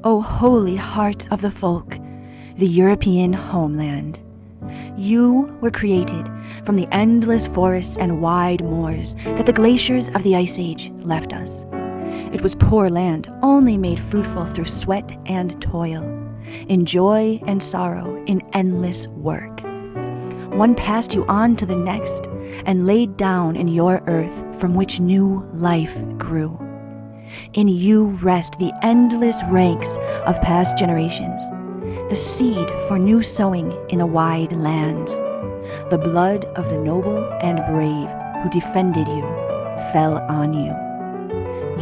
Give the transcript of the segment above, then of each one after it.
O holy heart of the folk, the European homeland. You were created from the endless forests and wide moors that the glaciers of the Ice Age left us. It was poor land, only made fruitful through sweat and toil, in joy and sorrow, in endless work. One passed you on to the next and laid down in your earth from which new life grew. In you rest the endless ranks of past generations, the seed for new sowing in the wide lands. The blood of the noble and brave who defended you fell on you.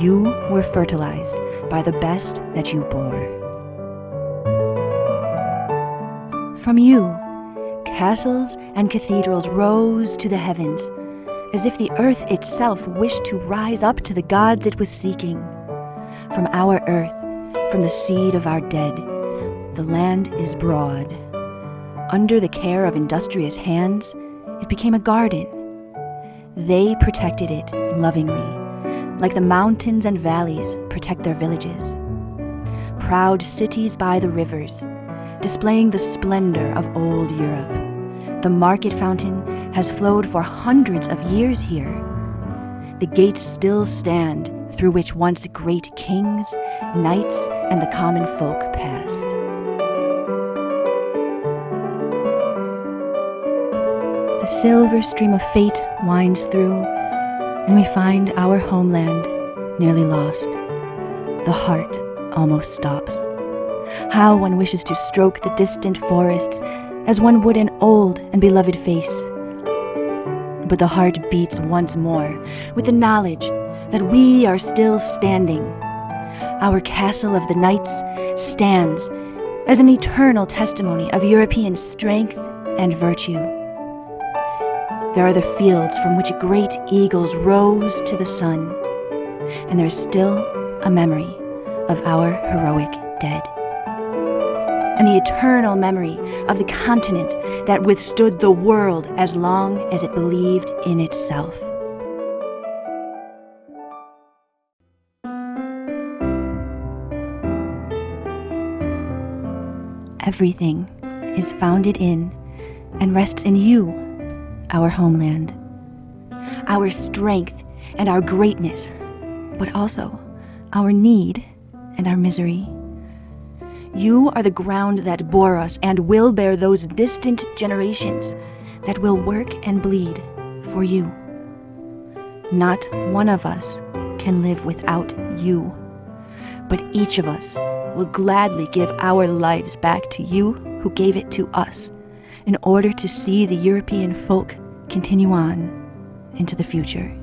You were fertilized by the best that you bore. From you, castles and cathedrals rose to the heavens, as if the earth itself wished to rise up to the gods it was seeking. From our earth, from the seed of our dead, the land is broad. Under the care of industrious hands, it became a garden. They protected it lovingly, like the mountains and valleys protect their villages. Proud cities by the rivers, displaying the splendor of old Europe. The market fountain has flowed for hundreds of years here. The gates still stand through which once great kings, knights, and the common folk passed. The silver stream of fate winds through, and we find our homeland nearly lost. The heart almost stops. How one wishes to stroke the distant forests as one would an old and beloved face. But the heart beats once more with the knowledge that we are still standing. Our castle of the knights stands as an eternal testimony of European strength and virtue. There are the fields from which great eagles rose to the sun, and there is still a memory of our heroic dead. And the eternal memory of the continent that withstood the world as long as it believed in itself. Everything is founded in and rests in you, our homeland, our strength and our greatness, but also our need and our misery. You are the ground that bore us and will bear those distant generations that will work and bleed for you. Not one of us can live without you, but each of us will gladly give our lives back to you who gave it to us in order to see the European folk continue on into the future.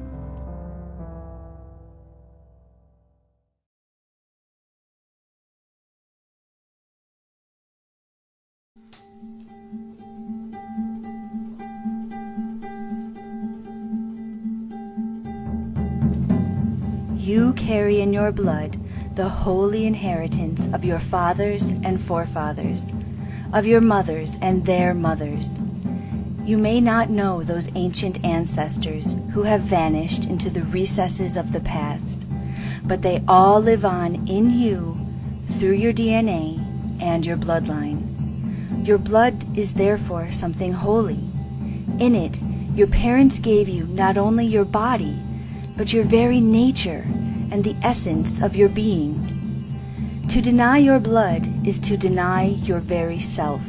You carry in your blood the holy inheritance of your fathers and forefathers, of your mothers and their mothers. You may not know those ancient ancestors who have vanished into the recesses of the past, but they all live on in you through your DNA and your bloodline. Your blood is therefore something holy. In it, your parents gave you not only your body, but your very nature and the essence of your being. To deny your blood is to deny your very self.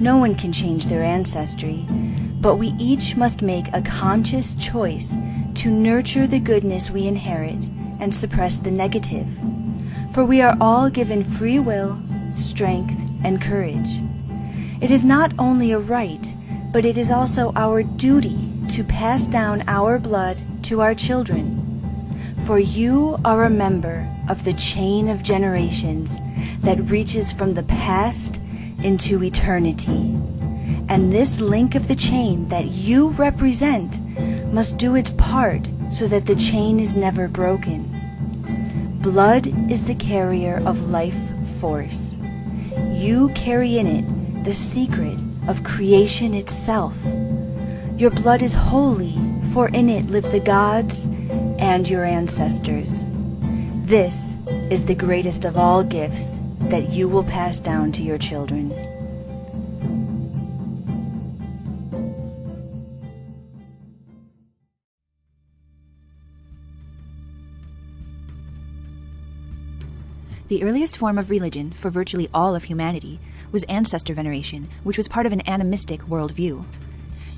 No one can change their ancestry, but we each must make a conscious choice to nurture the goodness we inherit and suppress the negative. For we are all given free will, strength, and courage. It is not only a right, but it is also our duty to pass down our blood to our children. For you are a member of the chain of generations that reaches from the past into eternity. And this link of the chain that you represent must do its part so that the chain is never broken. Blood is the carrier of life force. You carry in it the secret of creation itself. Your blood is holy, for in it live the gods and your ancestors. This is the greatest of all gifts that you will pass down to your children. The earliest form of religion for virtually all of humanity was ancestor veneration, which was part of an animistic worldview.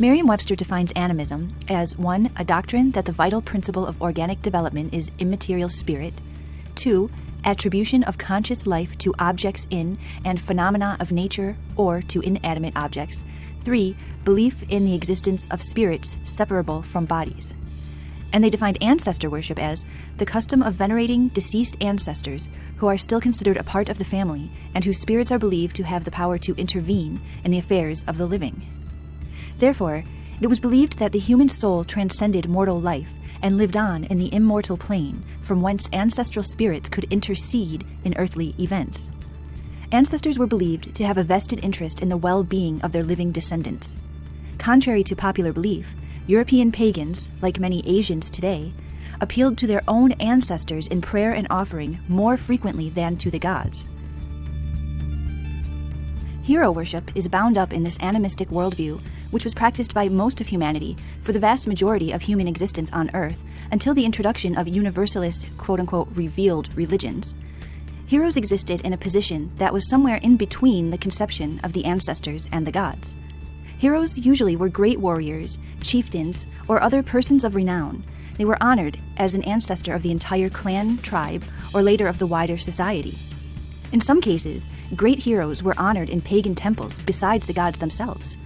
Merriam-Webster defines animism as 1. A doctrine that the vital principle of organic development is immaterial spirit, 2. Attribution of conscious life to objects in and phenomena of nature or to inanimate objects, 3. Belief in the existence of spirits separable from bodies. And they defined ancestor worship as the custom of venerating deceased ancestors who are still considered a part of the family and whose spirits are believed to have the power to intervene in the affairs of the living. Therefore, it was believed that the human soul transcended mortal life and lived on in the immortal plane from whence ancestral spirits could intercede in earthly events. Ancestors were believed to have a vested interest in the well-being of their living descendants. Contrary to popular belief, European pagans, like many Asians today, appealed to their own ancestors in prayer and offering more frequently than to the gods. Hero worship is bound up in this animistic worldview, which was practiced by most of humanity for the vast majority of human existence on Earth until the introduction of universalist, quote-unquote, revealed religions. Heroes existed in a position that was somewhere in between the conception of the ancestors and the gods. Heroes usually were great warriors, chieftains, or other persons of renown. They were honored as an ancestor of the entire clan, tribe, or later of the wider society. In some cases, great heroes were honored in pagan temples besides the gods themselves.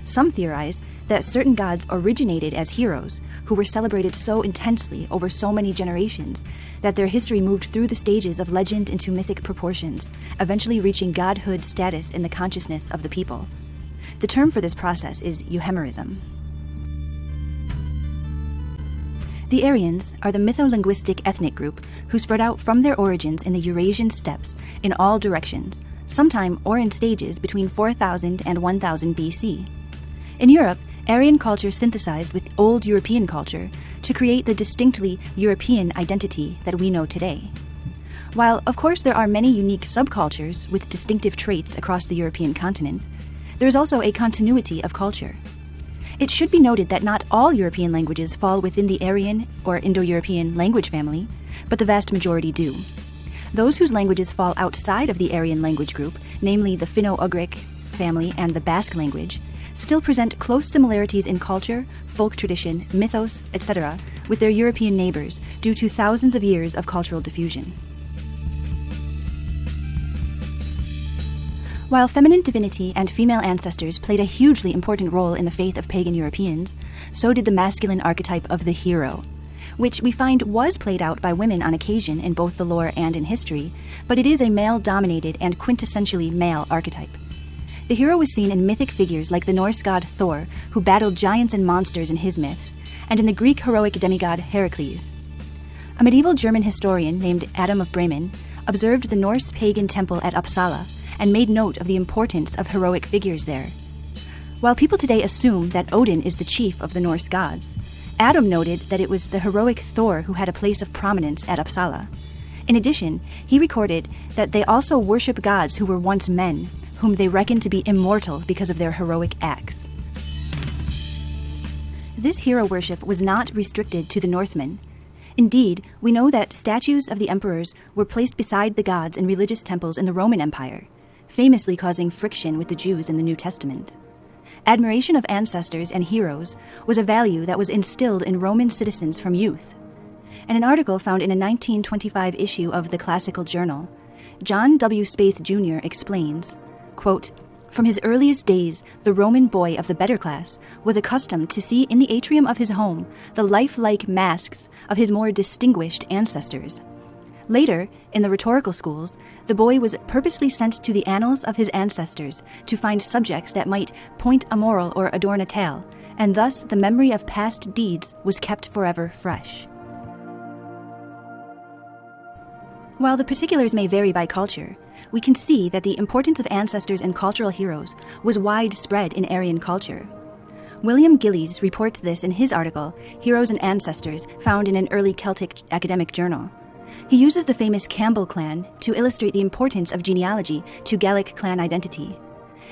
Some theorize that certain gods originated as heroes who were celebrated so intensely over so many generations that their history moved through the stages of legend into mythic proportions, eventually reaching godhood status in the consciousness of the people. The term for this process is euhemerism. The Aryans are the mytho-linguistic ethnic group who spread out from their origins in the Eurasian steppes in all directions, sometime or in stages between 4000 and 1000 BC. In Europe, Aryan culture synthesized with old European culture to create the distinctly European identity that we know today. While, of course, there are many unique subcultures with distinctive traits across the European continent, there is also a continuity of culture. It should be noted that not all European languages fall within the Aryan or Indo-European language family, but the vast majority do. Those whose languages fall outside of the Aryan language group, namely the Finno-Ugric family and the Basque language, still present close similarities in culture, folk tradition, mythos, etc., with their European neighbors due to thousands of years of cultural diffusion. While feminine divinity and female ancestors played a hugely important role in the faith of pagan Europeans, so did the masculine archetype of the hero, which we find was played out by women on occasion in both the lore and in history, but it is a male-dominated and quintessentially male archetype. The hero was seen in mythic figures like the Norse god Thor, who battled giants and monsters in his myths, and in the Greek heroic demigod Heracles. A medieval German historian named Adam of Bremen observed the Norse pagan temple at Uppsala and made note of the importance of heroic figures there. While people today assume that Odin is the chief of the Norse gods, Adam noted that it was the heroic Thor who had a place of prominence at Uppsala. In addition, he recorded that they also worship gods who were once men, whom they reckoned to be immortal because of their heroic acts. This hero worship was not restricted to the Northmen. Indeed, we know that statues of the emperors were placed beside the gods in religious temples in the Roman Empire, famously causing friction with the Jews in the New Testament. Admiration of ancestors and heroes was a value that was instilled in Roman citizens from youth. In an article found in a 1925 issue of the Classical Journal, John W. Spaeth Jr. explains, quote, "From his earliest days, the Roman boy of the better class was accustomed to see in the atrium of his home the lifelike masks of his more distinguished ancestors. Later, in the rhetorical schools, the boy was purposely sent to the annals of his ancestors to find subjects that might point a moral or adorn a tale, and thus the memory of past deeds was kept forever fresh." While the particulars may vary by culture, we can see that the importance of ancestors and cultural heroes was widespread in Aryan culture. William Gillies reports this in his article, Heroes and Ancestors, found in an early Celtic academic journal. He uses the famous Campbell clan to illustrate the importance of genealogy to Gaelic clan identity.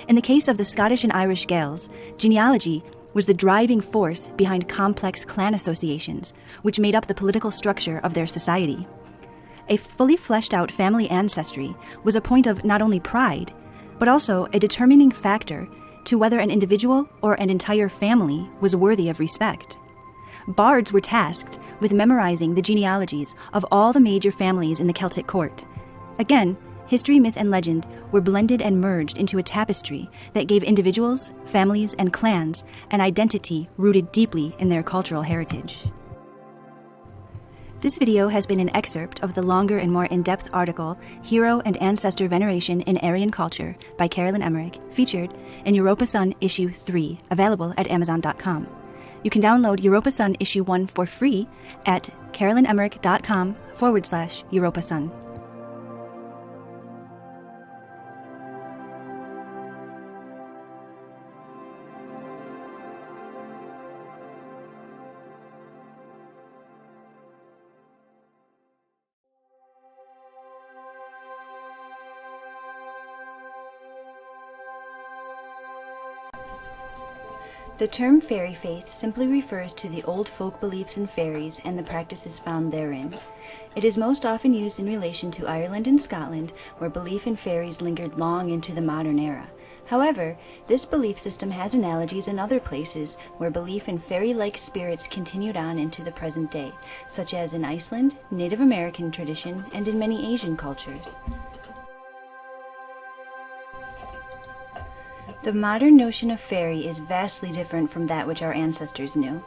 In the case of the Scottish and Irish Gaels, genealogy was the driving force behind complex clan associations, which made up the political structure of their society. A fully fleshed out family ancestry was a point of not only pride, but also a determining factor to whether an individual or an entire family was worthy of respect. Bards were tasked with memorizing the genealogies of all the major families in the Celtic court. Again, history, myth, and legend were blended and merged into a tapestry that gave individuals, families, and clans an identity rooted deeply in their cultural heritage. This video has been an excerpt of the longer and more in-depth article, Hero and Ancestor Veneration in Aryan Culture by Carolyn Emerick, featured in Europa Sun Issue 3, available at Amazon.com. You can download Europa Sun Issue 1 for free at carolynemerick.com/Europa Sun. The term fairy faith simply refers to the old folk beliefs in fairies and the practices found therein. It is most often used in relation to Ireland and Scotland, where belief in fairies lingered long into the modern era. However, this belief system has analogies in other places where belief in fairy-like spirits continued on into the present day, such as in Iceland, Native American tradition, and in many Asian cultures. The modern notion of fairy is vastly different from that which our ancestors knew.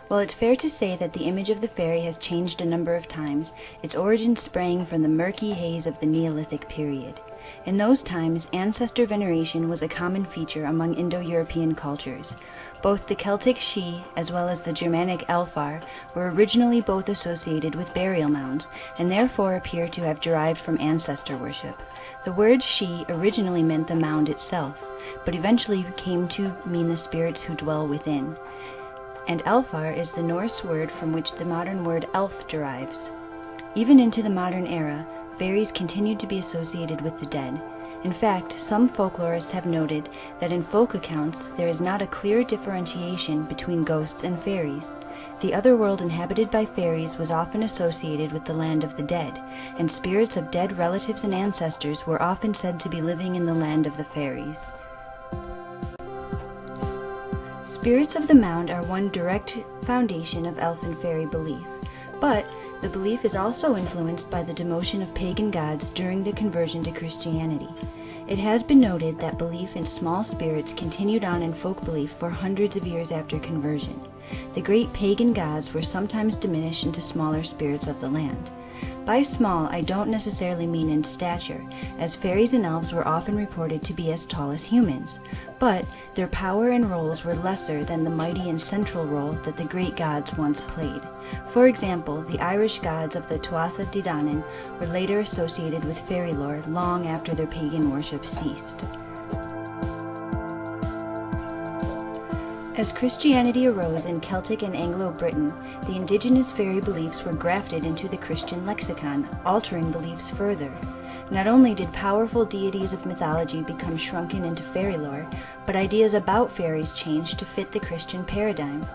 While it's fair to say that the image of the fairy has changed a number of times, its origins sprang from the murky haze of the Neolithic period. In those times, ancestor veneration was a common feature among Indo-European cultures. Both the Celtic She as well as the Germanic Elfar were originally both associated with burial mounds, and therefore appear to have derived from ancestor worship. The word She originally meant the mound itself, but eventually came to mean the spirits who dwell within. And Elfar is the Norse word from which the modern word elf derives. Even into the modern era, fairies continued to be associated with the dead. In fact, some folklorists have noted that in folk accounts there is not a clear differentiation between ghosts and fairies. The other world inhabited by fairies was often associated with the land of the dead, and spirits of dead relatives and ancestors were often said to be living in the land of the fairies. Spirits of the mound are one direct foundation of elf and fairy belief, but the belief is also influenced by the demotion of pagan gods during the conversion to Christianity. It has been noted that belief in small spirits continued on in folk belief for hundreds of years after conversion. The great pagan gods were sometimes diminished into smaller spirits of the land. By small, I don't necessarily mean in stature, as fairies and elves were often reported to be as tall as humans, but their power and roles were lesser than the mighty and central role that the great gods once played. For example, the Irish gods of the Tuatha De Danann were later associated with fairy lore long after their pagan worship ceased. As Christianity arose in Celtic and Anglo-Britain, the indigenous fairy beliefs were grafted into the Christian lexicon, altering beliefs further. Not only did powerful deities of mythology become shrunken into fairy lore, but ideas about fairies changed to fit the Christian paradigm.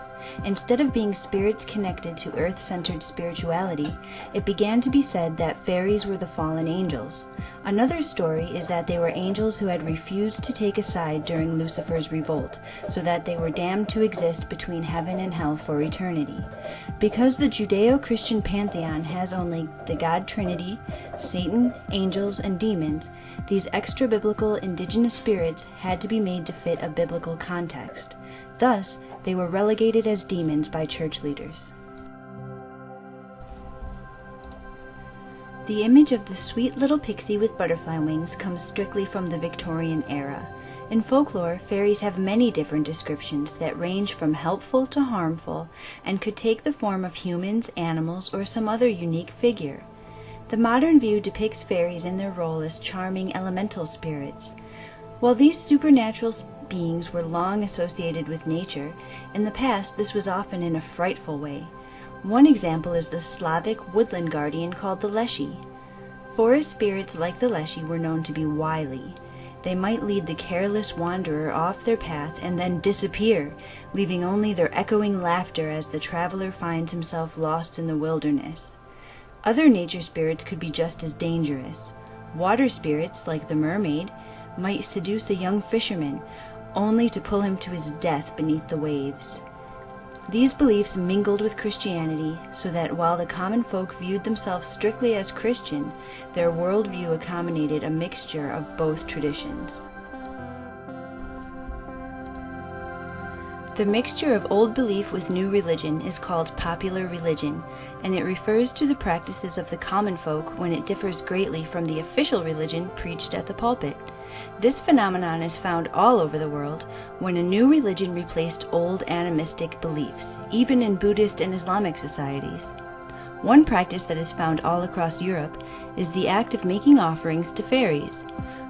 Instead of being spirits connected to earth-centered spirituality, it began to be said that fairies were the fallen angels. Another story is that they were angels who had refused to take a side during Lucifer's revolt, so that they were damned to exist between heaven and hell for eternity. Because the Judeo-Christian pantheon has only the God Trinity, Satan, angels, and demons, these extra-biblical indigenous spirits had to be made to fit a biblical context. Thus, they were relegated as demons by church leaders. The image of the sweet little pixie with butterfly wings comes strictly from the Victorian era. In folklore, fairies have many different descriptions that range from helpful to harmful and could take the form of humans, animals, or some other unique figure. The modern view depicts fairies in their role as charming elemental spirits. While these supernatural beings were long associated with nature, in the past this was often in a frightful way. One example is the Slavic woodland guardian called the Leshy. Forest spirits like the Leshy were known to be wily. They might lead the careless wanderer off their path and then disappear, leaving only their echoing laughter as the traveler finds himself lost in the wilderness. Other nature spirits could be just as dangerous. Water spirits, like the mermaid, might seduce a young fisherman, only to pull him to his death beneath the waves. These beliefs mingled with Christianity so that while the common folk viewed themselves strictly as Christian, their worldview accommodated a mixture of both traditions. The mixture of old belief with new religion is called popular religion, and it refers to the practices of the common folk when it differs greatly from the official religion preached at the pulpit. This phenomenon is found all over the world when a new religion replaced old animistic beliefs, even in Buddhist and Islamic societies. One practice that is found all across Europe is the act of making offerings to fairies.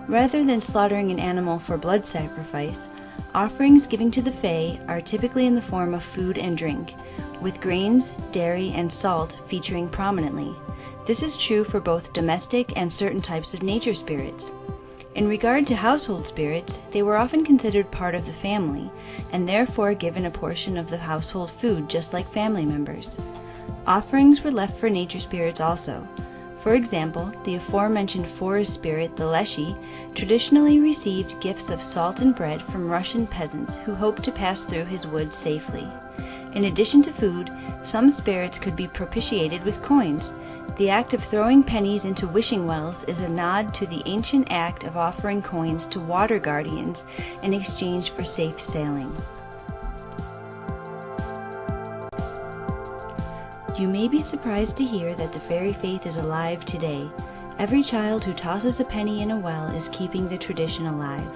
Rather than slaughtering an animal for blood sacrifice, offerings given to the fae are typically in the form of food and drink, with grains, dairy, and salt featuring prominently. This is true for both domestic and certain types of nature spirits. In regard to household spirits, they were often considered part of the family, and therefore given a portion of the household food just like family members. Offerings were left for nature spirits also. For example, the aforementioned forest spirit, the Leshy, traditionally received gifts of salt and bread from Russian peasants who hoped to pass through his woods safely. In addition to food, some spirits could be propitiated with coins. The act of throwing pennies into wishing wells is a nod to the ancient act of offering coins to water guardians in exchange for safe sailing. You may be surprised to hear that the fairy faith is alive today. Every child who tosses a penny in a well is keeping the tradition alive.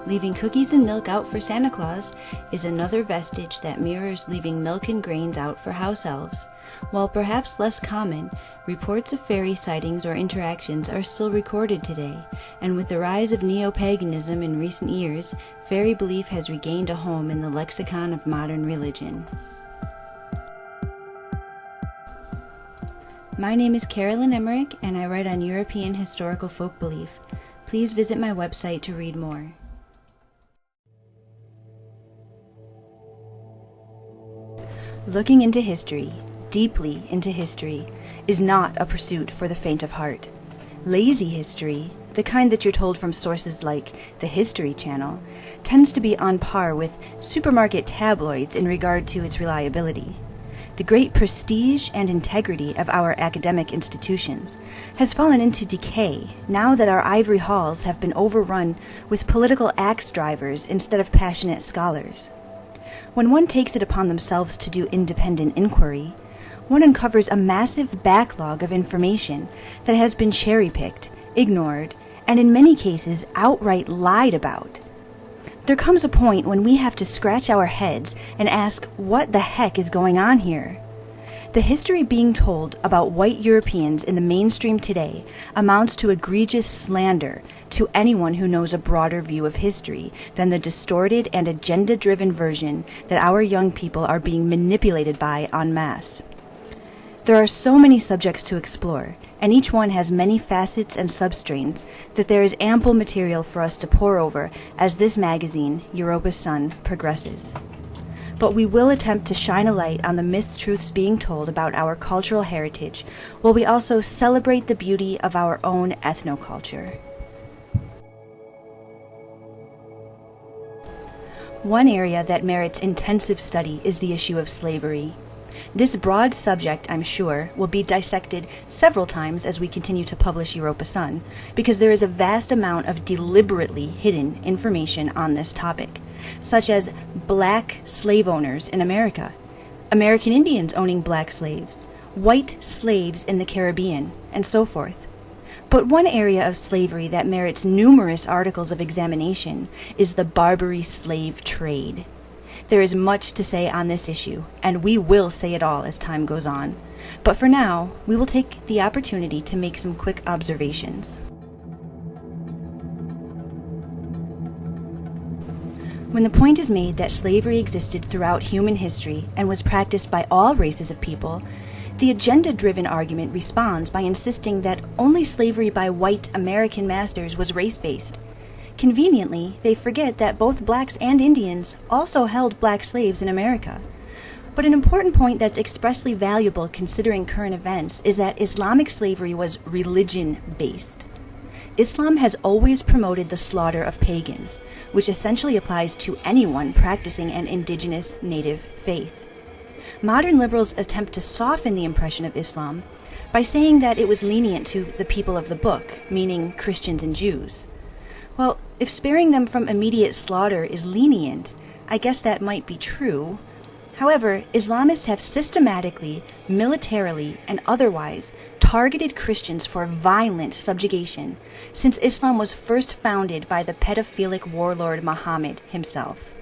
Leaving cookies and milk out for Santa Claus is another vestige that mirrors leaving milk and grains out for house elves. While perhaps less common, reports of fairy sightings or interactions are still recorded today, and with the rise of neo-paganism in recent years, fairy belief has regained a home in the lexicon of modern religion. My name is Carolyn Emerick, and I write on European historical folk belief. Please visit my website to read more. Looking into history, deeply into history, is not a pursuit for the faint of heart. Lazy history, the kind that you're told from sources like the History Channel, tends to be on par with supermarket tabloids in regard to its reliability. The great prestige and integrity of our academic institutions has fallen into decay now that our ivory halls have been overrun with political axe drivers instead of passionate scholars. When one takes it upon themselves to do independent inquiry, one uncovers a massive backlog of information that has been cherry-picked, ignored, and in many cases outright lied about. There comes a point when we have to scratch our heads and ask what the heck is going on here. The history being told about white Europeans in the mainstream today amounts to egregious slander to anyone who knows a broader view of history than the distorted and agenda-driven version that our young people are being manipulated by en masse. There are so many subjects to explore, and each one has many facets and substrains that there is ample material for us to pore over as this magazine, Europa Sun, progresses. But we will attempt to shine a light on the mistruths being told about our cultural heritage, while we also celebrate the beauty of our own ethnoculture. One area that merits intensive study is the issue of slavery. This broad subject, I'm sure, will be dissected several times as we continue to publish Europa Sun, because there is a vast amount of deliberately hidden information on this topic, such as black slave owners in America, American Indians owning black slaves, white slaves in the Caribbean, and so forth. But one area of slavery that merits numerous articles of examination is the Barbary slave trade. There is much to say on this issue, and we will say it all as time goes on. But for now, we will take the opportunity to make some quick observations. When the point is made that slavery existed throughout human history and was practiced by all races of people, the agenda-driven argument responds by insisting that only slavery by white American masters was race-based. Conveniently, they forget that both blacks and Indians also held black slaves in America. But an important point that's expressly valuable considering current events is that Islamic slavery was religion-based. Islam has always promoted the slaughter of pagans, which essentially applies to anyone practicing an indigenous native faith. Modern liberals attempt to soften the impression of Islam by saying that it was lenient to the people of the book, meaning Christians and Jews. Well, if sparing them from immediate slaughter is lenient, I guess that might be true. However, Islamists have systematically, militarily, and otherwise targeted Christians for violent subjugation since Islam was first founded by the pedophilic warlord Muhammad himself.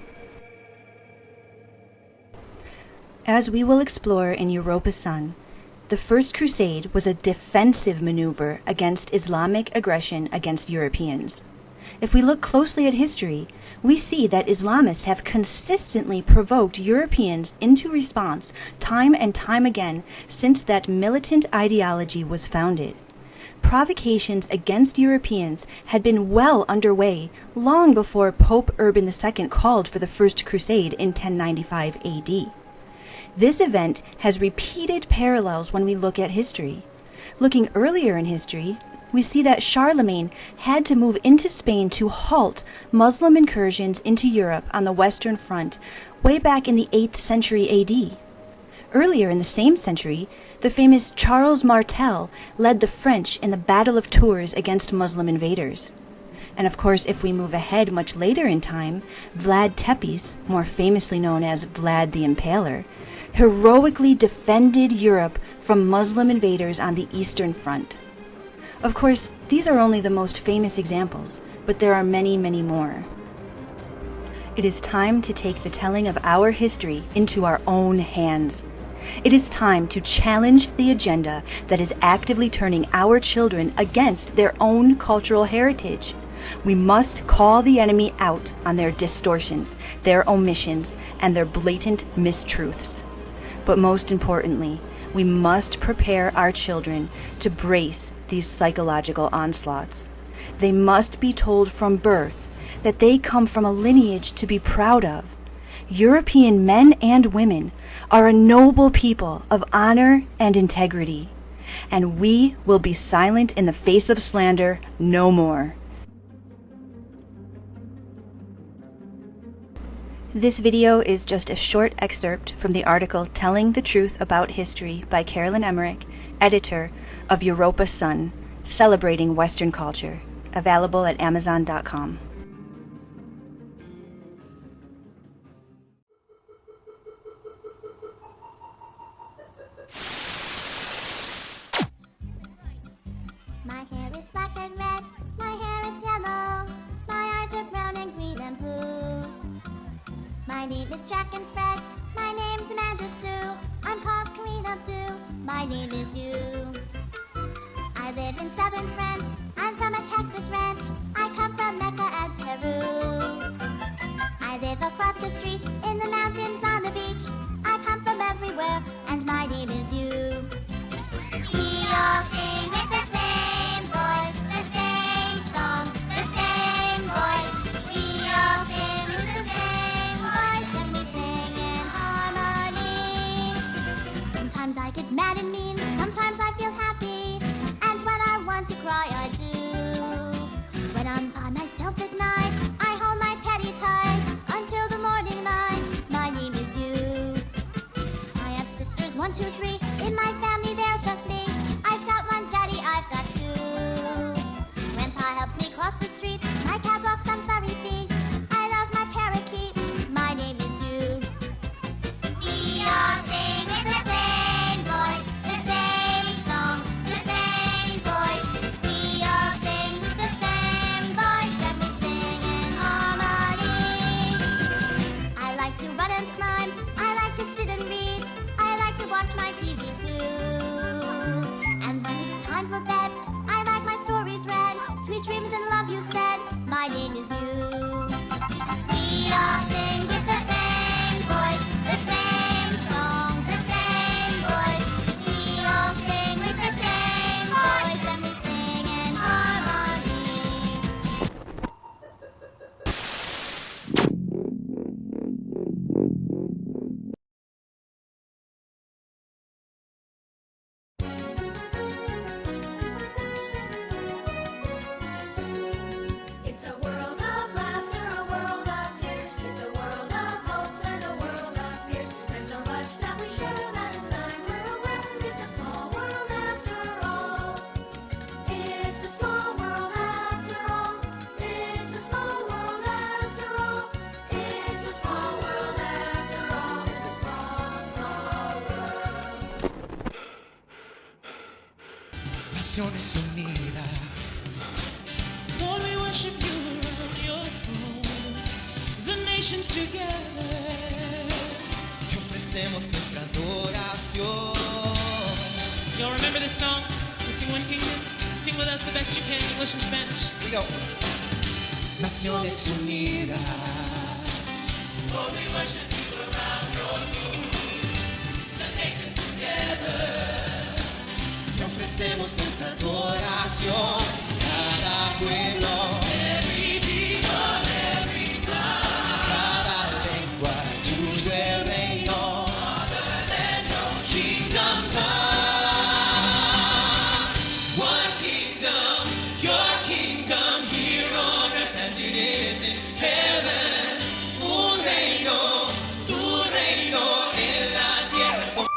As we will explore in Europa Sun, the First Crusade was a defensive maneuver against Islamic aggression against Europeans. If we look closely at history, we see that Islamists have consistently provoked Europeans into response time and time again since that militant ideology was founded. Provocations against Europeans had been well underway long before Pope Urban II called for the First Crusade in 1095 AD. This event has repeated parallels when we look at history. Looking earlier in history, we see that Charlemagne had to move into Spain to halt Muslim incursions into Europe on the Western Front way back in the 8th century AD. Earlier in the same century, the famous Charles Martel led the French in the Battle of Tours against Muslim invaders. And of course, if we move ahead much later in time, Vlad Tepes, more famously known as Vlad the Impaler, heroically defended Europe from Muslim invaders on the Eastern Front. Of course, these are only the most famous examples, but there are many, many more. It is time to take the telling of our history into our own hands. It is time to challenge the agenda that is actively turning our children against their own cultural heritage. We must call the enemy out on their distortions, their omissions, and their blatant mistruths. But most importantly, we must prepare our children to brace these psychological onslaughts. They must be told from birth that they come from a lineage to be proud of. European men and women are a noble people of honor and integrity, and we will be silent in the face of slander no more. This video is just a short excerpt from the article Telling the Truth About History by Carolyn Emerick, editor of Europa Sun, Celebrating Western Culture, available at Amazon.com. My hair is black and red, my hair is yellow, my eyes are brown and green and blue. My name is Jack and Fred, my name's Amanda Sue, I'm called Queen of Dew, my name is you. I live in southern France, I'm from a Texas ranch, I come from Mecca and Peru. I live across the street, in the mountains, on the beach, I come from everywhere, and my name is you. We all sing with the same voice, the same song, the same voice. We all sing with the same voice, and we sing in harmony. Sometimes I get mad and mean, sometimes I feel happy, and when I want to cry I do. When I'm by myself at night, I hold my teddy tight until the morning light. My name is you. I have sisters 1, 2, 3. In my family there's just me. I've got one daddy, I've got two. Grandpa helps me cross the street. My cat walks on furry feet. I love my parakeet. My name is you. We all sing with the same voice, the Naciones Unidas. Lord, we worship you around your throne, the nations together. Te ofrecemos nuestra adoración. Y'all remember this song? We sing One Kingdom? Sing with us the best you can, English and Spanish. Here we go. Naciones Unidas. Lord, we worship you around your throne, the nations together. Te ofrecemos nuestra adoración. Cada pueblo, Every people, every tongue, cada lengua, tuyo el reino. let your Kingdom come. One kingdom, your kingdom here on earth as it is in heaven. Un reino, tu reino en la tierra.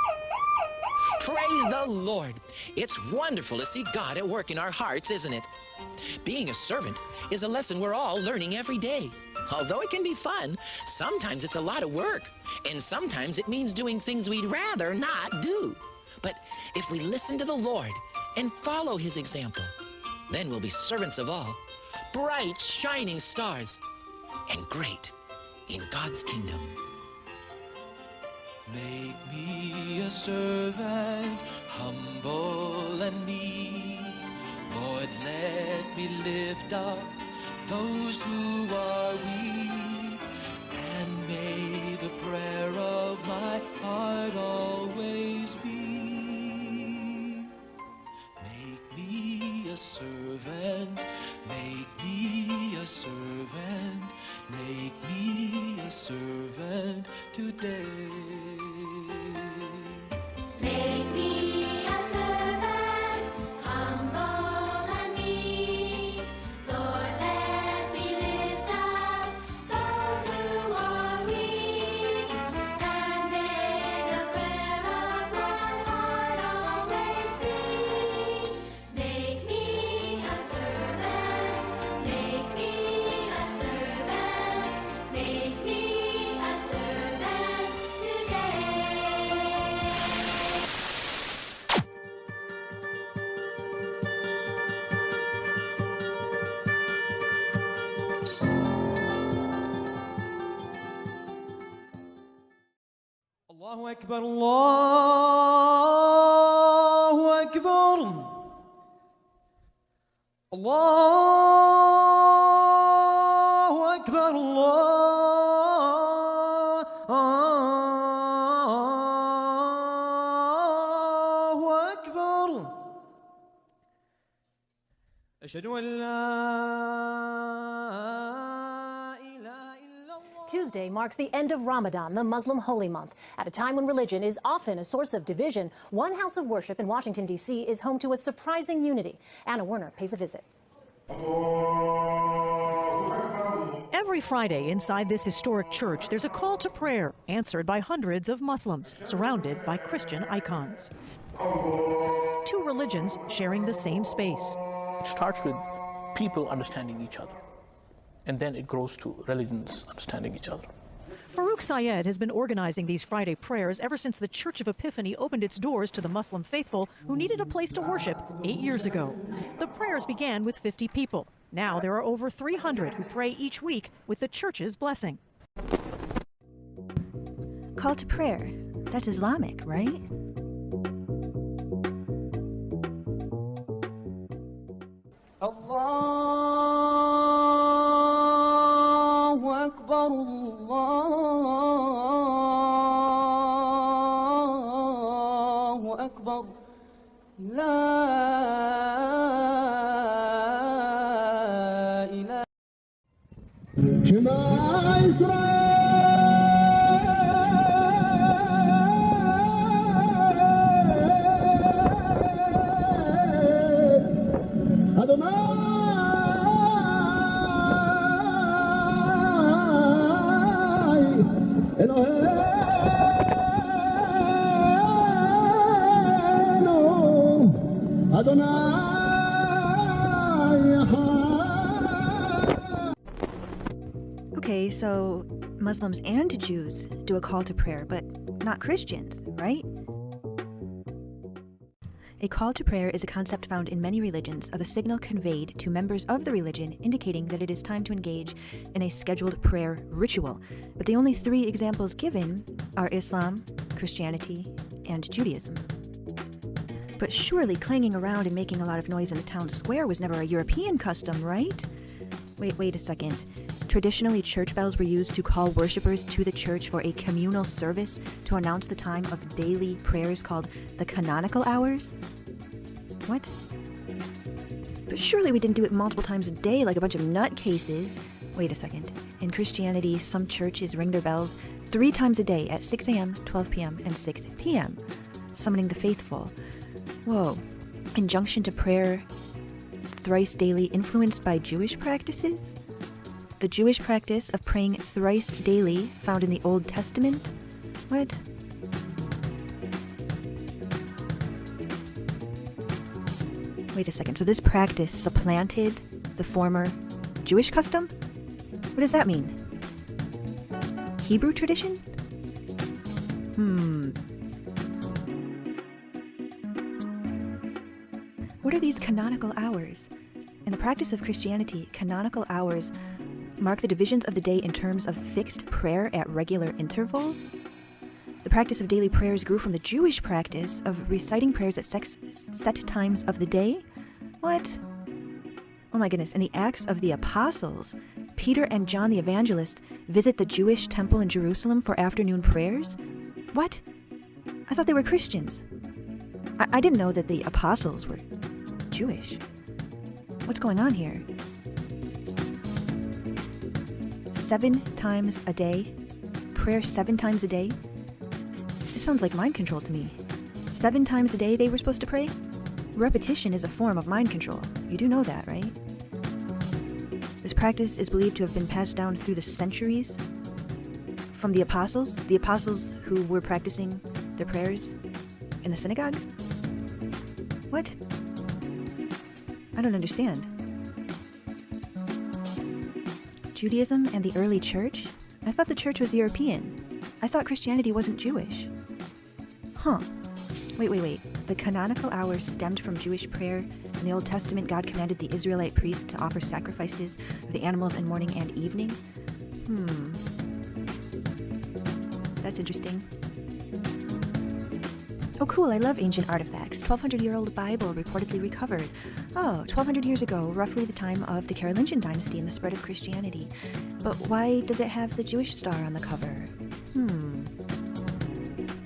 Praise the Lord. It's wonderful to see God at work in our hearts, isn't it? Being a servant is a lesson we're all learning every day. Although it can be fun, sometimes it's a lot of work, and sometimes it means doing things we'd rather not do. But if we listen to the Lord and follow his example, then we'll be servants of all, bright, shining stars, and great in God's kingdom. Make me a servant, humble and meek. Lord, let me lift up those who are weak. And may the prayer of my heart always be. Make me a servant, make me a servant, make me a servant today. Make me a servant, humble and meek. Lord, let me lift up those who are weak. And may the prayer of my heart always be. Make me a servant, make me a servant, make me a servant today. Allahu Akbar, Allahu Akbar. Allahu Akbar, Allahu Akbar. Ashhadu an la ilaha illallah. Tuesday marks the end of Ramadan, the Muslim holy month. At a time when religion is often a source of division, one house of worship in Washington, D.C. is home to a surprising unity. Anna Werner pays a visit. Every Friday inside this historic church, there's a call to prayer answered by hundreds of Muslims surrounded by Christian icons. Two religions sharing the same space. It starts with people understanding each other, and then it grows to religions understanding each other. Farouk Syed has been organizing these Friday prayers ever since the Church of Epiphany opened its doors to the Muslim faithful who needed a place to worship 8 years ago. The prayers began with 50 people. Now there are over 300 who pray each week with the church's blessing. Call to prayer. That's Islamic, right? Allahu Akbar, Allahu Akbar. La ilaha. Okay, so Muslims and Jews do a call to prayer, but not Christians, right? A call to prayer is a concept found in many religions of a signal conveyed to members of the religion indicating that it is time to engage in a scheduled prayer ritual. But the only 3 examples given are Islam, Christianity, and Judaism. But surely clanging around and making a lot of noise in the town square was never a European custom, right? Wait a second. Traditionally, church bells were used to call worshippers to the church for a communal service to announce the time of daily prayers called the canonical hours? What? But surely we didn't do it multiple times a day like a bunch of nutcases. Wait a second. In Christianity, some churches ring their bells 3 times a day at 6 a.m., 12 p.m., and 6 p.m., summoning the faithful. Whoa. Injunction to prayer thrice daily influenced by Jewish practices? The Jewish practice of praying thrice daily found in the Old Testament? What? Wait a second, so this practice supplanted the former Jewish custom? What does that mean? Hebrew tradition? What are these canonical hours? In the practice of Christianity, canonical hours mark the divisions of the day in terms of fixed prayer at regular intervals. The practice of daily prayers grew from the Jewish practice of reciting prayers at set times of the day. What? Oh my goodness, in the Acts of the Apostles, Peter and John the Evangelist visit the Jewish temple in Jerusalem for afternoon prayers? What? I thought they were Christians. I didn't know that the apostles were Jewish. What's going on here? 7 times a day? Prayer 7 times a day? This sounds like mind control to me. 7 times a day they were supposed to pray? Repetition is a form of mind control. You do know that, right? This practice is believed to have been passed down through the centuries from the apostles who were practicing their prayers in the synagogue? What? I don't understand. Judaism and the early church? I thought the church was European. I thought Christianity wasn't Jewish. Huh. Wait. The canonical hours stemmed from Jewish prayer. In the Old Testament, God commanded the Israelite priests to offer sacrifices of the animals in morning and evening. That's interesting. Oh, cool, I love ancient artifacts. 1,200-year-old Bible reportedly recovered. Oh, 1,200 years ago, roughly the time of the Carolingian dynasty and the spread of Christianity. But why does it have the Jewish star on the cover?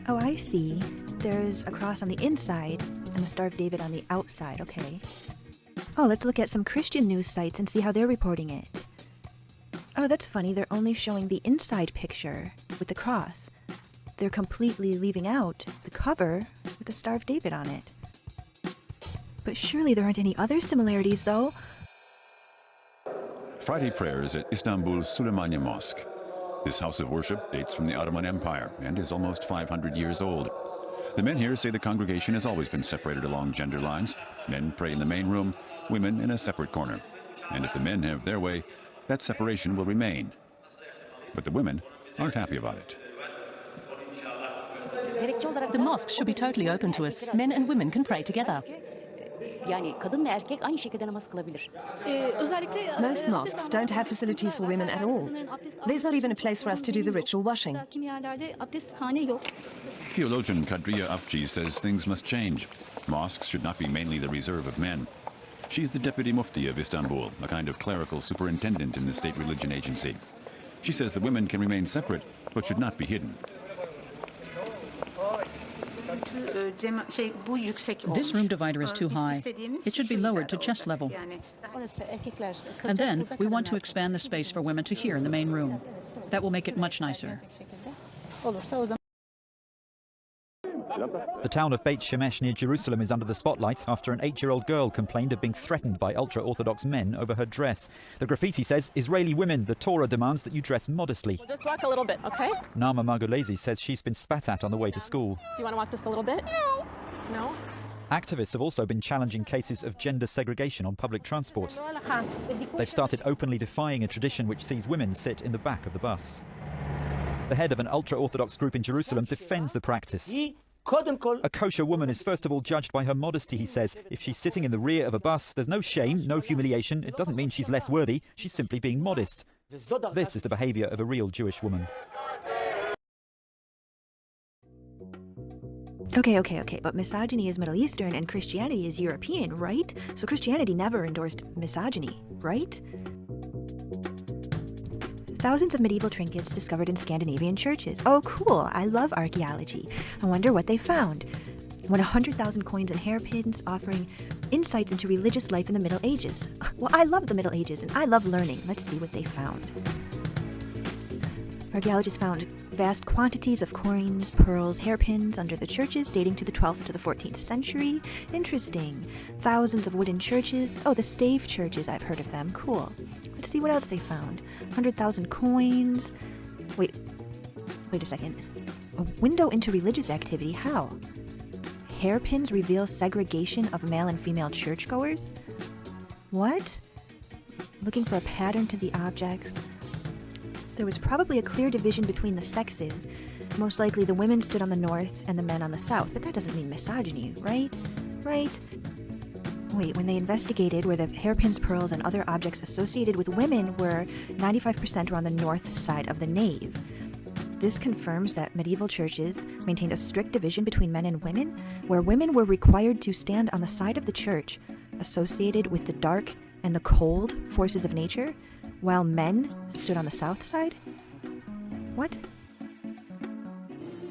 Oh, I see. There's a cross on the inside and the Star of David on the outside, okay. Oh, let's look at some Christian news sites and see how they're reporting it. Oh, that's funny, they're only showing the inside picture with the cross. They're completely leaving out the cover with the Star of David on it. But surely there aren't any other similarities, though. Friday prayers at Istanbul's Süleymaniye Mosque. This house of worship dates from the Ottoman Empire and is almost 500 years old. The men here say the congregation has always been separated along gender lines. Men pray in the main room, women in a separate corner. And if the men have their way, that separation will remain. But the women aren't happy about it. The mosque should be totally open to us. Men and women can pray together. Most mosques don't have facilities for women at all. There's not even a place for us to do the ritual washing. Theologian Kadriya Afci says things must change. Mosques should not be mainly the reserve of men. She's the deputy mufti of Istanbul, a kind of clerical superintendent in the state religion agency. She says the women can remain separate, but should not be hidden. This room divider is too high. It should be lowered to chest level. And then we want to expand the space for women to hear in the main room. That will make it much nicer. The town of Beit Shemesh near Jerusalem is under the spotlight after an 8-year-old girl complained of being threatened by ultra-Orthodox men over her dress. The graffiti says, Israeli women, the Torah demands that you dress modestly. We'll just walk a little bit, okay? Nama Margolese says she's been spat at on the way to school. Do you want to walk just a little bit? No. No? Activists have also been challenging cases of gender segregation on public transport. They've started openly defying a tradition which sees women sit in the back of the bus. The head of an ultra-Orthodox group in Jerusalem defends the practice. A kosher woman is first of all judged by her modesty, he says. If she's sitting in the rear of a bus, there's no shame, no humiliation. It doesn't mean she's less worthy. She's simply being modest. This is the behaviour of a real Jewish woman. Okay, but misogyny is Middle Eastern and Christianity is European, right? So Christianity never endorsed misogyny, right? Thousands of medieval trinkets discovered in Scandinavian churches. Oh, cool. I love archaeology. I wonder what they found. 100,000 coins and hairpins offering insights into religious life in the Middle Ages. Well, I love the Middle Ages and I love learning. Let's see what they found. Archaeologists found vast quantities of coins, pearls, hairpins under the churches dating to the 12th to the 14th century. Interesting. Thousands of wooden churches. Oh, the stave churches, I've heard of them. Cool. Let's see what else they found. 100,000 coins. Wait a second. A window into religious activity? How? Hairpins reveal segregation of male and female churchgoers? What? Looking for a pattern to the objects. There was probably a clear division between the sexes. Most likely the women stood on the north and the men on the south, but that doesn't mean misogyny, right? Right? Wait, when they investigated where the hairpins, pearls, and other objects associated with women were, 95% were on the north side of the nave. This confirms that medieval churches maintained a strict division between men and women, where women were required to stand on the side of the church associated with the dark and the cold forces of nature, while men stood on the south side? What?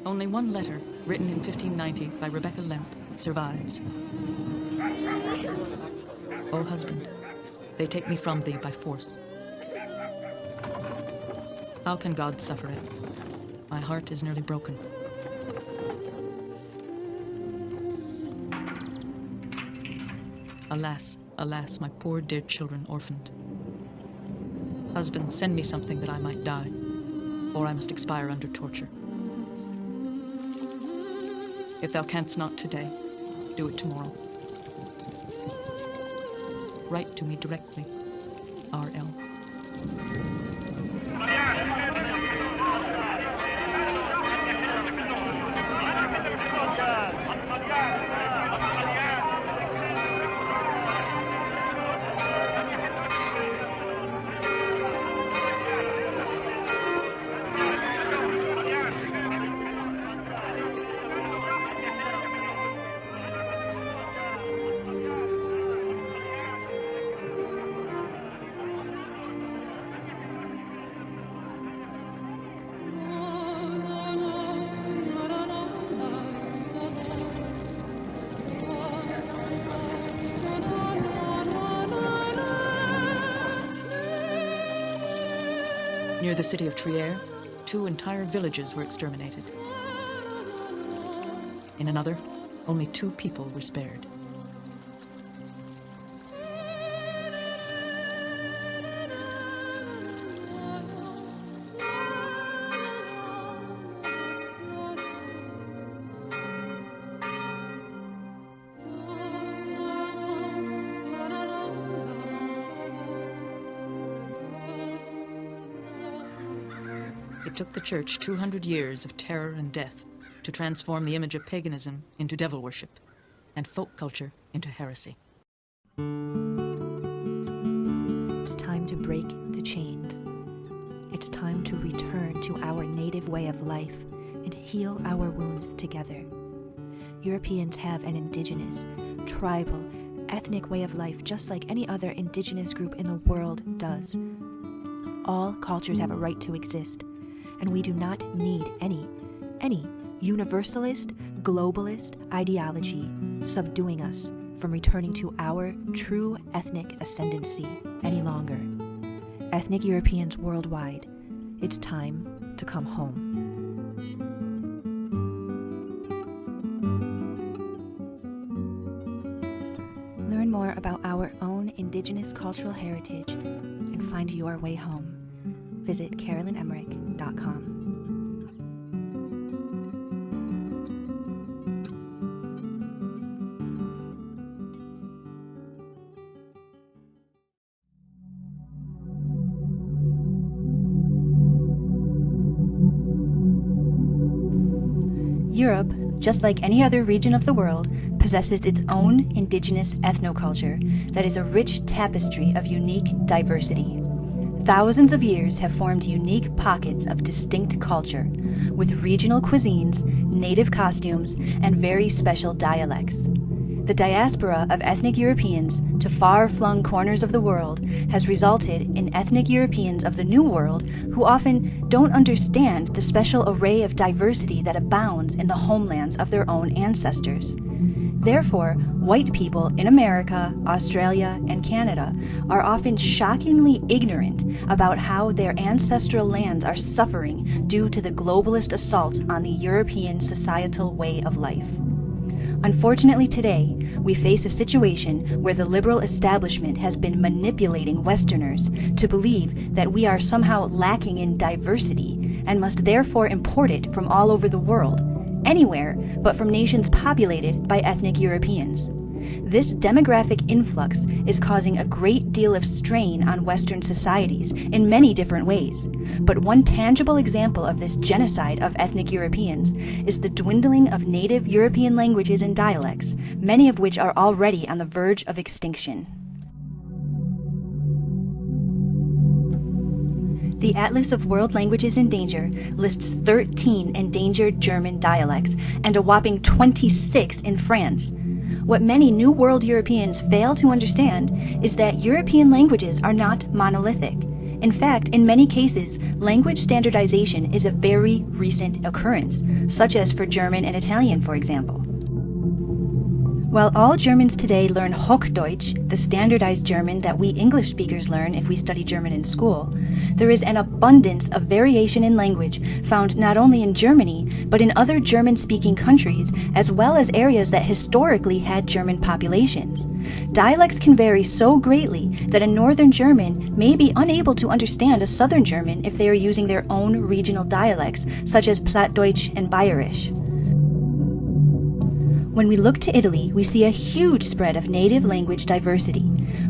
Only one letter, written in 1590 by Rebecca Lemp, survives. O husband, they take me from thee by force. How can God suffer it? My heart is nearly broken. Alas, alas, my poor dear children orphaned. Husband, send me something that I might die, or I must expire under torture. If thou canst not today, do it tomorrow. Write to me directly, R.L. Near the city of Trier, 2 entire villages were exterminated. In another, only 2 people were spared. It took the church 200 years of terror and death to transform the image of paganism into devil worship and folk culture into heresy. It's time to break the chains. It's time to return to our native way of life and heal our wounds together. Europeans have an indigenous, tribal, ethnic way of life just like any other indigenous group in the world does. All cultures have a right to exist, and we do not need any universalist, globalist ideology subduing us from returning to our true ethnic ascendancy any longer. Ethnic Europeans worldwide, it's time to come home. Learn more about our own indigenous cultural heritage and find your way home. Visit CarolynEmerick.com. Europe, just like any other region of the world, possesses its own indigenous ethnoculture that is a rich tapestry of unique diversity. Thousands of years have formed unique pockets of distinct culture, with regional cuisines, native costumes, and very special dialects. The diaspora of ethnic Europeans to far-flung corners of the world has resulted in ethnic Europeans of the New World who often don't understand the special array of diversity that abounds in the homelands of their own ancestors. Therefore, white people in America, Australia, and Canada are often shockingly ignorant about how their ancestral lands are suffering due to the globalist assault on the European societal way of life. Unfortunately today, we face a situation where the liberal establishment has been manipulating Westerners to believe that we are somehow lacking in diversity and must therefore import it from all over the world, anywhere but from nations populated by ethnic Europeans. This demographic influx is causing a great deal of strain on Western societies in many different ways. But one tangible example of this genocide of ethnic Europeans is the dwindling of native European languages and dialects, many of which are already on the verge of extinction. The Atlas of World Languages in Danger lists 13 endangered German dialects and a whopping 26 in France. What many New World Europeans fail to understand is that European languages are not monolithic. In fact, in many cases, language standardization is a very recent occurrence, such as for German and Italian, for example. While all Germans today learn Hochdeutsch, the standardized German that we English speakers learn if we study German in school, there is an abundance of variation in language found not only in Germany, but in other German-speaking countries, as well as areas that historically had German populations. Dialects can vary so greatly that a Northern German may be unable to understand a Southern German if they are using their own regional dialects, such as Plattdeutsch and Bayerisch. When we look to Italy, we see a huge spread of native language diversity.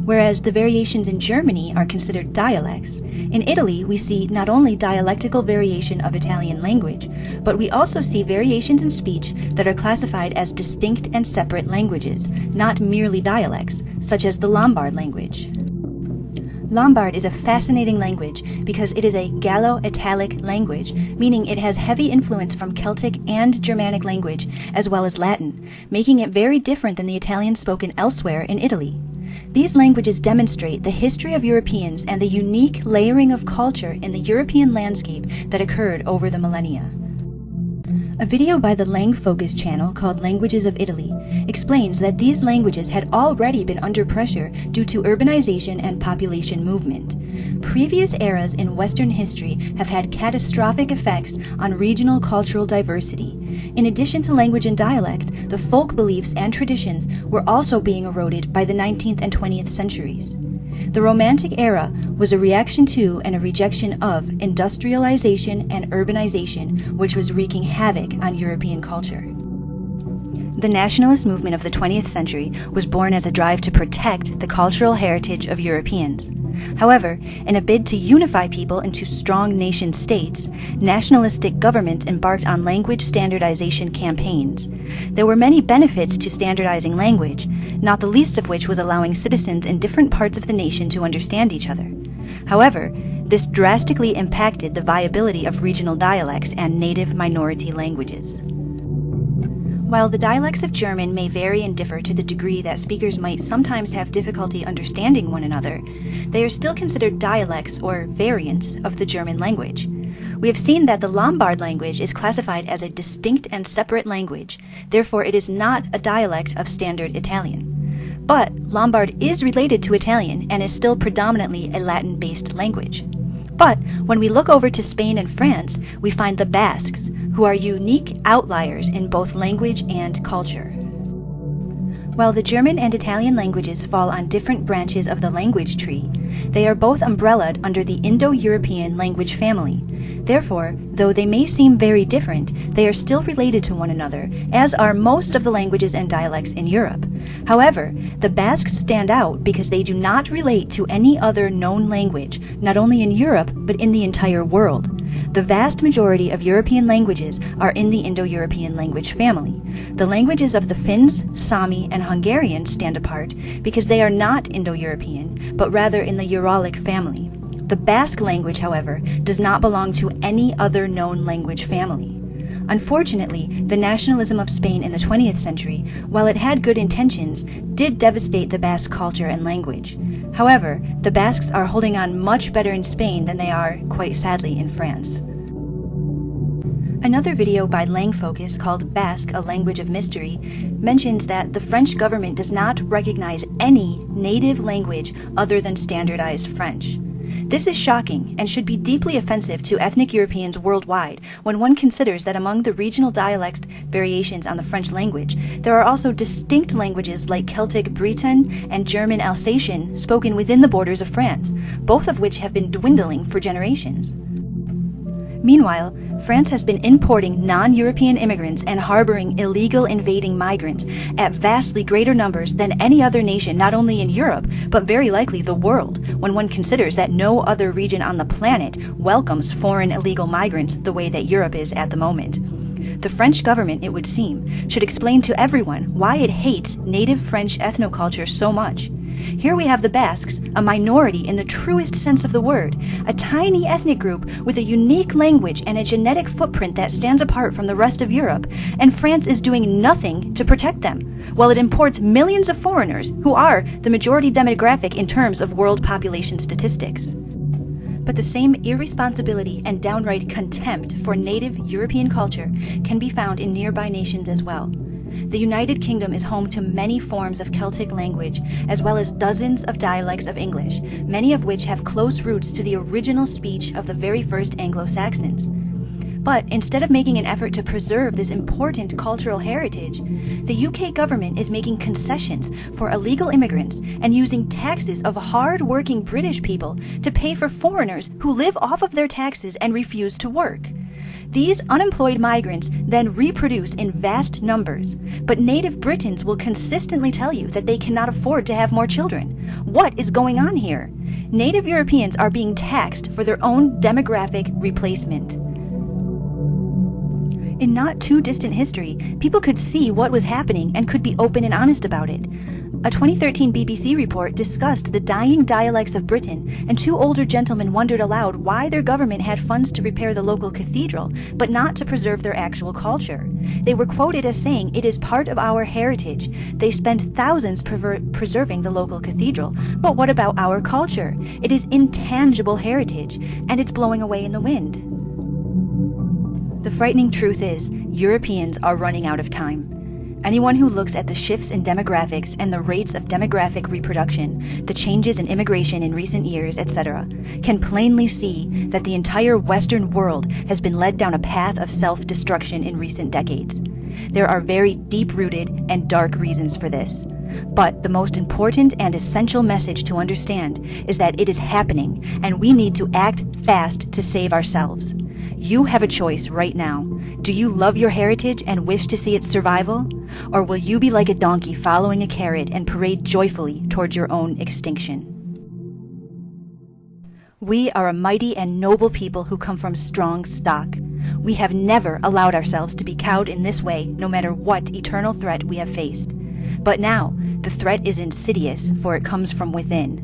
Whereas the variations in Germany are considered dialects, in Italy we see not only dialectical variation of Italian language, but we also see variations in speech that are classified as distinct and separate languages, not merely dialects, such as the Lombard language. Lombard is a fascinating language because it is a Gallo-Italic language, meaning it has heavy influence from Celtic and Germanic language, as well as Latin, making it very different than the Italian spoken elsewhere in Italy. These languages demonstrate the history of Europeans and the unique layering of culture in the European landscape that occurred over the millennia. A video by the Lang Focus channel called Languages of Italy explains that these languages had already been under pressure due to urbanization and population movement. Previous eras in Western history have had catastrophic effects on regional cultural diversity. In addition to language and dialect, the folk beliefs and traditions were also being eroded by the 19th and 20th centuries. The Romantic era was a reaction to and a rejection of industrialization and urbanization, which was wreaking havoc on European culture. The nationalist movement of the 20th century was born as a drive to protect the cultural heritage of Europeans. However, in a bid to unify people into strong nation-states, nationalistic governments embarked on language standardization campaigns. There were many benefits to standardizing language, not the least of which was allowing citizens in different parts of the nation to understand each other. However, this drastically impacted the viability of regional dialects and native minority languages. While the dialects of German may vary and differ to the degree that speakers might sometimes have difficulty understanding one another, they are still considered dialects or variants of the German language. We have seen that the Lombard language is classified as a distinct and separate language, therefore it is not a dialect of Standard Italian. But Lombard is related to Italian and is still predominantly a Latin-based language. But when we look over to Spain and France, we find the Basques, who are unique outliers in both language and culture. While the German and Italian languages fall on different branches of the language tree, they are both umbrellaed under the Indo-European language family. Therefore, though they may seem very different, they are still related to one another, as are most of the languages and dialects in Europe. However, the Basques stand out because they do not relate to any other known language, not only in Europe, but in the entire world. the vast majority of European languages are in the Indo-European language family. The languages of the Finns, Sami, and Hungarians stand apart because they are not Indo-European, but rather in the Uralic family. The Basque language, however, does not belong to any other known language family. Unfortunately, the nationalism of Spain in the 20th century, while it had good intentions, did devastate the Basque culture and language. However, the Basques are holding on much better in Spain than they are, quite sadly, in France. Another video by Langfocus called Basque, A Language of Mystery, mentions that the French government does not recognize any native language other than standardized French. This is shocking and should be deeply offensive to ethnic Europeans worldwide when one considers that among the regional dialect variations on the French language, there are also distinct languages like Celtic Breton and German Alsatian spoken within the borders of France, both of which have been dwindling for generations. Meanwhile, France has been importing non-European immigrants and harboring illegal invading migrants at vastly greater numbers than any other nation, not only in Europe, but very likely the world, when one considers that no other region on the planet welcomes foreign illegal migrants the way that Europe is at the moment. The French government, it would seem, should explain to everyone why it hates native French ethnoculture so much. Here we have the Basques, a minority in the truest sense of the word, a tiny ethnic group with a unique language and a genetic footprint that stands apart from the rest of Europe, and France is doing nothing to protect them, while it imports millions of foreigners who are the majority demographic in terms of world population statistics. But the same irresponsibility and downright contempt for native European culture can be found in nearby nations as well. The United Kingdom is home to many forms of Celtic language, as well as dozens of dialects of English, many of which have close roots to the original speech of the very first Anglo-Saxons. But instead of making an effort to preserve this important cultural heritage, the UK government is making concessions for illegal immigrants and using taxes of hard-working British people to pay for foreigners who live off of their taxes and refuse to work. These unemployed migrants then reproduce in vast numbers, but native Britons will consistently tell you that they cannot afford to have more children. What is going on here? Native Europeans are being taxed for their own demographic replacement. In not too distant history, people could see what was happening and could be open and honest about it. A 2013 BBC report discussed the dying dialects of Britain, and two older gentlemen wondered aloud why their government had funds to repair the local cathedral, but not to preserve their actual culture. They were quoted as saying, "It is part of our heritage. They spend thousands preserving the local cathedral. But what about our culture? It is intangible heritage, and it's blowing away in the wind." The frightening truth is, Europeans are running out of time. Anyone who looks at the shifts in demographics and the rates of demographic reproduction, the changes in immigration in recent years, etc., can plainly see that the entire Western world has been led down a path of self-destruction in recent decades. There are very deep-rooted and dark reasons for this. But the most important and essential message to understand is that it is happening, and we need to act fast to save ourselves. You have a choice right now. Do you love your heritage and wish to see its survival? Or will you be like a donkey following a carrot and parade joyfully towards your own extinction? We are a mighty and noble people who come from strong stock. We have never allowed ourselves to be cowed in this way, no matter what eternal threat we have faced. But now, the threat is insidious, for it comes from within.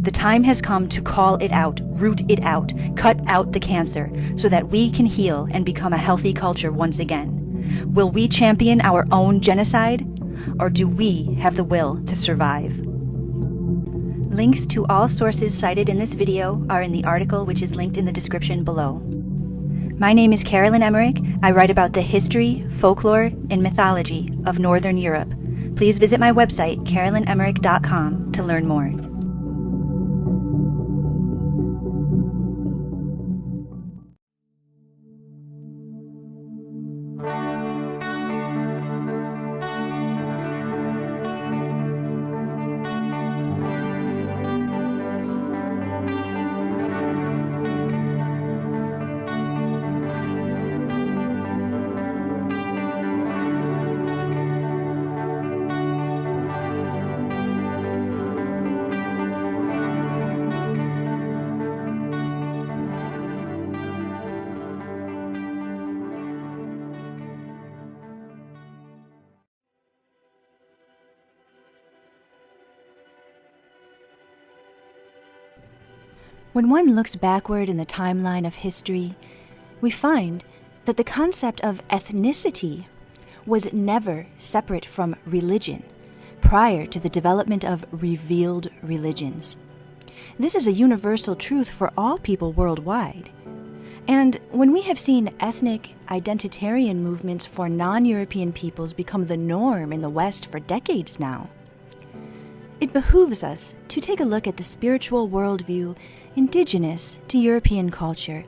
The time has come to call it out, root it out, cut out the cancer, so that we can heal and become a healthy culture once again. Will we champion our own genocide, or do we have the will to survive? Links to all sources cited in this video are in the article, which is linked in the description below. My name is Carolyn Emerick. I write about the history, folklore, and mythology of Northern Europe. Please visit my website, carolynemerick.com, to learn more. When one looks backward in the timeline of history, we find that the concept of ethnicity was never separate from religion prior to the development of revealed religions. This is a universal truth for all people worldwide. And when we have seen ethnic identitarian movements for non-European peoples become the norm in the West for decades now, it behooves us to take a look at the spiritual worldview indigenous to European culture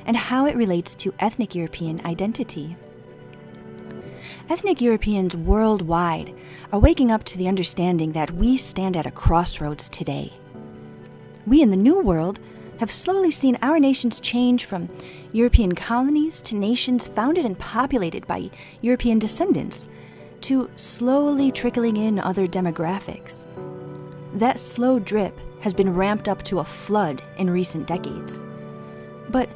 and how it relates to ethnic European identity. Ethnic Europeans worldwide are waking up to the understanding that we stand at a crossroads today. We in the New World have slowly seen our nations change from European colonies to nations founded and populated by European descendants, to slowly trickling in other demographics. That slow drip has been ramped up to a flood in recent decades. But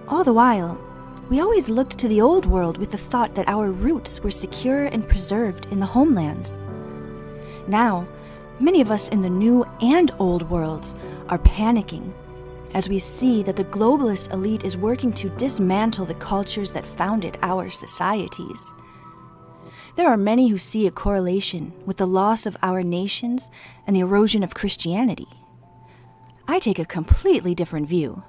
all the while, we always looked to the Old World with the thought that our roots were secure and preserved in the homelands. Now, many of us in the New and Old Worlds are panicking as we see that the globalist elite is working to dismantle the cultures that founded our societies. There are many who see a correlation with the loss of our nations and the erosion of Christianity. I take a completely different view,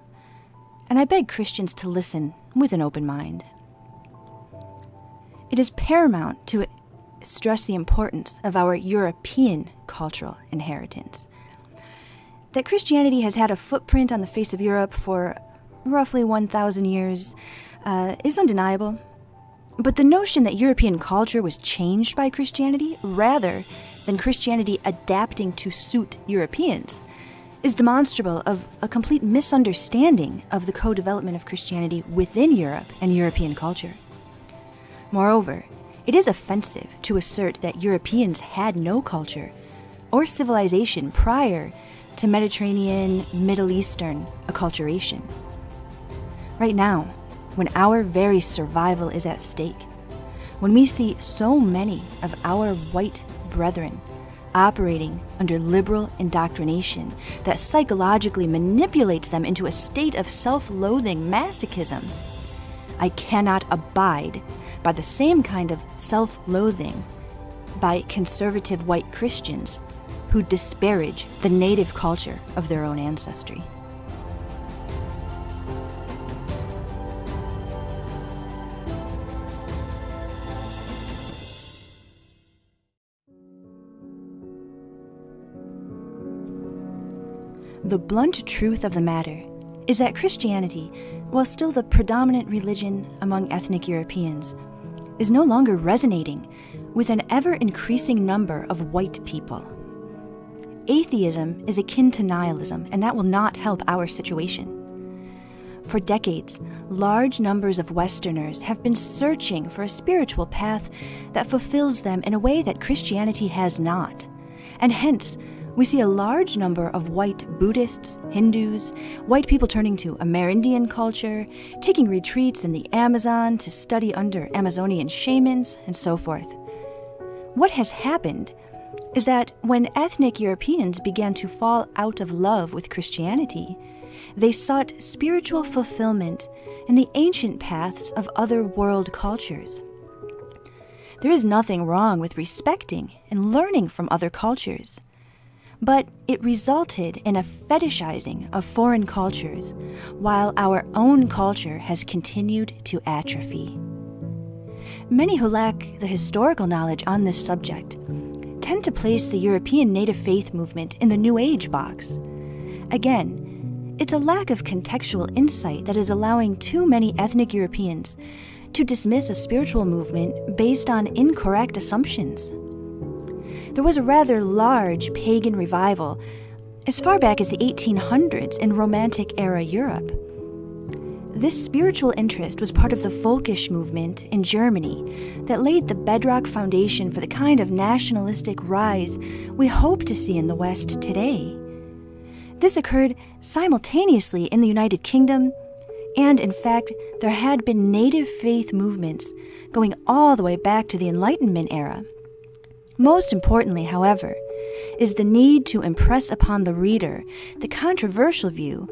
and I beg Christians to listen with an open mind. It is paramount to stress the importance of our European cultural inheritance. That Christianity has had a footprint on the face of Europe for roughly 1,000 years is undeniable. But the notion that European culture was changed by Christianity rather than Christianity adapting to suit Europeans is demonstrable of a complete misunderstanding of the co-development of Christianity within Europe and European culture. Moreover, it is offensive to assert that Europeans had no culture or civilization prior to Mediterranean, Middle Eastern acculturation. Right now, when our very survival is at stake, when we see so many of our white brethren operating under liberal indoctrination that psychologically manipulates them into a state of self-loathing masochism, I cannot abide by the same kind of self-loathing by conservative white Christians who disparage the native culture of their own ancestry. The blunt truth of the matter is that Christianity, while still the predominant religion among ethnic Europeans, is no longer resonating with an ever-increasing number of white people. Atheism is akin to nihilism, and that will not help our situation. For decades, large numbers of Westerners have been searching for a spiritual path that fulfills them in a way that Christianity has not, and hence, we see a large number of white Buddhists, Hindus, white people turning to Amerindian culture, taking retreats in the Amazon to study under Amazonian shamans, and so forth. What has happened is that when ethnic Europeans began to fall out of love with Christianity, they sought spiritual fulfillment in the ancient paths of other world cultures. There is nothing wrong with respecting and learning from other cultures, but it resulted in a fetishizing of foreign cultures, while our own culture has continued to atrophy. Many who lack the historical knowledge on this subject tend to place the European native faith movement in the New Age box. Again, it's a lack of contextual insight that is allowing too many ethnic Europeans to dismiss a spiritual movement based on incorrect assumptions. There was a rather large pagan revival as far back as the 1800s in Romantic-era Europe. This spiritual interest was part of the folkish movement in Germany that laid the bedrock foundation for the kind of nationalistic rise we hope to see in the West today. This occurred simultaneously in the United Kingdom, and in fact, there had been native faith movements going all the way back to the Enlightenment era. Most importantly, however, is the need to impress upon the reader the controversial view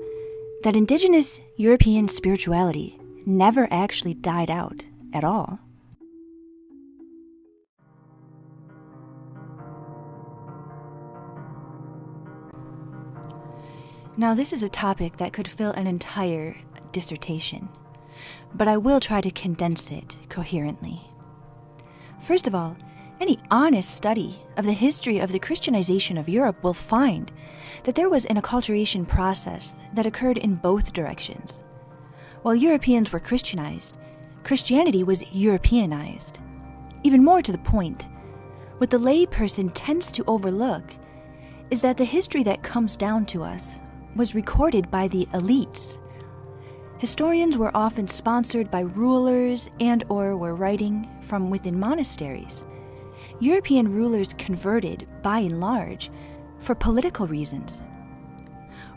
that indigenous European spirituality never actually died out at all. Now, this is a topic that could fill an entire dissertation, but I will try to condense it coherently. First of all, any honest study of the history of the Christianization of Europe will find that there was an acculturation process that occurred in both directions. While Europeans were Christianized, Christianity was Europeanized. Even more to the point, what the layperson tends to overlook is that the history that comes down to us was recorded by the elites. Historians were often sponsored by rulers and/or were writing from within monasteries. European rulers converted, by and large, for political reasons.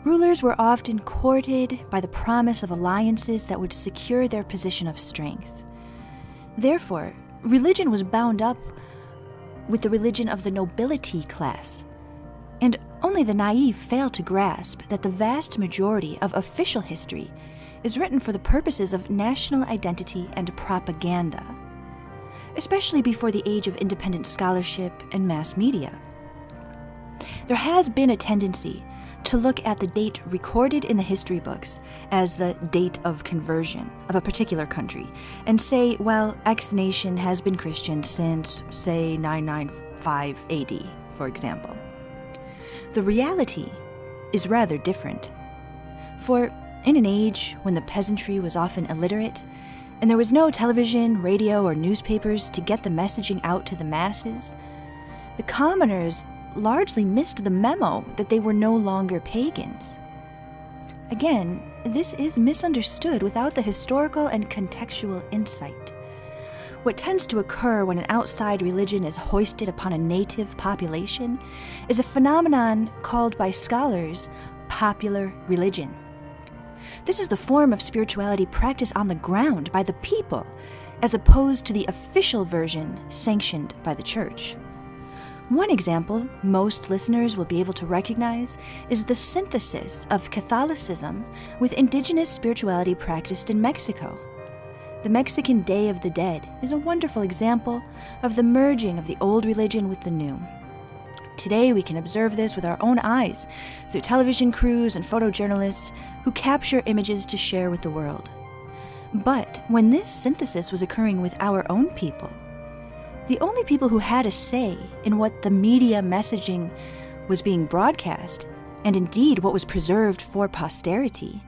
Rulers were often courted by the promise of alliances that would secure their position of strength. Therefore, religion was bound up with the religion of the nobility class, and only the naive fail to grasp that the vast majority of official history is written for the purposes of national identity and propaganda, especially before the age of independent scholarship and mass media. There has been a tendency to look at the date recorded in the history books as the date of conversion of a particular country and say, well, X nation has been Christian since, say, 995 AD, for example. The reality is rather different. For in an age when the peasantry was often illiterate, and there was no television, radio, or newspapers to get the messaging out to the masses, the commoners largely missed the memo that they were no longer pagans. Again, this is misunderstood without the historical and contextual insight. What tends to occur when an outside religion is hoisted upon a native population is a phenomenon called by scholars popular religion. This is the form of spirituality practiced on the ground by the people, as opposed to the official version sanctioned by the church. One example most listeners will be able to recognize is the synthesis of Catholicism with indigenous spirituality practiced in Mexico. The Mexican Day of the Dead is a wonderful example of the merging of the old religion with the new. Today, we can observe this with our own eyes through television crews and photojournalists who capture images to share with the world. But when this synthesis was occurring with our own people, the only people who had a say in what the media messaging was being broadcast, and indeed what was preserved for posterity,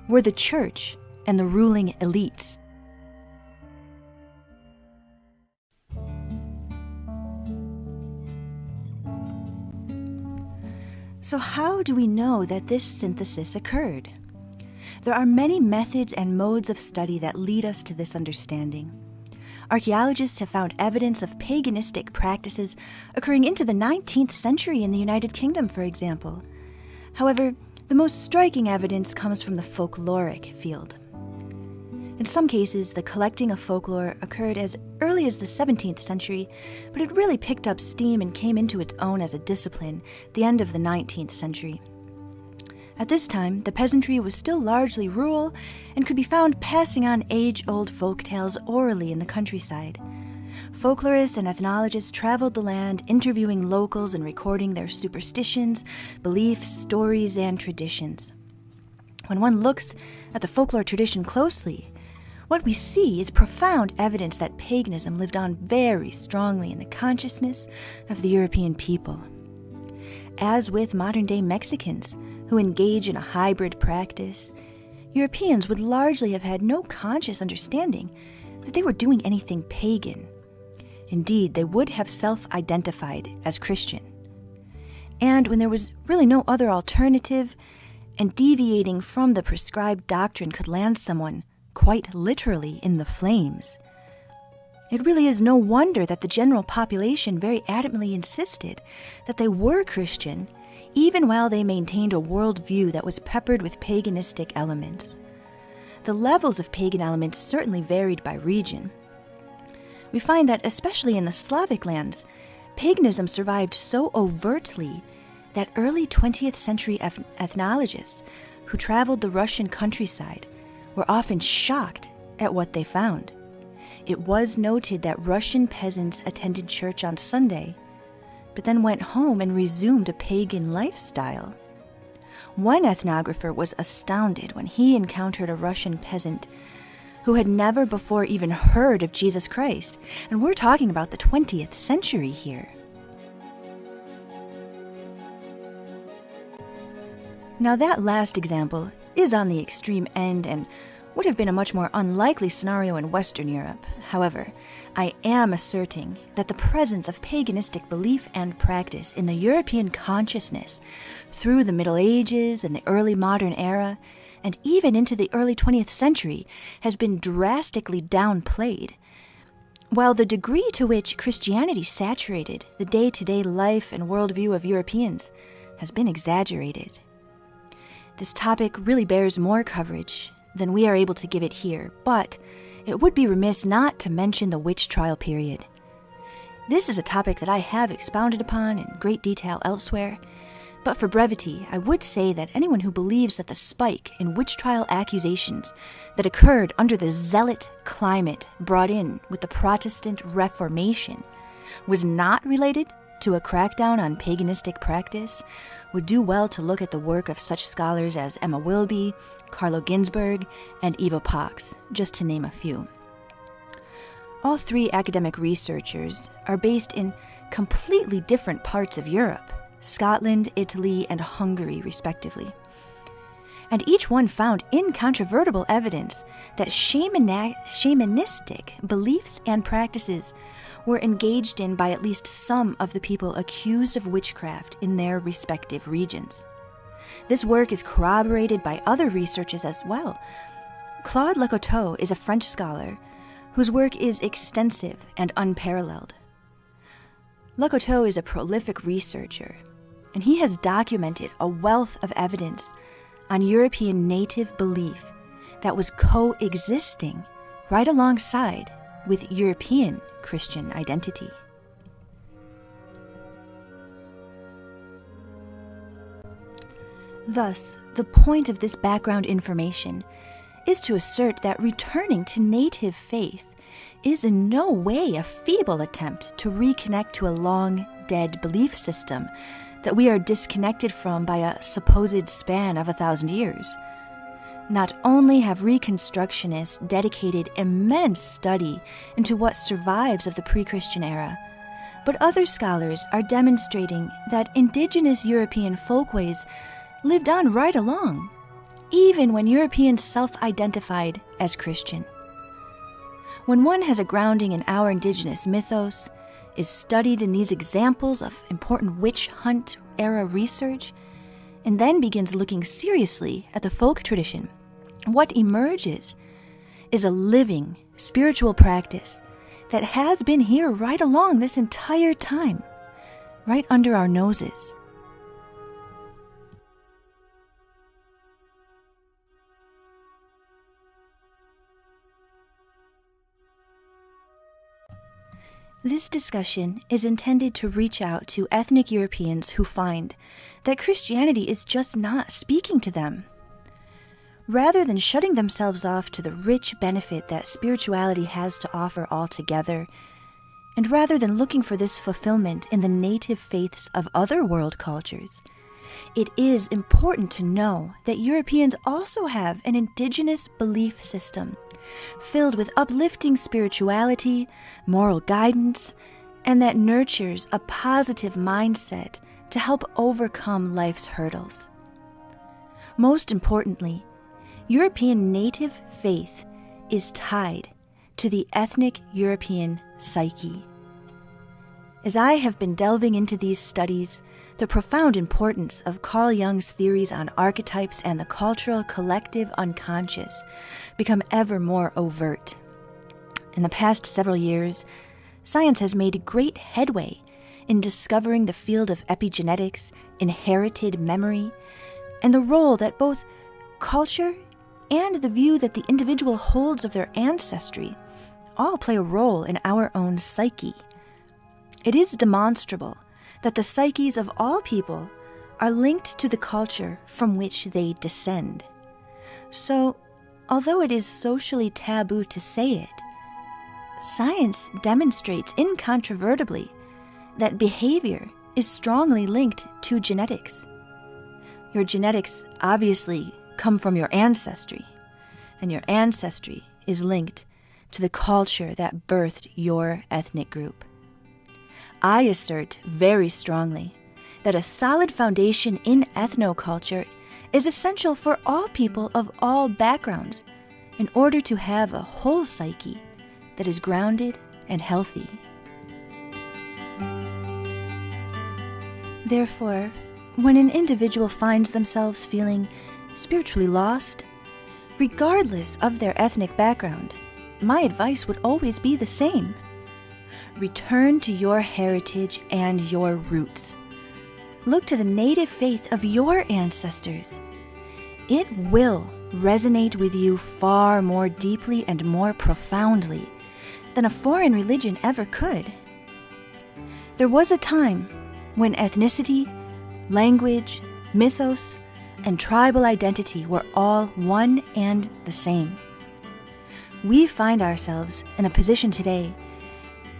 were the church and the ruling elites. So how do we know that this synthesis occurred? There are many methods and modes of study that lead us to this understanding. Archaeologists have found evidence of paganistic practices occurring into the 19th century in the United Kingdom, for example. However, the most striking evidence comes from the folkloric field. In some cases, the collecting of folklore occurred as early as the 17th century, but it really picked up steam and came into its own as a discipline at the end of the 19th century. At this time, the peasantry was still largely rural and could be found passing on age-old folk tales orally in the countryside. Folklorists and ethnologists traveled the land, interviewing locals and recording their superstitions, beliefs, stories, and traditions. When one looks at the folklore tradition closely, what we see is profound evidence that paganism lived on very strongly in the consciousness of the European people. As with modern-day Mexicans, who engage in a hybrid practice, Europeans would largely have had no conscious understanding that they were doing anything pagan. Indeed, they would have self-identified as Christian. And when there was really no other alternative, and deviating from the prescribed doctrine could land someone quite literally in the flames, it really is no wonder that the general population very adamantly insisted that they were Christian, even while they maintained a worldview that was peppered with paganistic elements. The levels of pagan elements certainly varied by region. We find that, especially in the Slavic lands, paganism survived so overtly that early 20th century ethnologists, who traveled the Russian countryside were often shocked at what they found. It was noted that Russian peasants attended church on Sunday, but then went home and resumed a pagan lifestyle. One ethnographer was astounded when he encountered a Russian peasant who had never before even heard of Jesus Christ, and we're talking about the 20th century here. Now that last example is on the extreme end and would have been a much more unlikely scenario in Western Europe. However, I am asserting that the presence of paganistic belief and practice in the European consciousness through the Middle Ages and the early modern era, and even into the early 20th century, has been drastically downplayed. While the degree to which Christianity saturated the day-to-day life and worldview of Europeans has been exaggerated. This topic really bears more coverage than we are able to give it here, but it would be remiss not to mention the witch trial period. This is a topic that I have expounded upon in great detail elsewhere, but for brevity, I would say that anyone who believes that the spike in witch trial accusations that occurred under the zealot climate brought in with the Protestant Reformation was not related to a crackdown on paganistic practice would do well to look at the work of such scholars as Emma Wilby, Carlo Ginzburg, and Eva Pox, just to name a few. All three academic researchers are based in completely different parts of Europe, Scotland, Italy, and Hungary, respectively. And each one found incontrovertible evidence that shamanistic beliefs and practices were engaged in by at least some of the people accused of witchcraft in their respective regions. This work is corroborated by other researchers as well. Claude Lecoteau is a French scholar whose work is extensive and unparalleled. Lecoteau is a prolific researcher, and he has documented a wealth of evidence on European native belief that was coexisting right alongside with European Christian identity. Thus, the point of this background information is to assert that returning to native faith is in no way a feeble attempt to reconnect to a long-dead belief system that we are disconnected from by a supposed span of 1,000 years. Not only have Reconstructionists dedicated immense study into what survives of the pre-Christian era, but other scholars are demonstrating that indigenous European folkways lived on right along, even when Europeans self-identified as Christian. When one has a grounding in our indigenous mythos, is studied in these examples of important witch hunt era research, and then begins looking seriously at the folk tradition, what emerges is a living spiritual practice that has been here right along this entire time, right under our noses. This discussion is intended to reach out to ethnic Europeans who find that Christianity is just not speaking to them. Rather than shutting themselves off to the rich benefit that spirituality has to offer altogether, and rather than looking for this fulfillment in the native faiths of other world cultures, it is important to know that Europeans also have an indigenous belief system filled with uplifting spirituality, moral guidance, and that nurtures a positive mindset to help overcome life's hurdles. Most importantly, European native faith is tied to the ethnic European psyche. As I have been delving into these studies, the profound importance of Carl Jung's theories on archetypes and the cultural collective unconscious become ever more overt. In the past several years, science has made great headway in discovering the field of epigenetics, inherited memory, and the role that both culture and the view that the individual holds of their ancestry all play a role in our own psyche. It is demonstrable that the psyches of all people are linked to the culture from which they descend. So, although it is socially taboo to say it, science demonstrates incontrovertibly that behavior is strongly linked to genetics. Your genetics obviously come from your ancestry, and your ancestry is linked to the culture that birthed your ethnic group. I assert very strongly that a solid foundation in ethnoculture is essential for all people of all backgrounds in order to have a whole psyche that is grounded and healthy. Therefore, when an individual finds themselves feeling spiritually lost, regardless of their ethnic background, my advice would always be the same. Return to your heritage and your roots. Look to the native faith of your ancestors. It will resonate with you far more deeply and more profoundly than a foreign religion ever could. There was a time when ethnicity, language, mythos, and tribal identity were all one and the same. We find ourselves in a position today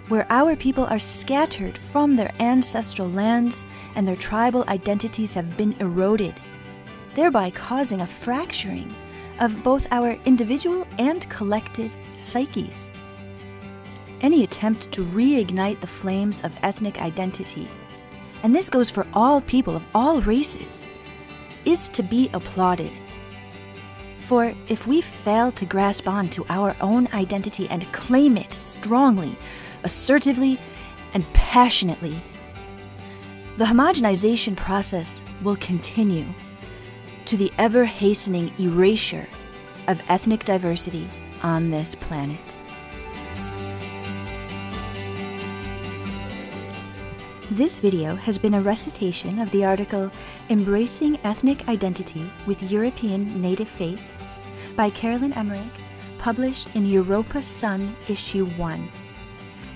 where our people are scattered from their ancestral lands and their tribal identities have been eroded, thereby causing a fracturing of both our individual and collective psyches. Any attempt to reignite the flames of ethnic identity, and this goes for all people of all races, is to be applauded. For if we fail to grasp on to our own identity and claim it strongly, assertively, and passionately, the homogenization process will continue to the ever-hastening erasure of ethnic diversity on this planet. This video has been a recitation of the article Embracing Ethnic Identity with European Native Faith by Carolyn Emerick, published in Europa Sun Issue 1.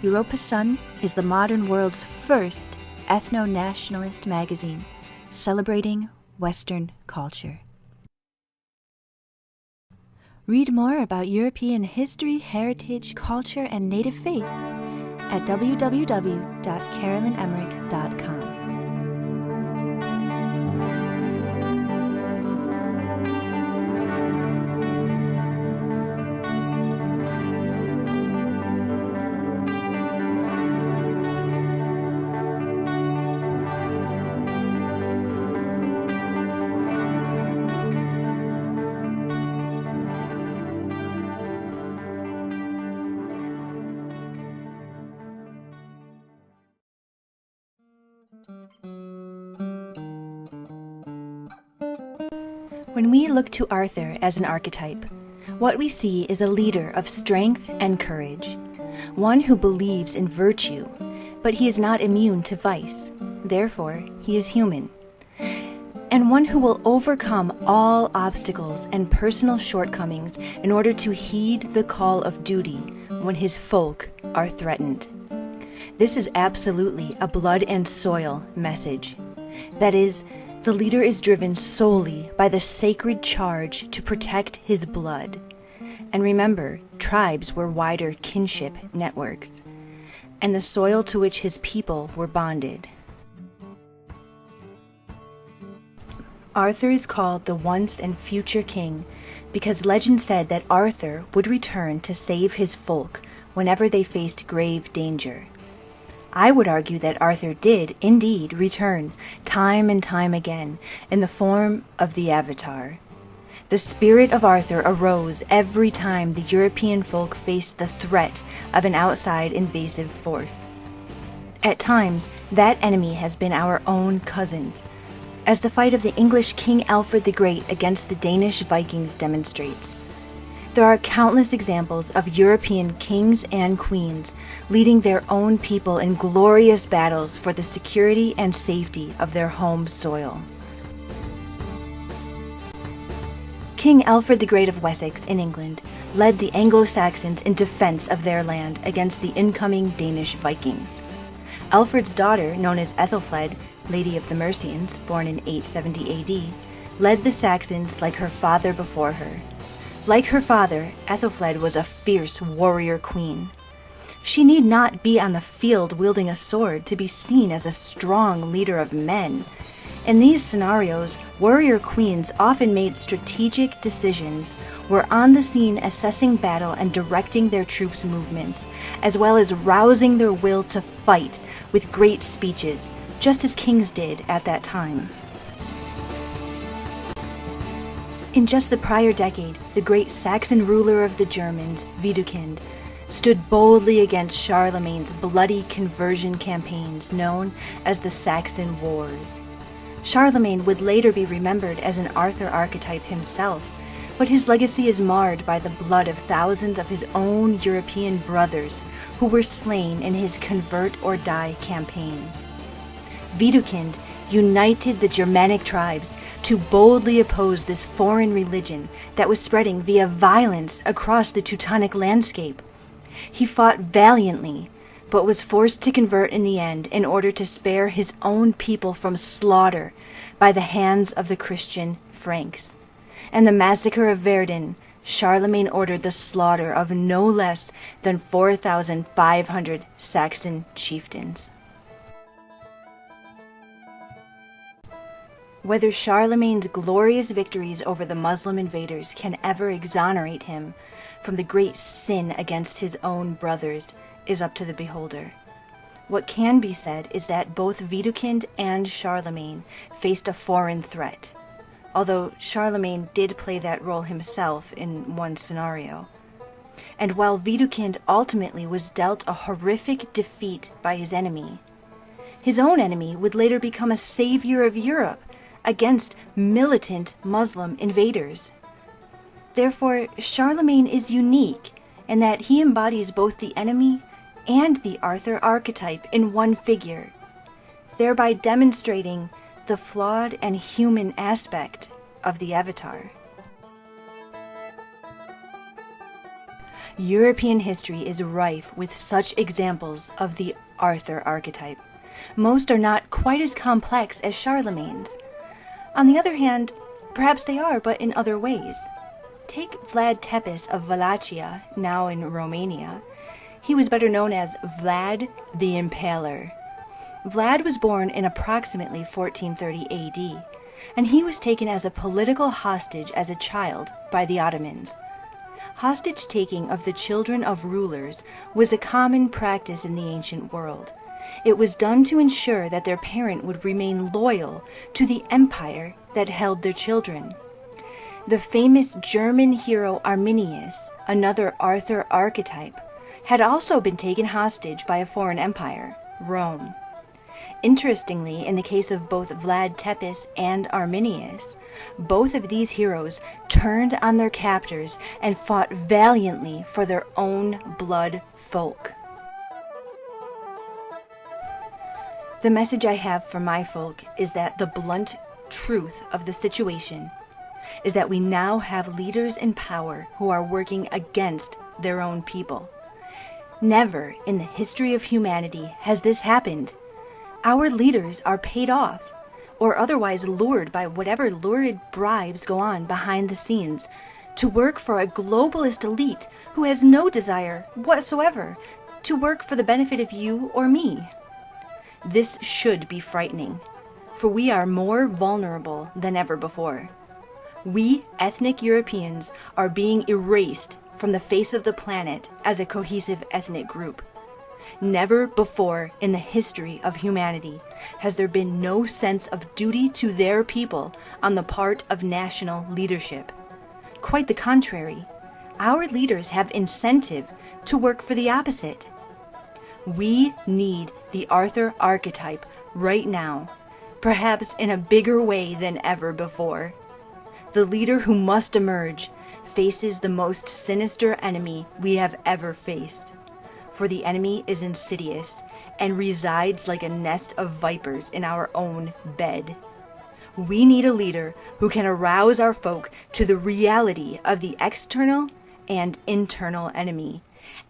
Europa Sun is the modern world's first ethno-nationalist magazine celebrating Western culture. Read more about European history, heritage, culture, and native faith at www.carolynemerick.com. When we look to Arthur as an archetype, what we see is a leader of strength and courage, one who believes in virtue, but he is not immune to vice, therefore he is human, and one who will overcome all obstacles and personal shortcomings in order to heed the call of duty when his folk are threatened. This is absolutely a blood and soil message. That is, the leader is driven solely by the sacred charge to protect his blood. And remember, tribes were wider kinship networks, and the soil to which his people were bonded. Arthur is called the once and future king because legend said that Arthur would return to save his folk whenever they faced grave danger. I would argue that Arthur did indeed return time and time again in the form of the Avatar. The spirit of Arthur arose every time the European folk faced the threat of an outside invasive force. At times, that enemy has been our own cousins, as the fight of the English King Alfred the Great against the Danish Vikings demonstrates. There are countless examples of European kings and queens leading their own people in glorious battles for the security and safety of their home soil. King Alfred the Great of Wessex in England led the Anglo-Saxons in defense of their land against the incoming Danish Vikings. Alfred's daughter, known as Ethelfled, Lady of the Mercians, born in 870 AD, led the Saxons like her father before her. Like her father, Ethelfled was a fierce warrior queen. She need not be on the field wielding a sword to be seen as a strong leader of men. In these scenarios, warrior queens often made strategic decisions, were on the scene assessing battle and directing their troops' movements, as well as rousing their will to fight with great speeches, just as kings did at that time. In just the prior decade, the great Saxon ruler of the Germans, Widukind, stood boldly against Charlemagne's bloody conversion campaigns known as the Saxon Wars. Charlemagne would later be remembered as an Arthur archetype himself, but his legacy is marred by the blood of thousands of his own European brothers who were slain in his convert or die campaigns. Widukind united the Germanic tribes to boldly oppose this foreign religion that was spreading via violence across the Teutonic landscape. He fought valiantly, but was forced to convert in the end in order to spare his own people from slaughter by the hands of the Christian Franks. And the massacre of Verdun, Charlemagne ordered the slaughter of no less than 4,500 Saxon chieftains. Whether Charlemagne's glorious victories over the Muslim invaders can ever exonerate him from the great sin against his own brothers is up to the beholder. What can be said is that both Widukind and Charlemagne faced a foreign threat, although Charlemagne did play that role himself in one scenario. And while Widukind ultimately was dealt a horrific defeat by his own enemy would later become a savior of Europe against militant Muslim invaders. Therefore, Charlemagne is unique in that he embodies both the enemy and the Arthur archetype in one figure, thereby demonstrating the flawed and human aspect of the avatar. European history is rife with such examples of the Arthur archetype. Most are not quite as complex as Charlemagne's. On the other hand, perhaps they are, but in other ways. Take Vlad Tepes of Wallachia, now in Romania. He was better known as Vlad the Impaler. Vlad was born in approximately 1430 AD, and he was taken as a political hostage as a child by the Ottomans. Hostage-taking of the children of rulers was a common practice in the ancient world. It was done to ensure that their parent would remain loyal to the empire that held their children. The famous German hero Arminius, another Arthur archetype, had also been taken hostage by a foreign empire, Rome. Interestingly, in the case of both Vlad Tepes and Arminius, both of these heroes turned on their captors and fought valiantly for their own blood folk. The message I have for my folk is that the blunt truth of the situation is that we now have leaders in power who are working against their own people. Never in the history of humanity has this happened. Our leaders are paid off, or otherwise lured by whatever lurid bribes go on behind the scenes, to work for a globalist elite who has no desire whatsoever to work for the benefit of you or me. This should be frightening, for we are more vulnerable than ever before. We, ethnic Europeans, are being erased from the face of the planet as a cohesive ethnic group. Never before in the history of humanity has there been no sense of duty to their people on the part of national leadership. Quite the contrary, our leaders have incentive to work for the opposite. We need the Arthur archetype right now, perhaps in a bigger way than ever before. The leader who must emerge faces the most sinister enemy we have ever faced. For the enemy is insidious and resides like a nest of vipers in our own bed. We need a leader who can arouse our folk to the reality of the external and internal enemy,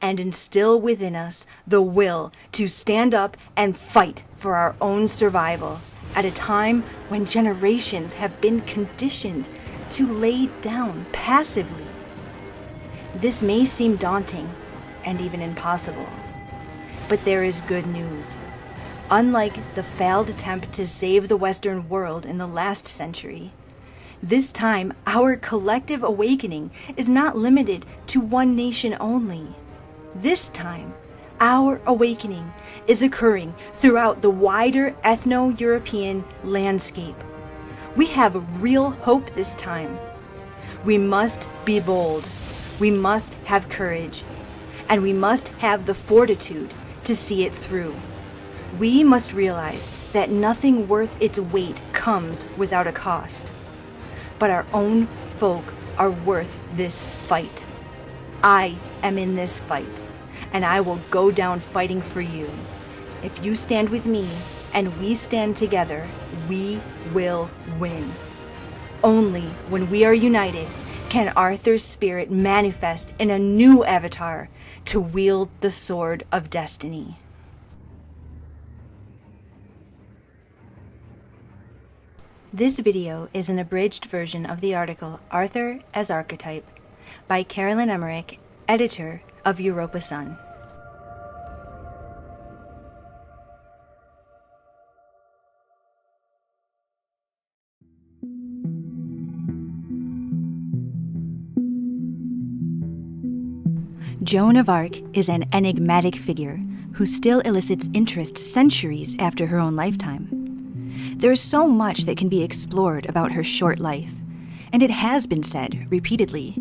and instill within us the will to stand up and fight for our own survival at a time when generations have been conditioned to lay down passively. This may seem daunting and even impossible, but there is good news. Unlike the failed attempt to save the Western world in the last century, this time our collective awakening is not limited to one nation only. This time, our awakening is occurring throughout the wider ethno-European landscape. We have real hope this time. We must be bold. We must have courage. And we must have the fortitude to see it through. We must realize that nothing worth its weight comes without a cost. But our own folk are worth this fight. I am in this fight, and I will go down fighting for you. If you stand with me and we stand together, we will win. Only when we are united can Arthur's spirit manifest in a new avatar to wield the sword of destiny. This video is an abridged version of the article Arthur as Archetype by Carolyn Emerick, editor of Europa Sun. Joan of Arc is an enigmatic figure who still elicits interest centuries after her own lifetime. There is so much that can be explored about her short life, and it has been said repeatedly,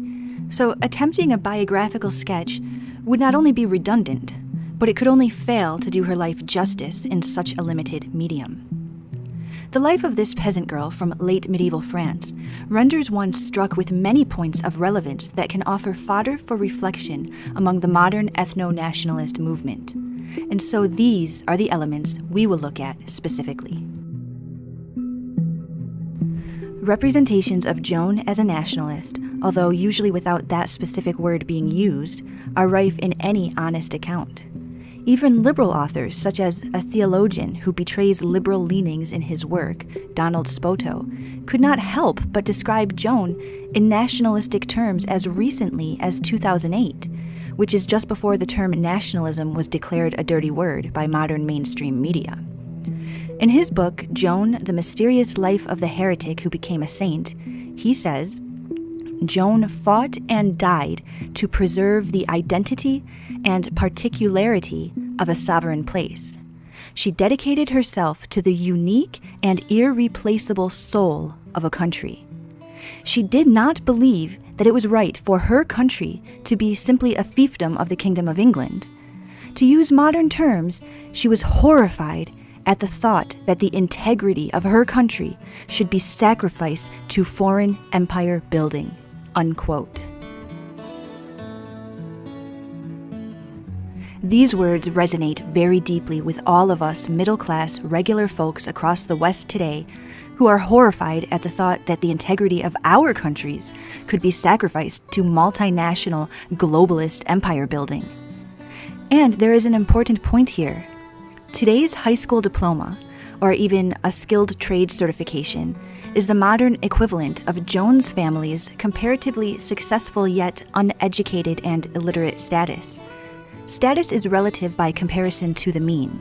so attempting a biographical sketch would not only be redundant, but it could only fail to do her life justice in such a limited medium. The life of this peasant girl from late medieval France renders one struck with many points of relevance that can offer fodder for reflection among the modern ethno-nationalist movement. And so these are the elements we will look at specifically. Representations of Joan as a nationalist, although usually without that specific word being used, are rife in any honest account. Even liberal authors, such as a theologian who betrays liberal leanings in his work, Donald Spoto, could not help but describe Joan in nationalistic terms as recently as 2008, which is just before the term nationalism was declared a dirty word by modern mainstream media. In his book, Joan, the Mysterious Life of the Heretic Who Became a Saint, he says, Joan fought and died to preserve the identity and particularity of a sovereign place. She dedicated herself to the unique and irreplaceable soul of a country. She did not believe that it was right for her country to be simply a fiefdom of the Kingdom of England. To use modern terms, she was horrified at the thought that the integrity of her country should be sacrificed to foreign empire building, unquote. These words resonate very deeply with all of us middle-class, regular folks across the West today who are horrified at the thought that the integrity of our countries could be sacrificed to multinational, globalist empire building. And there is an important point here. Today's high school diploma, or even a skilled trade certification, is the modern equivalent of Joan's family's comparatively successful yet uneducated and illiterate status. Status is relative by comparison to the mean.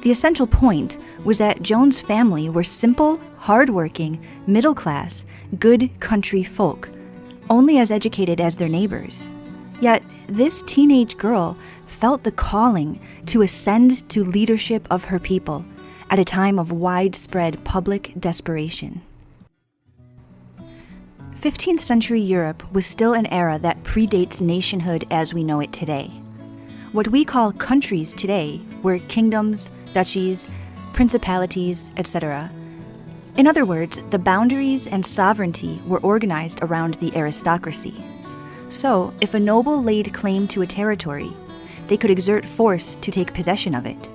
The essential point was that Joan's family were simple, hard-working, middle-class, good country folk, only as educated as their neighbors. Yet this teenage girl felt the calling to ascend to leadership of her people at a time of widespread public desperation. 15th century Europe was still an era that predates nationhood as we know it today. What we call countries today were kingdoms, duchies, principalities, etc. In other words, the boundaries and sovereignty were organized around the aristocracy. So, if a noble laid claim to a territory, they could exert force to take possession of it.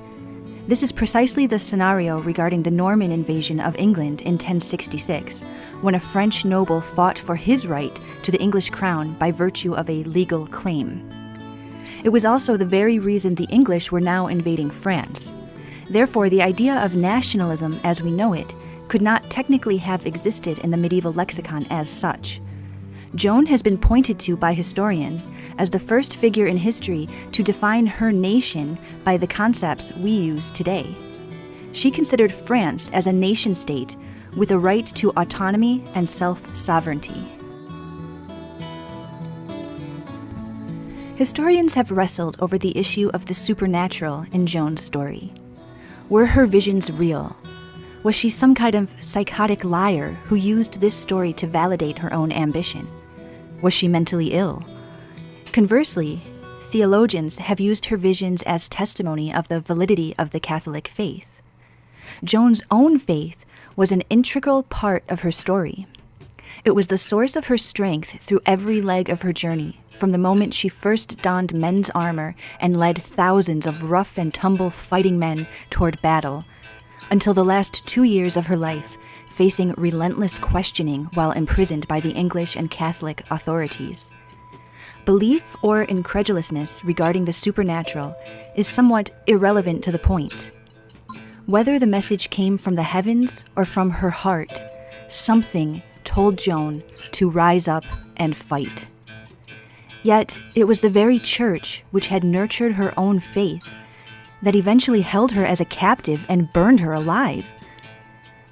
This is precisely the scenario regarding the Norman invasion of England in 1066, when a French noble fought for his right to the English crown by virtue of a legal claim. It was also the very reason the English were now invading France. Therefore, the idea of nationalism as we know it could not technically have existed in the medieval lexicon as such. Joan has been pointed to by historians as the first figure in history to define her nation by the concepts we use today. She considered France as a nation-state with a right to autonomy and self-sovereignty. Historians have wrestled over the issue of the supernatural in Joan's story. Were her visions real? Was she some kind of psychotic liar who used this story to validate her own ambition? Was she mentally ill? Conversely, theologians have used her visions as testimony of the validity of the Catholic faith. Joan's own faith was an integral part of her story. It was the source of her strength through every leg of her journey, from the moment she first donned men's armor and led thousands of rough and tumble fighting men toward battle, until the last 2 years of her life, facing relentless questioning while imprisoned by the English and Catholic authorities. Belief or incredulousness regarding the supernatural is somewhat irrelevant to the point. Whether the message came from the heavens or from her heart, something told Joan to rise up and fight. Yet it was the very church which had nurtured her own faith that eventually held her as a captive and burned her alive.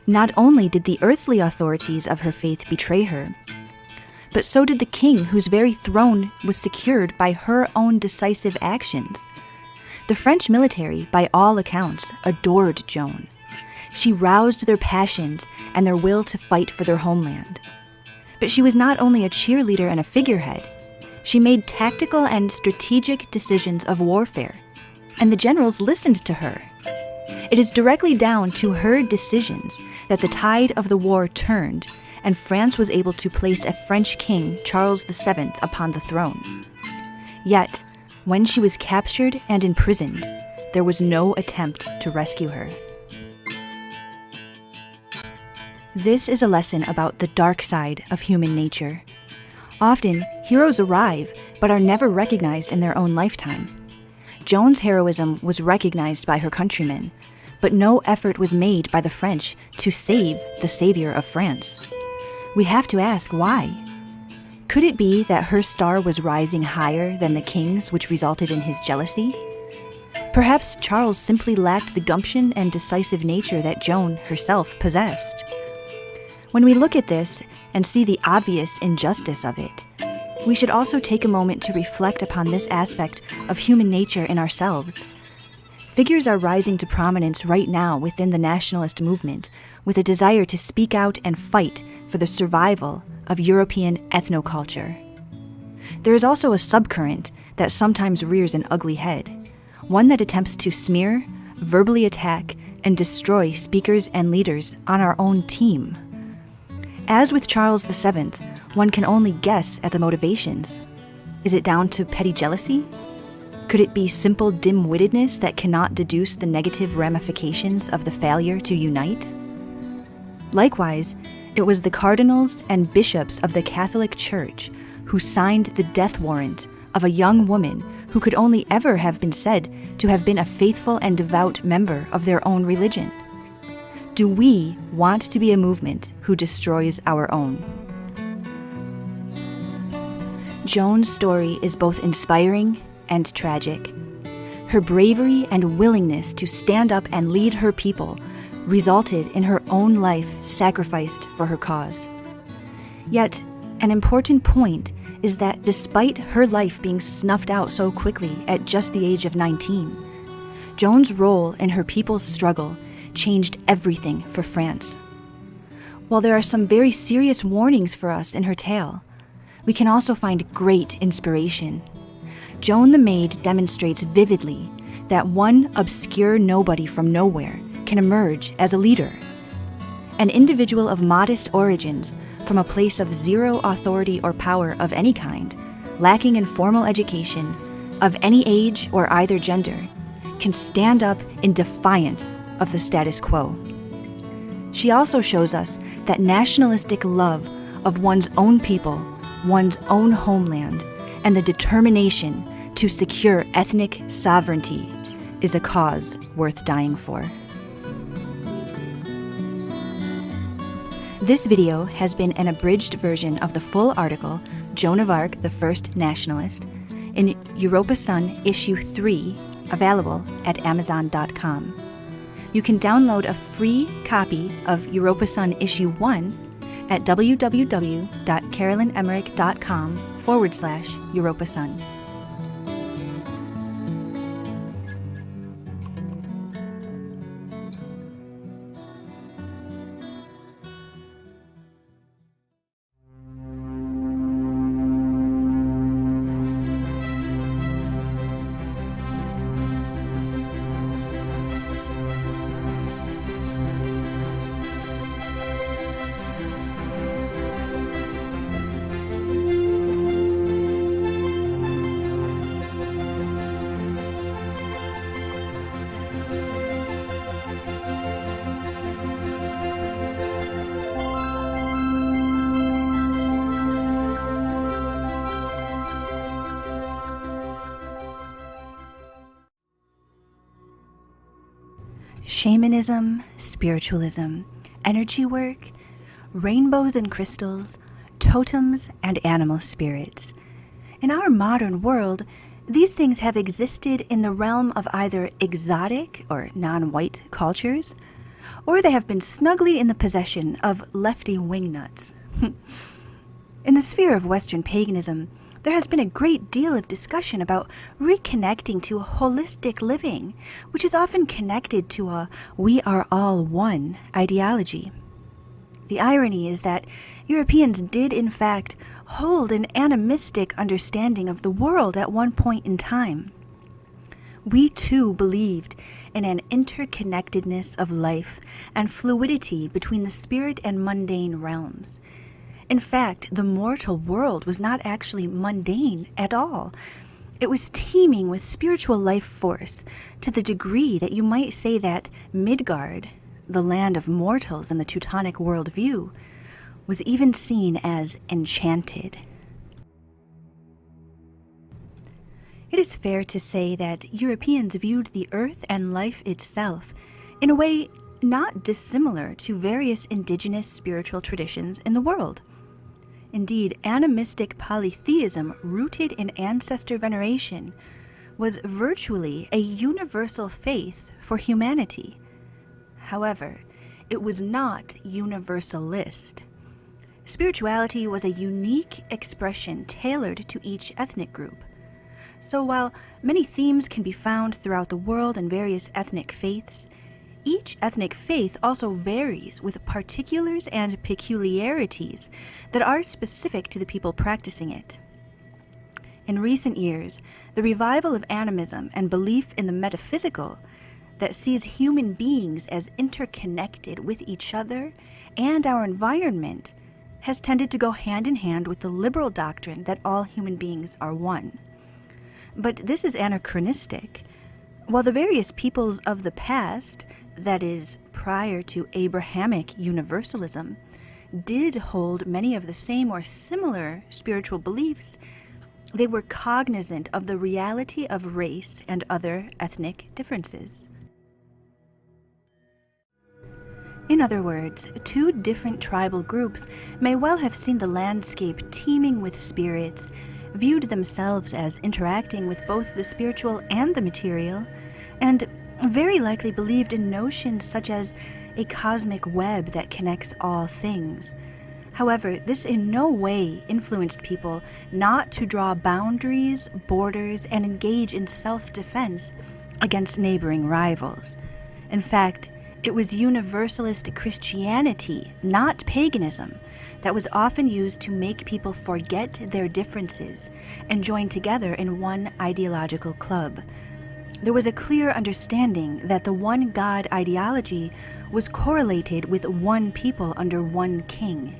Not only did the earthly authorities of her faith betray her, but so did the king whose very throne was secured by her own decisive actions. The French military, by all accounts, adored Joan. She roused their passions and their will to fight for their homeland. But she was not only a cheerleader and a figurehead. She made tactical and strategic decisions of warfare, and the generals listened to her. It is directly down to her decisions that the tide of the war turned, and France was able to place a French king, Charles VII, upon the throne. Yet, when she was captured and imprisoned, there was no attempt to rescue her. This is a lesson about the dark side of human nature. Often, heroes arrive, but are never recognized in their own lifetime. Joan's heroism was recognized by her countrymen, but no effort was made by the French to save the savior of France. We have to ask why. Could it be that her star was rising higher than the king's, which resulted in his jealousy? Perhaps Charles simply lacked the gumption and decisive nature that Joan herself possessed. When we look at this and see the obvious injustice of it, we should also take a moment to reflect upon this aspect of human nature in ourselves. Figures are rising to prominence right now within the nationalist movement with a desire to speak out and fight for the survival of European ethnoculture. There is also a subcurrent that sometimes rears an ugly head, one that attempts to smear, verbally attack, and destroy speakers and leaders on our own team. As with Charles VII, one can only guess at the motivations. Is it down to petty jealousy? Could it be simple dim-wittedness that cannot deduce the negative ramifications of the failure to unite? Likewise, it was the cardinals and bishops of the Catholic Church who signed the death warrant of a young woman who could only ever have been said to have been a faithful and devout member of their own religion. Do we want to be a movement who destroys our own? Joan's story is both inspiring and tragic. Her bravery and willingness to stand up and lead her people resulted in her own life sacrificed for her cause. Yet, an important point is that despite her life being snuffed out so quickly at just the age of 19, Joan's role in her people's struggle changed everything for France. While there are some very serious warnings for us in her tale, we can also find great inspiration. Joan the Maid demonstrates vividly that one obscure nobody from nowhere can emerge as a leader. An individual of modest origins from a place of zero authority or power of any kind, lacking in formal education, of any age or either gender, can stand up in defiance of the status quo. She also shows us that nationalistic love of one's own people, one's own homeland, and the determination to secure ethnic sovereignty is a cause worth dying for. This video has been an abridged version of the full article, Joan of Arc, the First Nationalist, in Europa Sun Issue 3, available at Amazon.com. You can download a free copy of Europa Sun Issue 1 at www.carolynemerick.com/Europa Sun. Shamanism, spiritualism, energy work, rainbows and crystals, totems and animal spirits. In our modern world, these things have existed in the realm of either exotic or non-white cultures, or they have been snugly in the possession of lefty wingnuts. In the sphere of Western paganism, there has been a great deal of discussion about reconnecting to holistic living, which is often connected to a "we are all one" ideology. The irony is that Europeans did in fact hold an animistic understanding of the world at one point in time. We too believed in an interconnectedness of life and fluidity between the spirit and mundane realms. In fact, the mortal world was not actually mundane at all. It was teeming with spiritual life force, to the degree that you might say that Midgard, the land of mortals in the Teutonic worldview, was even seen as enchanted. It is fair to say that Europeans viewed the earth and life itself in a way not dissimilar to various indigenous spiritual traditions in the world. Indeed, animistic polytheism rooted in ancestor veneration was virtually a universal faith for humanity. However, it was not universalist. Spirituality was a unique expression tailored to each ethnic group. So while many themes can be found throughout the world in various ethnic faiths, each ethnic faith also varies with particulars and peculiarities that are specific to the people practicing it. In recent years, the revival of animism and belief in the metaphysical that sees human beings as interconnected with each other and our environment has tended to go hand in hand with the liberal doctrine that all human beings are one. But this is anachronistic. While the various peoples of the past, that is, prior to Abrahamic universalism, did hold many of the same or similar spiritual beliefs, they were cognizant of the reality of race and other ethnic differences. In other words, two different tribal groups may well have seen the landscape teeming with spirits, viewed themselves as interacting with both the spiritual and the material, and very likely believed in notions such as a cosmic web that connects all things. However, this in no way influenced people not to draw boundaries, borders, and engage in self-defense against neighboring rivals. In fact, it was universalist Christianity, not paganism, that was often used to make people forget their differences and join together in one ideological club. There was a clear understanding that the one God ideology was correlated with one people under one king.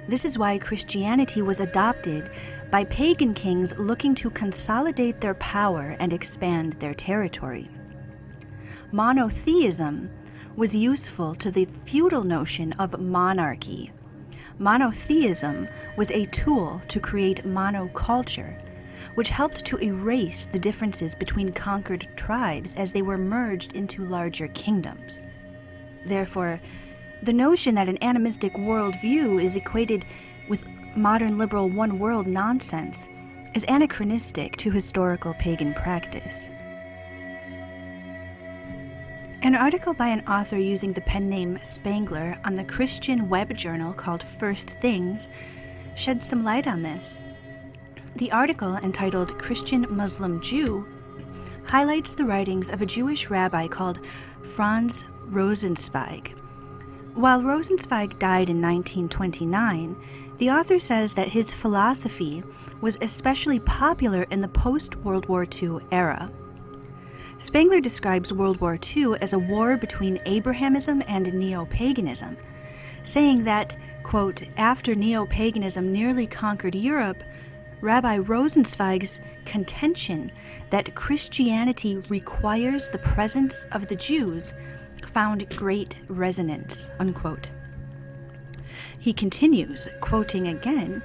This is why Christianity was adopted by pagan kings looking to consolidate their power and expand their territory. Monotheism was useful to the feudal notion of monarchy. Monotheism was a tool to create monoculture, which helped to erase the differences between conquered tribes as they were merged into larger kingdoms. Therefore, the notion that an animistic worldview is equated with modern liberal one-world nonsense is anachronistic to historical pagan practice. An article by an author using the pen name Spangler on the Christian web journal called First Things sheds some light on this. The article, entitled Christian Muslim Jew, highlights the writings of a Jewish rabbi called Franz Rosenzweig. While Rosenzweig died in 1929, the author says that his philosophy was especially popular in the post-World War II era. Spangler describes World War II as a war between Abrahamism and neo-paganism, saying that, quote, after neo-paganism nearly conquered Europe, Rabbi Rosenzweig's contention that Christianity requires the presence of the Jews found great resonance, unquote. He continues, quoting again,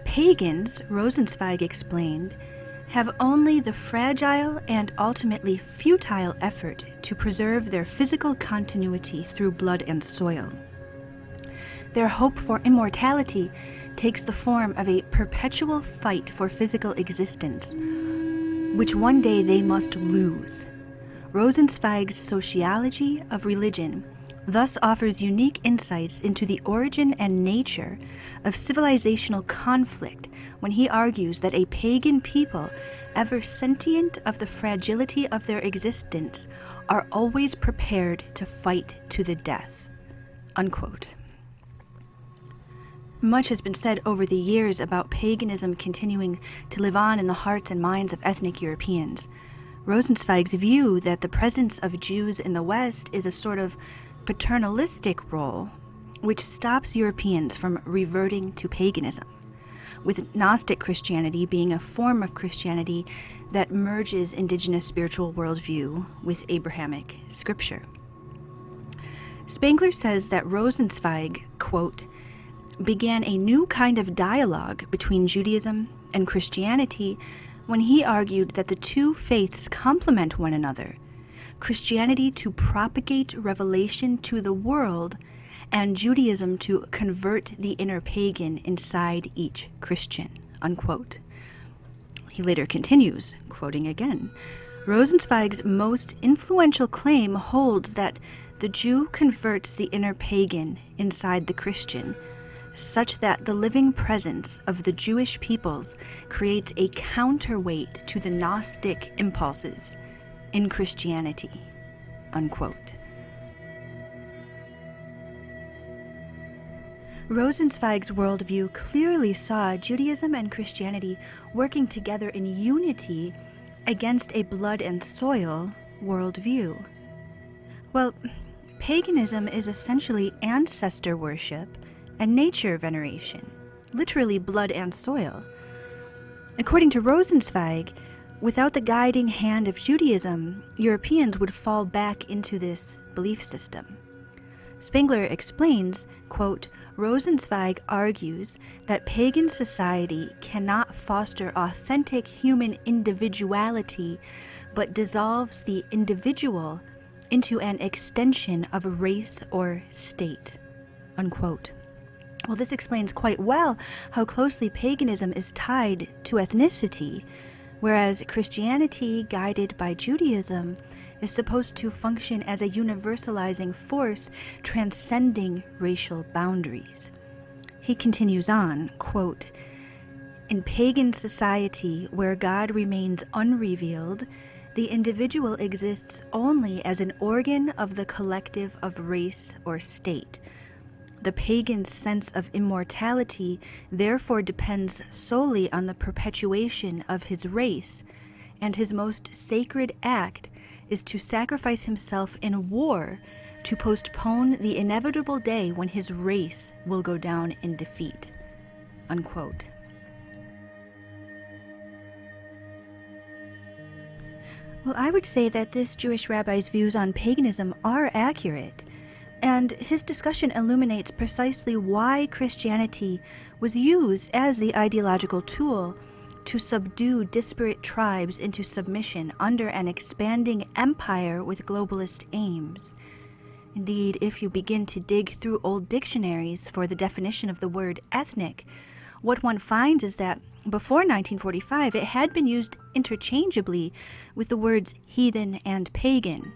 pagans, Rosenzweig explained, have only the fragile and ultimately futile effort to preserve their physical continuity through blood and soil. Their hope for immortality takes the form of a perpetual fight for physical existence, which one day they must lose. Rosenzweig's sociology of religion thus offers unique insights into the origin and nature of civilizational conflict when he argues that a pagan people, ever sentient of the fragility of their existence, are always prepared to fight to the death, unquote. Much has been said over the years about paganism continuing to live on in the hearts and minds of ethnic Europeans. Rosenzweig's view that the presence of Jews in the West is a sort of paternalistic role which stops Europeans from reverting to paganism, with Gnostic Christianity being a form of Christianity that merges indigenous spiritual worldview with Abrahamic scripture. Spangler says that Rosenzweig, quote, began a new kind of dialogue between Judaism and Christianity when he argued that the two faiths complement one another, Christianity to propagate revelation to the world, and Judaism to convert the inner pagan inside each Christian, unquote. He later continues, quoting again, Rosenzweig's most influential claim holds that the Jew converts the inner pagan inside the Christian, such that the living presence of the Jewish peoples creates a counterweight to the Gnostic impulses in Christianity, unquote. Rosenzweig's worldview clearly saw Judaism and Christianity working together in unity against a blood and soil worldview. Well, paganism is essentially ancestor worship and nature veneration, literally blood and soil. According to Rosenzweig, without the guiding hand of Judaism, Europeans would fall back into this belief system. Spangler explains, quote, Rosenzweig argues that pagan society cannot foster authentic human individuality, but dissolves the individual into an extension of a race or state, unquote. Well, this explains quite well how closely paganism is tied to ethnicity, whereas Christianity, guided by Judaism, is supposed to function as a universalizing force transcending racial boundaries. He continues on, quote, in pagan society where God remains unrevealed, the individual exists only as an organ of the collective of race or state. The pagan's sense of immortality therefore depends solely on the perpetuation of his race, and his most sacred act is to sacrifice himself in war to postpone the inevitable day when his race will go down in defeat, unquote. Well, I would say that this Jewish rabbi's views on paganism are accurate, and his discussion illuminates precisely why Christianity was used as the ideological tool to subdue disparate tribes into submission under an expanding empire with globalist aims. Indeed, if you begin to dig through old dictionaries for the definition of the word ethnic, what one finds is that before 1945 it had been used interchangeably with the words heathen and pagan.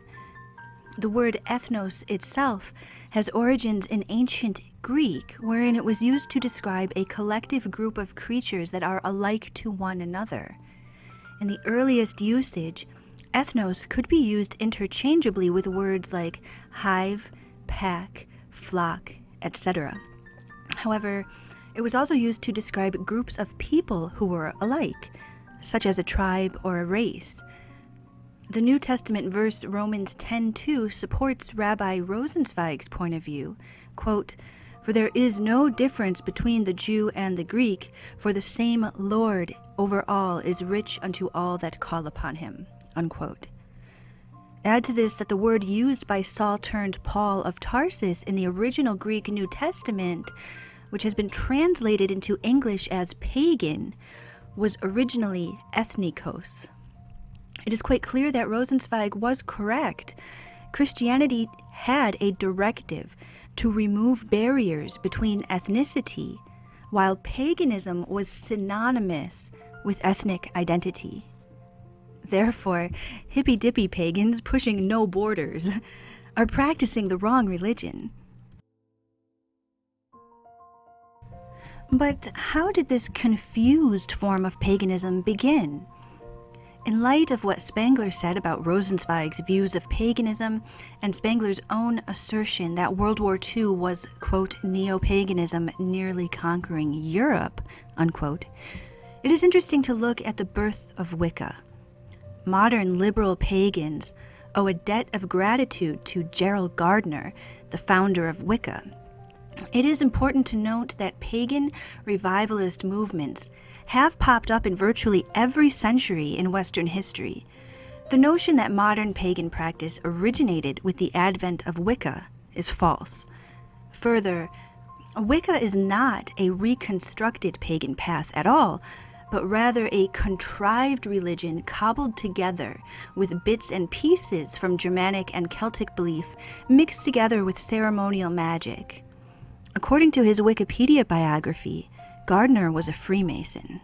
The word ethnos itself has origins in ancient Greek, wherein it was used to describe a collective group of creatures that are alike to one another. In the earliest usage, ethnos could be used interchangeably with words like hive, pack, flock, etc. However, it was also used to describe groups of people who were alike, such as a tribe or a race. The New Testament verse Romans 10:2 supports Rabbi Rosenzweig's point of view, quote, "For there is no difference between the Jew and the Greek, for the same Lord over all is rich unto all that call upon him," unquote. Add to this that the word used by Saul turned Paul of Tarsus in the original Greek New Testament, which has been translated into English as pagan, was originally ethnikos. It is quite clear that Rosenzweig was correct. Christianity had a directive to remove barriers between ethnicity, while paganism was synonymous with ethnic identity. Therefore, hippy-dippy pagans pushing no borders are practicing the wrong religion. But how did this confused form of paganism begin? In light of what Spangler said about Rosenzweig's views of paganism and Spangler's own assertion that World War II was, quote, neo-paganism nearly conquering Europe, unquote, it is interesting to look at the birth of Wicca. Modern liberal pagans owe a debt of gratitude to Gerald Gardner, the founder of Wicca. It is important to note that pagan revivalist movements have popped up in virtually every century in Western history. The notion that modern pagan practice originated with the advent of Wicca is false. Further, Wicca is not a reconstructed pagan path at all, but rather a contrived religion cobbled together with bits and pieces from Germanic and Celtic belief mixed together with ceremonial magic. According to his Wikipedia biography, Gardner was a Freemason.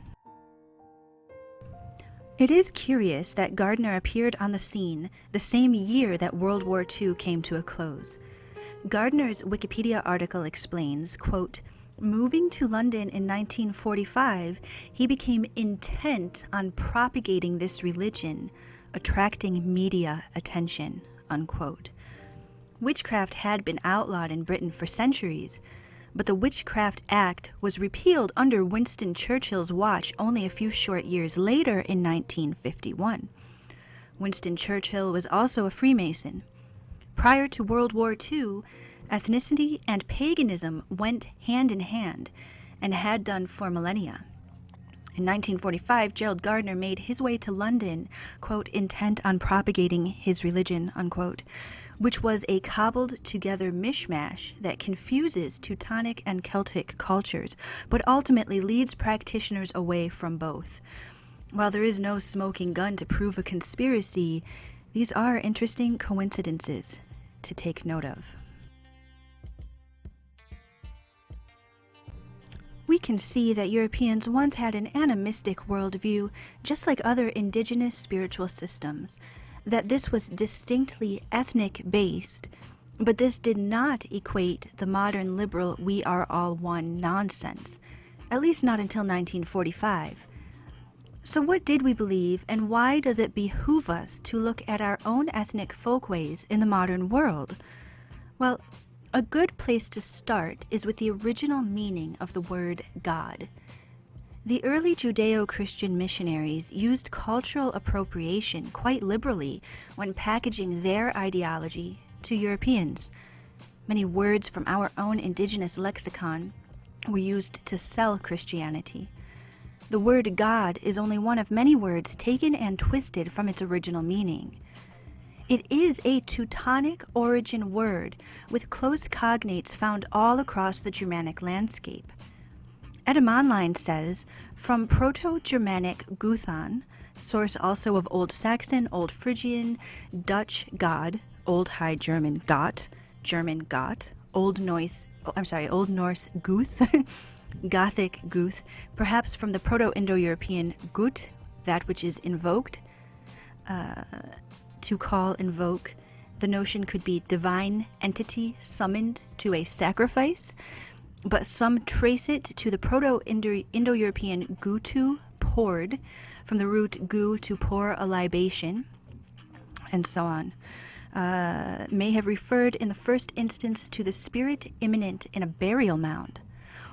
It is curious that Gardner appeared on the scene the same year that World War II came to a close. Gardner's Wikipedia article explains, quote, "Moving to London in 1945, he became intent on propagating this religion, attracting media attention," unquote. Witchcraft had been outlawed in Britain for centuries, but the Witchcraft Act was repealed under Winston Churchill's watch only a few short years later in 1951. Winston Churchill was also a Freemason. Prior to World War II, ethnicity and paganism went hand in hand and had done for millennia. In 1945, Gerald Gardner made his way to London, quote, intent on propagating his religion, unquote, which was a cobbled-together mishmash that confuses Teutonic and Celtic cultures, but ultimately leads practitioners away from both. While there is no smoking gun to prove a conspiracy, these are interesting coincidences to take note of. We can see that Europeans once had an animistic worldview, just like other indigenous spiritual systems, that this was distinctly ethnic-based, but this did not equate the modern liberal we are all one nonsense, at least not until 1945. So what did we believe, and why does it behoove us to look at our own ethnic folkways in the modern world? Well, a good place to start is with the original meaning of the word God. The early Judeo-Christian missionaries used cultural appropriation quite liberally when packaging their ideology to Europeans. Many words from our own indigenous lexicon were used to sell Christianity. The word God is only one of many words taken and twisted from its original meaning. It is a Teutonic origin word with close cognates found all across the Germanic landscape. Etymonline says, from Proto-Germanic Guthan, source also of Old Saxon, Old Phrygian, Dutch God, Old High German Gott, German Gott, Old Norse Guth, Gothic Guth, perhaps from the Proto-Indo-European Gut, that which is invoked, to call, invoke. The notion could be divine entity summoned to a sacrifice, but some trace it to the Proto-Indo-European gutu, poured, from the root gu, to pour a libation, and so on. May have referred in the first instance to the spirit immanent in a burial mound.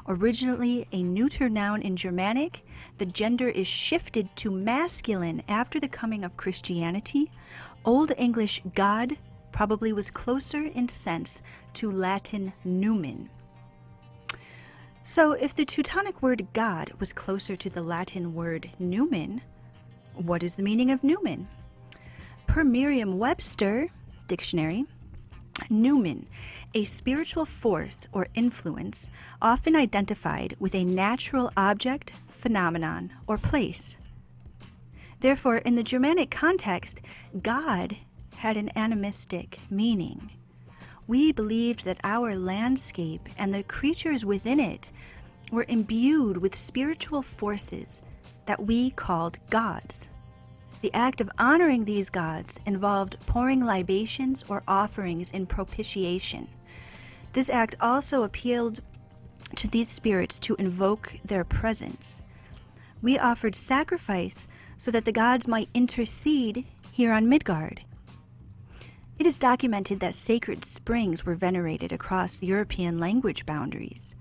Originally a neuter noun in Germanic, the gender is shifted to masculine after the coming of Christianity. Old English God probably was closer in sense to Latin numen. So if the Teutonic word God was closer to the Latin word numen, what is the meaning of numen? Per Merriam-Webster dictionary, numen, a spiritual force or influence often identified with a natural object, phenomenon, or place. Therefore, in the Germanic context, God had an animistic meaning. We believed that our landscape and the creatures within it were imbued with spiritual forces that we called gods. The act of honoring these gods involved pouring libations or offerings in propitiation. This act also appealed to these spirits to invoke their presence. We offered sacrifice so that the gods might intercede here on Midgard. It is documented that sacred springs were venerated across European language boundaries.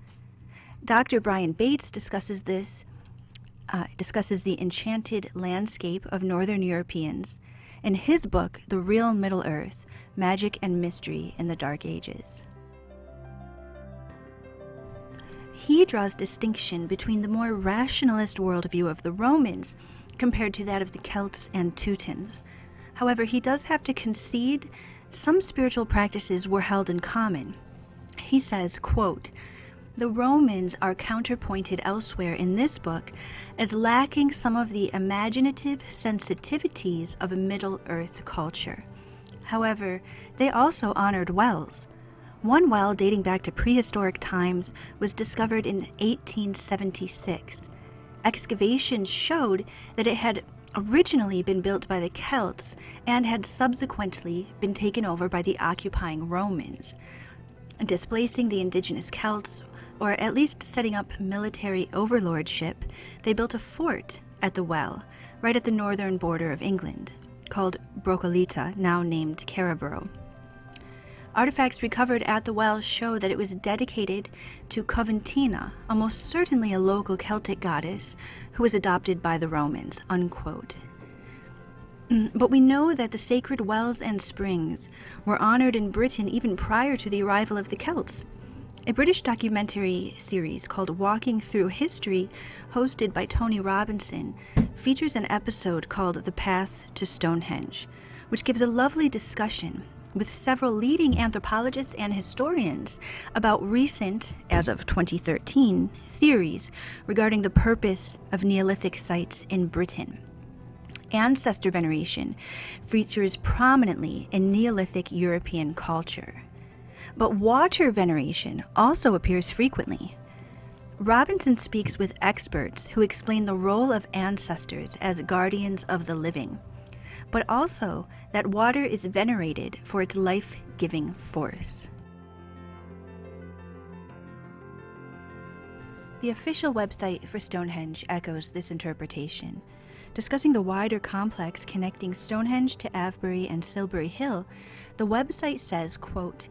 Dr. Brian Bates discusses the enchanted landscape of Northern Europeans in his book, The Real Middle Earth, Magic and Mystery in the Dark Ages. He draws distinction between the more rationalist worldview of the Romans compared to that of the Celts and Teutons. However, he does have to concede some spiritual practices were held in common. He says, quote, "The Romans are counterpointed elsewhere in this book as lacking some of the imaginative sensitivities of a Middle Earth culture. However, they also honored wells. One well dating back to prehistoric times was discovered in 1876. Excavations showed that it had originally been built by the Celts and had subsequently been taken over by the occupying Romans. Displacing the indigenous Celts, or at least setting up military overlordship, they built a fort at the well, right at the northern border of England, called Brocolita, now named Carabro. Artifacts recovered at the well show that it was dedicated to Coventina, almost certainly a local Celtic goddess who was adopted by the Romans," unquote. But we know that the sacred wells and springs were honored in Britain even prior to the arrival of the Celts. A British documentary series called Walking Through History, hosted by Tony Robinson, features an episode called The Path to Stonehenge, which gives a lovely discussion with several leading anthropologists and historians about recent, as of 2013, theories regarding the purpose of Neolithic sites in Britain. Ancestor veneration features prominently in Neolithic European culture, but water veneration also appears frequently. Robinson speaks with experts who explain the role of ancestors as guardians of the living, but also that water is venerated for its life-giving force. The official website for Stonehenge echoes this interpretation. Discussing the wider complex connecting Stonehenge to Avebury and Silbury Hill, the website says, quote,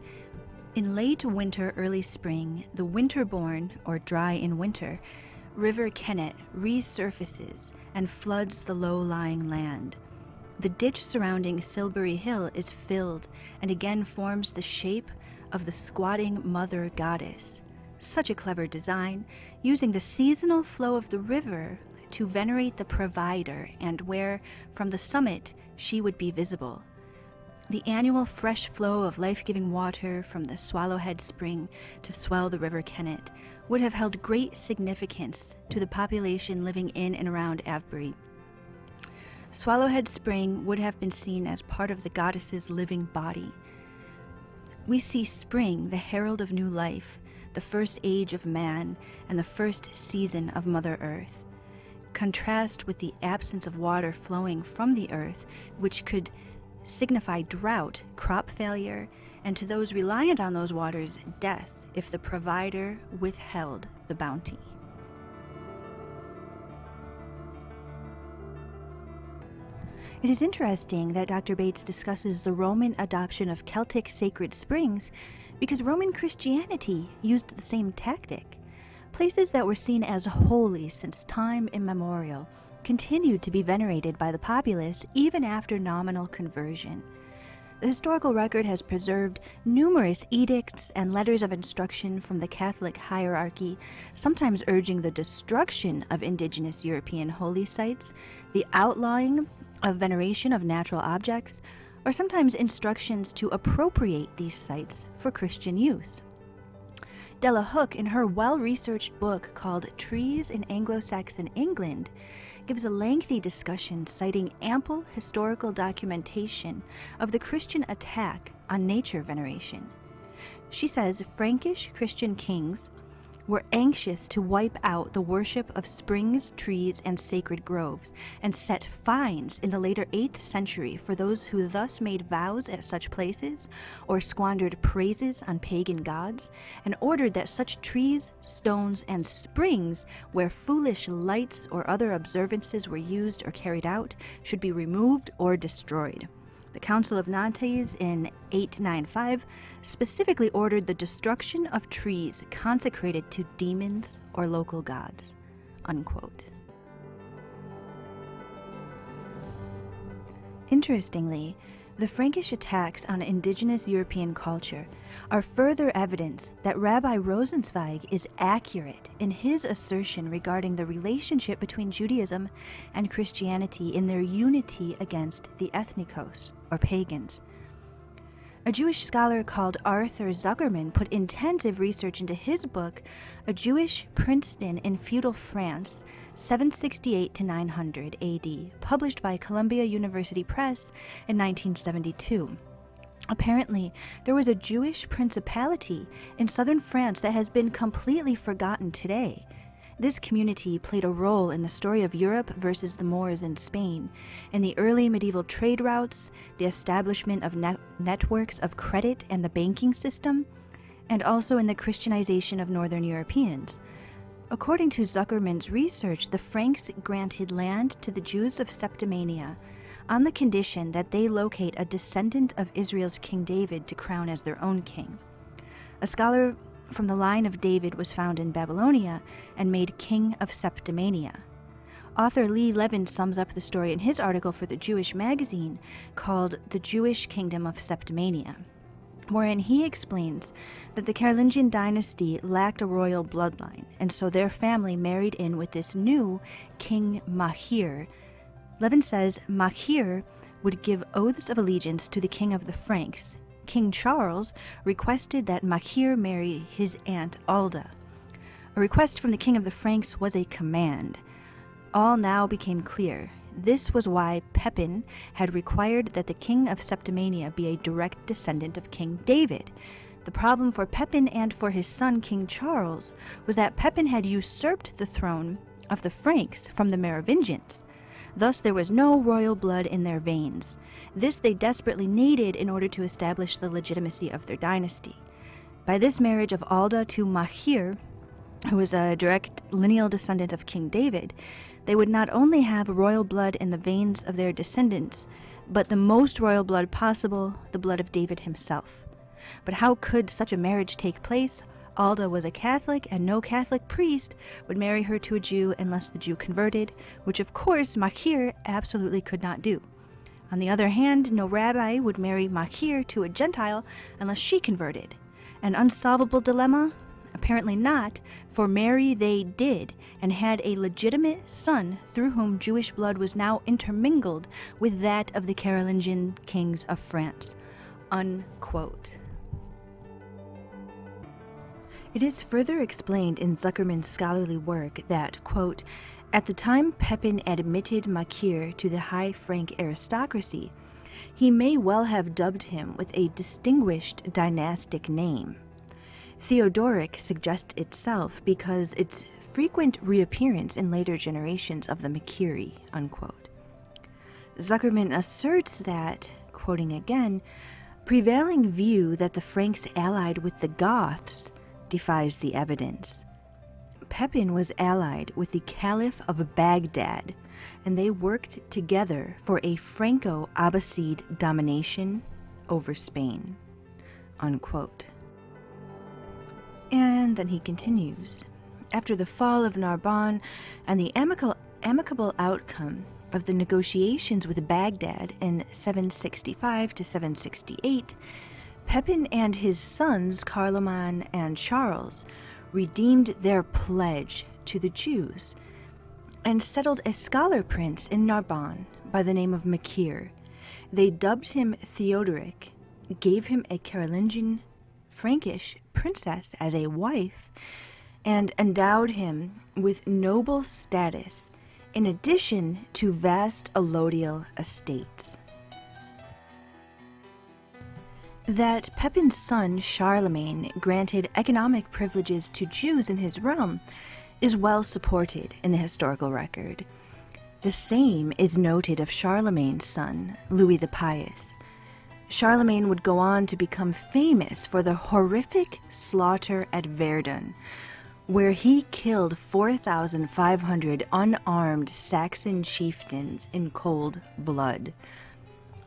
"In late winter, early spring, the winter-born, or dry in winter, River Kennet resurfaces and floods the low-lying land. The ditch surrounding Silbury Hill is filled and again forms the shape of the squatting mother goddess. Such a clever design, using the seasonal flow of the river to venerate the provider and where, from the summit, she would be visible. The annual fresh flow of life-giving water from the Swallowhead Spring to swell the River Kennet would have held great significance to the population living in and around Avebury. Swallowhead Spring would have been seen as part of the goddess's living body. We see spring, the herald of new life, the first age of man, and the first season of Mother Earth. Contrast with the absence of water flowing from the earth, which could signify drought, crop failure, and to those reliant on those waters, death, if the provider withheld the bounty. It is interesting that Dr. Bates discusses the Roman adoption of Celtic sacred springs because Roman Christianity used the same tactic. Places that were seen as holy since time immemorial continued to be venerated by the populace even after nominal conversion. The historical record has preserved numerous edicts and letters of instruction from the Catholic hierarchy, sometimes urging the destruction of indigenous European holy sites, the outlawing of veneration of natural objects, or sometimes instructions to appropriate these sites for Christian use. Della Hooke, in her well-researched book called Trees in Anglo-Saxon England, gives a lengthy discussion citing ample historical documentation of the Christian attack on nature veneration. She says Frankish Christian kings were anxious to wipe out the worship of springs, trees, and sacred groves, and set fines in the later 8th century for those who thus made vows at such places, or squandered praises on pagan gods, and ordered that such trees, stones, and springs, where foolish lights or other observances were used or carried out, should be removed or destroyed. The Council of Nantes in 895 specifically ordered the destruction of trees consecrated to demons or local gods." Unquote. Interestingly, the Frankish attacks on indigenous European culture are further evidence that Rabbi Rosenzweig is accurate in his assertion regarding the relationship between Judaism and Christianity in their unity against the ethnikos, or pagans. A Jewish scholar called Arthur Zuckerman put intensive research into his book, A Jewish Princeton in Feudal France, 768 to 900 AD, published by Columbia University Press in 1972. Apparently, there was a Jewish principality in southern France that has been completely forgotten today. This community played a role in the story of Europe versus the Moors in Spain, in the early medieval trade routes, the establishment of networks of credit and the banking system, and also in the Christianization of Northern Europeans. According to Zuckerman's research, the Franks granted land to the Jews of Septimania on the condition that they locate a descendant of Israel's King David to crown as their own king. A scholar from the line of David was found in Babylonia and made king of Septimania. Author Lee Levin sums up the story in his article for the Jewish magazine called The Jewish Kingdom of Septimania, wherein he explains that the Carolingian dynasty lacked a royal bloodline, and so their family married in with this new King Mahir. Levin says Mahir would give oaths of allegiance to the king of the Franks. King Charles requested that Mahir marry his aunt Alda. A request from the king of the Franks was a command. All now became clear. This was why Pepin had required that the king of Septimania be a direct descendant of King David. The problem for Pepin and for his son King Charles was that Pepin had usurped the throne of the Franks from the Merovingians. Thus there was no royal blood in their veins. This they desperately needed in order to establish the legitimacy of their dynasty. By this marriage of Alda to Mahir, who was a direct lineal descendant of King David, they would not only have royal blood in the veins of their descendants, but the most royal blood possible, the blood of David himself. But how could such a marriage take place? Alda was a Catholic, and no Catholic priest would marry her to a Jew unless the Jew converted, which of course Mahir absolutely could not do. On the other hand, no rabbi would marry Mahir to a Gentile unless she converted. An unsolvable dilemma? Apparently not, for marry they did, and had a legitimate son through whom Jewish blood was now intermingled with that of the Carolingian kings of France. unquote. It is further explained in Zuckerman's scholarly work that, quote, at the time Pepin admitted Makir to the high Frank aristocracy, he may well have dubbed him with a distinguished dynastic name. Theodoric suggests itself because its frequent reappearance in later generations of the Makiri, unquote. Zuckerman asserts that, quoting again, prevailing view that the Franks allied with the Goths defies the evidence. Pepin was allied with the Caliph of Baghdad, and they worked together for a Franco-Abbasid domination over Spain, unquote. And then he continues, after the fall of Narbonne and the amicable outcome of the negotiations with Baghdad in 765 to 768, Pepin and his sons Carloman and Charles redeemed their pledge to the Jews and settled a scholar prince in Narbonne by the name of Makir. They dubbed him Theodoric, gave him a Carolingian Frankish princess as a wife, and endowed him with noble status in addition to vast allodial estates. That Pepin's son Charlemagne granted economic privileges to Jews in his realm is well supported in the historical record. The same is noted of Charlemagne's son, Louis the Pious. Charlemagne would go on to become famous for the horrific slaughter at Verdun, where he killed 4,500 unarmed Saxon chieftains in cold blood.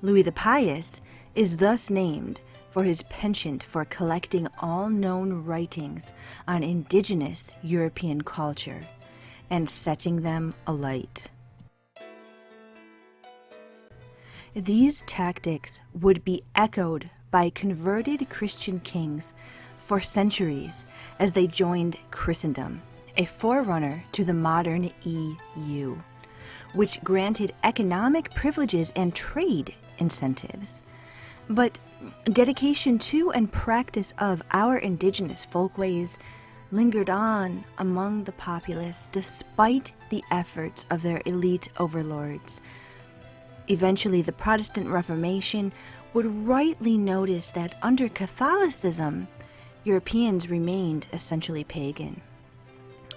Louis the Pious is thus named for his penchant for collecting all known writings on indigenous European culture and setting them alight. These tactics would be echoed by converted Christian kings for centuries as they joined Christendom, a forerunner to the modern EU, which granted economic privileges and trade incentives. But dedication to and practice of our indigenous folkways lingered on among the populace despite the efforts of their elite overlords. Eventually, the Protestant Reformation would rightly notice that under Catholicism, Europeans remained essentially pagan.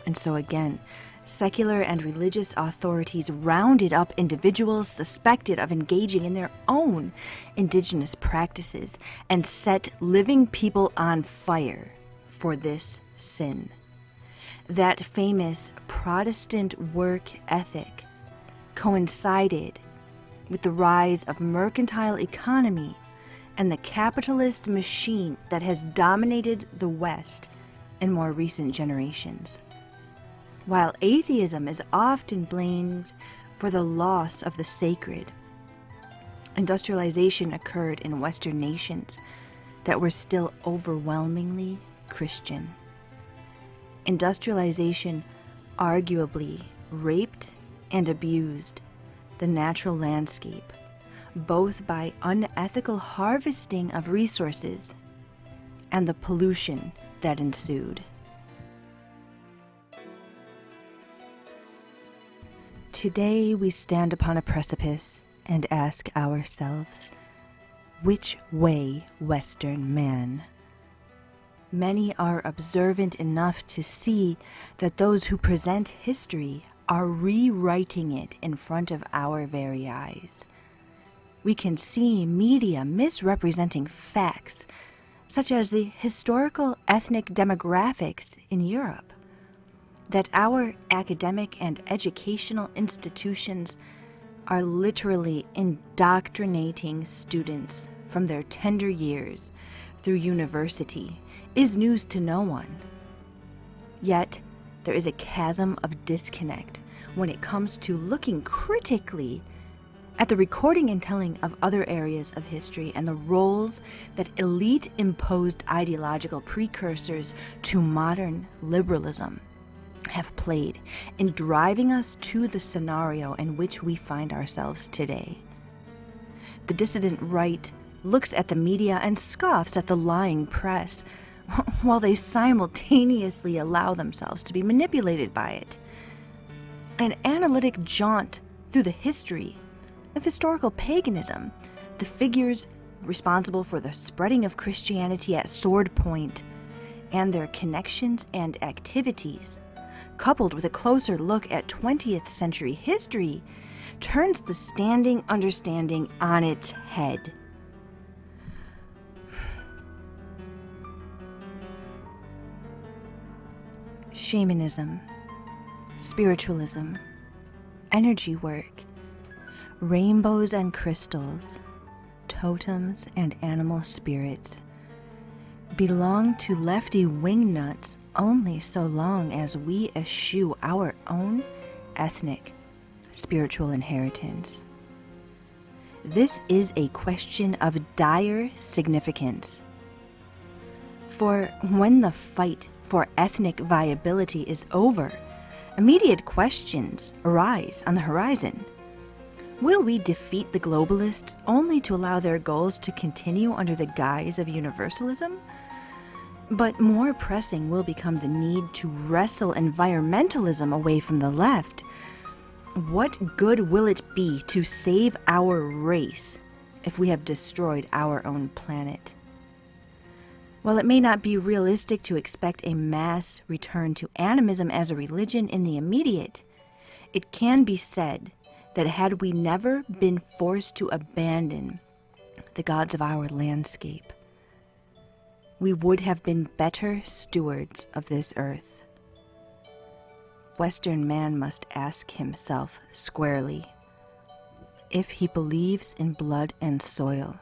And so again, secular and religious authorities rounded up individuals suspected of engaging in their own indigenous practices and set living people on fire for this sin. That famous Protestant work ethic coincided with the rise of mercantile economy and the capitalist machine that has dominated the West in more recent generations. While atheism is often blamed for the loss of the sacred, industrialization occurred in Western nations that were still overwhelmingly Christian. Industrialization arguably raped and abused the natural landscape, both by unethical harvesting of resources and the pollution that ensued. Today we stand upon a precipice and ask ourselves, which way, Western man? Many are observant enough to see that those who present history are rewriting it in front of our very eyes. We can see media misrepresenting facts, such as the historical ethnic demographics in Europe, that our academic and educational institutions are literally indoctrinating students from their tender years through university is news to no one. Yet, there is a chasm of disconnect when it comes to looking critically at the recording and telling of other areas of history and the roles that elite-imposed ideological precursors to modern liberalism have played in driving us to the scenario in which we find ourselves today. The dissident right looks at the media and scoffs at the lying press, while they simultaneously allow themselves to be manipulated by it. An analytic jaunt through the history of historical paganism, the figures responsible for the spreading of Christianity at sword point, and their connections and activities, coupled with a closer look at 20th century history, turns the standing understanding on its head. Shamanism, spiritualism, energy work, rainbows and crystals, totems and animal spirits belong to lefty wingnuts only so long as we eschew our own ethnic, spiritual inheritance. This is a question of dire significance. For when the fight for ethnic viability is over, immediate questions arise on the horizon. Will we defeat the globalists only to allow their goals to continue under the guise of universalism? But more pressing will become the need to wrestle environmentalism away from the left. What good will it be to save our race if we have destroyed our own planet? While it may not be realistic to expect a mass return to animism as a religion in the immediate, it can be said that had we never been forced to abandon the gods of our landscape, we would have been better stewards of this earth. Western man must ask himself squarely if he believes in blood and soil.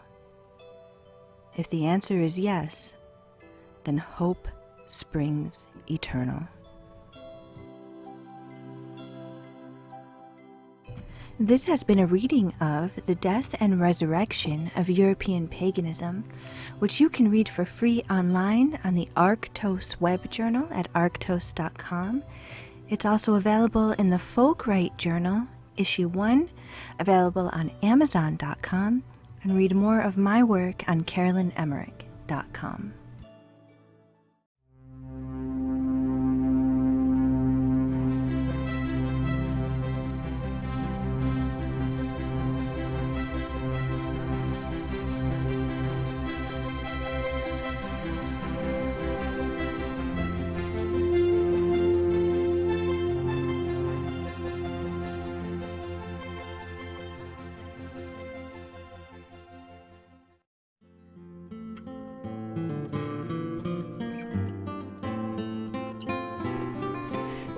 If the answer is yes, then hope springs eternal. This has been a reading of The Death and Resurrection of European Paganism, which you can read for free online on the Arctos web journal at arctos.com. It's also available in the Folkwright Journal, issue 1, available on amazon.com, and read more of my work on carolynemerick.com.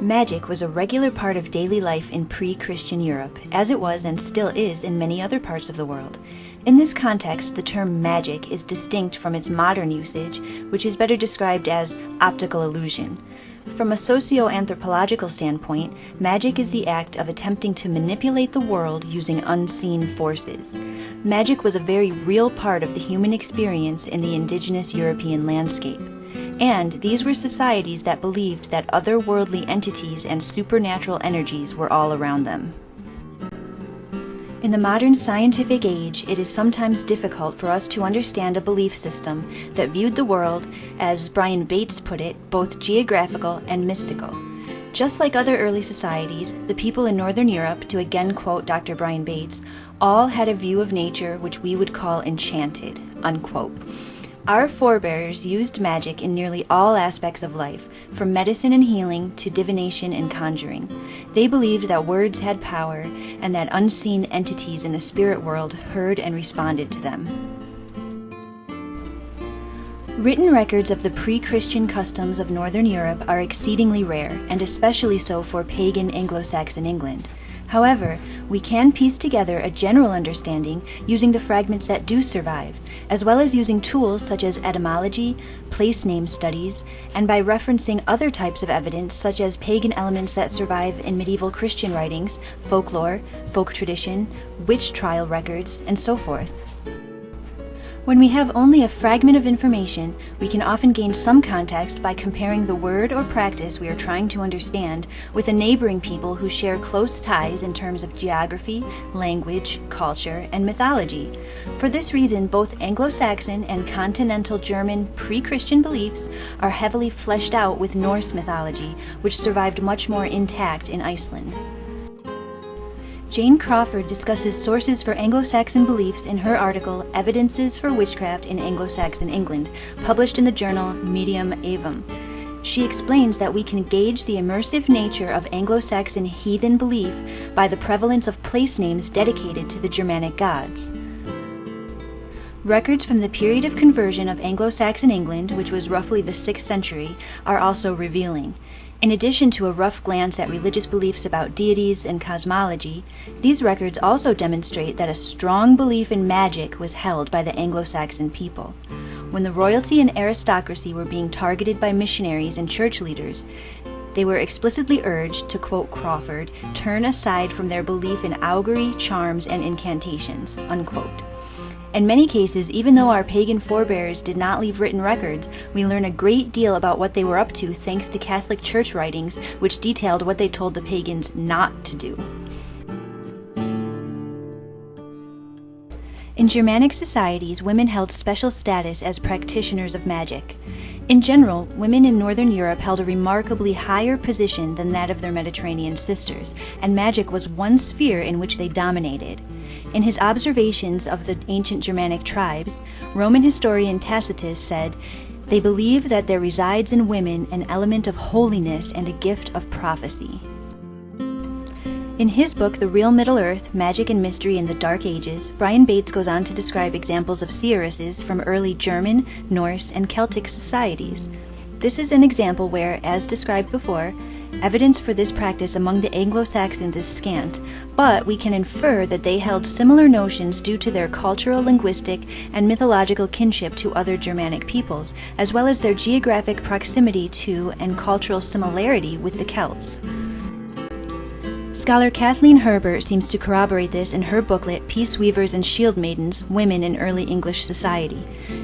Magic was a regular part of daily life in pre-Christian Europe, as it was and still is in many other parts of the world. In this context, the term magic is distinct from its modern usage, which is better described as optical illusion. From a socio-anthropological standpoint, magic is the act of attempting to manipulate the world using unseen forces. Magic was a very real part of the human experience in the indigenous European landscape. And these were societies that believed that otherworldly entities and supernatural energies were all around them. In the modern scientific age, it is sometimes difficult for us to understand a belief system that viewed the world, as Brian Bates put it, both geographical and mystical. Just like other early societies, the people in Northern Europe, to again quote Dr. Brian Bates, all had a view of nature which we would call enchanted, unquote. Our forebears used magic in nearly all aspects of life, from medicine and healing to divination and conjuring. They believed that words had power and that unseen entities in the spirit world heard and responded to them. Written records of the pre-Christian customs of Northern Europe are exceedingly rare, and especially so for pagan Anglo-Saxon England. However, we can piece together a general understanding using the fragments that do survive, as well as using tools such as etymology, place name studies, and by referencing other types of evidence such as pagan elements that survive in medieval Christian writings, folklore, folk tradition, witch trial records, and so forth. When we have only a fragment of information, we can often gain some context by comparing the word or practice we are trying to understand with a neighboring people who share close ties in terms of geography, language, culture, and mythology. For this reason, both Anglo-Saxon and continental German pre-Christian beliefs are heavily fleshed out with Norse mythology, which survived much more intact in Iceland. Jane Crawford discusses sources for Anglo-Saxon beliefs in her article Evidences for Witchcraft in Anglo-Saxon England, published in the journal Medium Avum. She explains that we can gauge the immersive nature of Anglo-Saxon heathen belief by the prevalence of place names dedicated to the Germanic gods. Records from the period of conversion of Anglo-Saxon England, which was roughly the 6th century, are also revealing. In addition to a rough glance at religious beliefs about deities and cosmology, these records also demonstrate that a strong belief in magic was held by the Anglo-Saxon people. When the royalty and aristocracy were being targeted by missionaries and church leaders, they were explicitly urged, to quote Crawford, turn aside from their belief in augury, charms, and incantations, unquote. In many cases, even though our pagan forebears did not leave written records, we learn a great deal about what they were up to thanks to Catholic church writings, which detailed what they told the pagans not to do. In Germanic societies, women held special status as practitioners of magic. In general, women in Northern Europe held a remarkably higher position than that of their Mediterranean sisters, and magic was one sphere in which they dominated. In his observations of the ancient Germanic tribes, Roman historian Tacitus said, "They believe that there resides in women an element of holiness and a gift of prophecy." In his book, The Real Middle-earth, Magic and Mystery in the Dark Ages, Brian Bates goes on to describe examples of seeresses from early German, Norse, and Celtic societies. This is an example where, as described before, evidence for this practice among the Anglo-Saxons is scant, but we can infer that they held similar notions due to their cultural, linguistic, and mythological kinship to other Germanic peoples, as well as their geographic proximity to and cultural similarity with the Celts. Scholar Kathleen Herbert seems to corroborate this in her booklet, Peace Weavers and Shield Maidens, Women in Early English Society.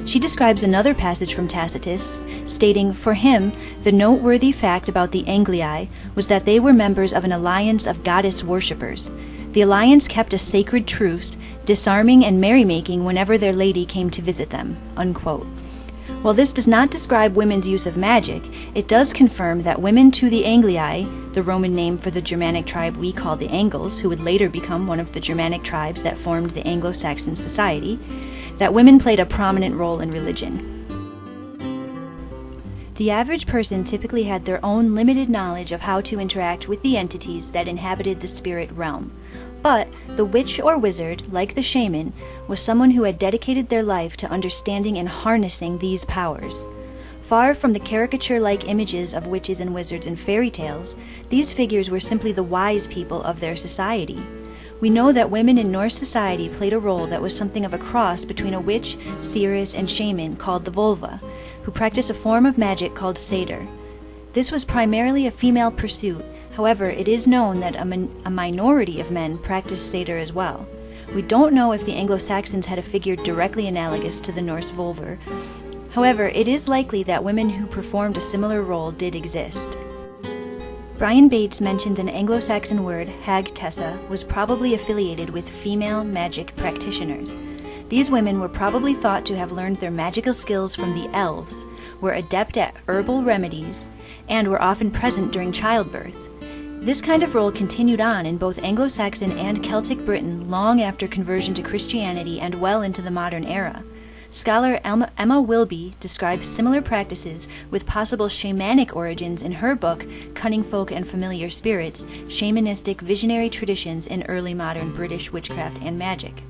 She describes another passage from Tacitus, stating, for him, the noteworthy fact about the Anglii was that they were members of an alliance of goddess worshippers. The alliance kept a sacred truce, disarming and merrymaking whenever their lady came to visit them, unquote. While this does not describe women's use of magic, it does confirm that women to the Anglii, the Roman name for the Germanic tribe we call the Angles, who would later become one of the Germanic tribes that formed the Anglo-Saxon society, that women played a prominent role in religion. The average person typically had their own limited knowledge of how to interact with the entities that inhabited the spirit realm. But the witch or wizard, like the shaman, was someone who had dedicated their life to understanding and harnessing these powers. Far from the caricature-like images of witches and wizards in fairy tales, these figures were simply the wise people of their society. We know that women in Norse society played a role that was something of a cross between a witch, seeress, and shaman called the Volva, who practiced a form of magic called satyr. This was primarily a female pursuit. However, it is known that a minority of men practiced satyr as well. We don't know if the Anglo-Saxons had a figure directly analogous to the Norse Volva. However, it is likely that women who performed a similar role did exist. Brian Bates mentions an Anglo-Saxon word, hag-tessa, was probably affiliated with female magic practitioners. These women were probably thought to have learned their magical skills from the elves, were adept at herbal remedies, and were often present during childbirth. This kind of role continued on in both Anglo-Saxon and Celtic Britain long after conversion to Christianity and well into the modern era. Scholar Emma Wilby describes similar practices with possible shamanic origins in her book, Cunning Folk and Familiar Spirits, Shamanistic Visionary Traditions in Early Modern British Witchcraft and Magic.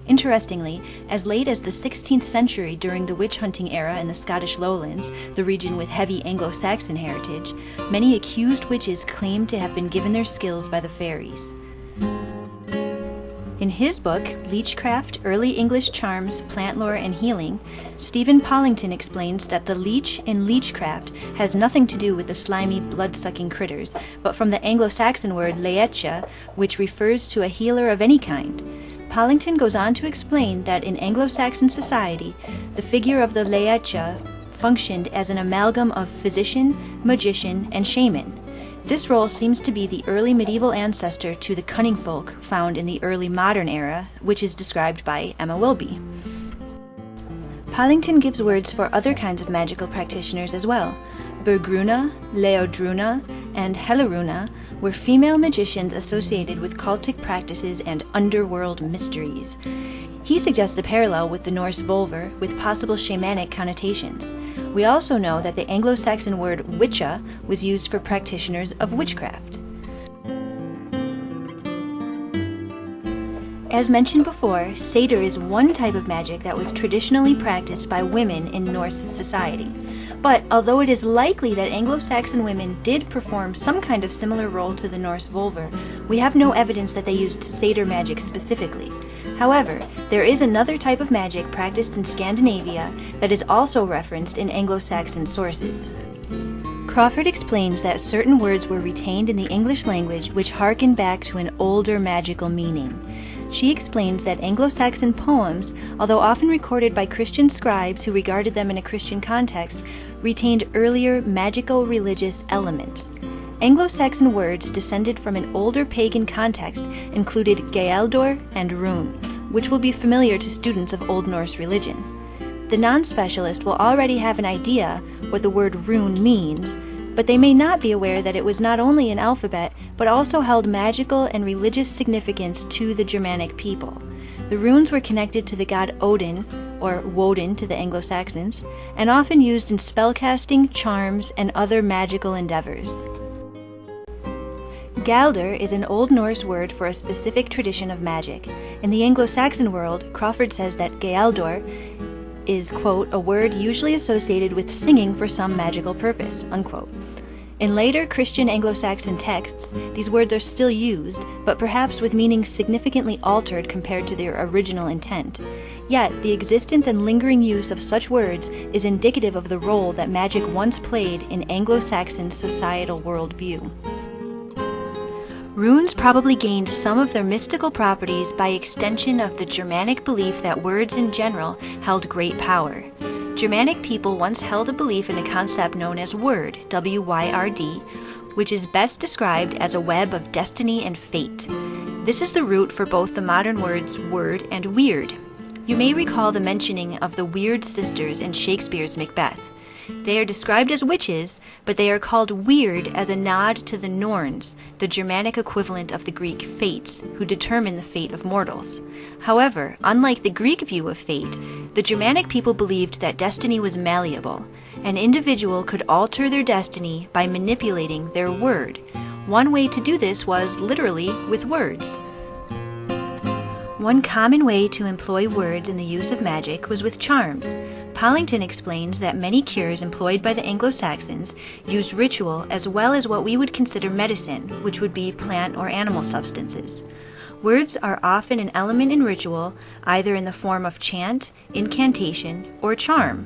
Interestingly, as late as the 16th century during the witch-hunting era in the Scottish lowlands, the region with heavy Anglo-Saxon heritage, many accused witches claimed to have been given their skills by the fairies. In his book, Leechcraft, Early English Charms, Plant Lore, and Healing, Stephen Pollington explains that the leech in leechcraft has nothing to do with the slimy, blood-sucking critters, but from the Anglo-Saxon word leecha, which refers to a healer of any kind. Pollington goes on to explain that in Anglo-Saxon society, the figure of the leacha functioned as an amalgam of physician, magician, and shaman. This role seems to be the early medieval ancestor to the cunning folk found in the early modern era, which is described by Emma Wilby. Pollington gives words for other kinds of magical practitioners as well. Bergruna, Leodruna, and Heleruna were female magicians associated with cultic practices and underworld mysteries. He suggests a parallel with the Norse Volver, with possible shamanic connotations. We also know that the Anglo-Saxon word witcha was used for practitioners of witchcraft. As mentioned before, satyr is one type of magic that was traditionally practiced by women in Norse society. But although it is likely that Anglo-Saxon women did perform some kind of similar role to the Norse Volver, we have no evidence that they used satyr magic specifically. However, there is another type of magic practiced in Scandinavia that is also referenced in Anglo-Saxon sources. Crawford explains that certain words were retained in the English language which harken back to an older magical meaning. She explains that Anglo-Saxon poems, although often recorded by Christian scribes who regarded them in a Christian context, retained earlier magical religious elements. Anglo-Saxon words descended from an older pagan context included Gealdor and rune, which will be familiar to students of Old Norse religion. The non-specialist will already have an idea what the word rune means, but they may not be aware that it was not only an alphabet, but also held magical and religious significance to the Germanic people. The runes were connected to the god Odin, or Woden to the Anglo-Saxons, and often used in spellcasting, charms, and other magical endeavors. Galdr is an Old Norse word for a specific tradition of magic. In the Anglo-Saxon world, Crawford says that Gealdor is, quote, a word usually associated with singing for some magical purpose, unquote. In later Christian Anglo-Saxon texts, these words are still used, but perhaps with meanings significantly altered compared to their original intent. Yet, the existence and lingering use of such words is indicative of the role that magic once played in Anglo-Saxon societal worldview. Runes probably gained some of their mystical properties by extension of the Germanic belief that words in general held great power. Germanic people once held a belief in a concept known as word, W-Y-R-D, which is best described as a web of destiny and fate. This is the root for both the modern words word and weird. You may recall the mentioning of the Weird sisters in Shakespeare's Macbeth. They are described as witches, but they are called weird as a nod to the Norns, the Germanic equivalent of the Greek fates, who determine the fate of mortals. However, unlike the Greek view of fate, the Germanic people believed that destiny was malleable. An individual could alter their destiny by manipulating their word. One way to do this was, literally, with words. One common way to employ words in the use of magic was with charms. Pollington explains that many cures employed by the Anglo-Saxons used ritual as well as what we would consider medicine, which would be plant or animal substances. Words are often an element in ritual, either in the form of chant, incantation, or charm.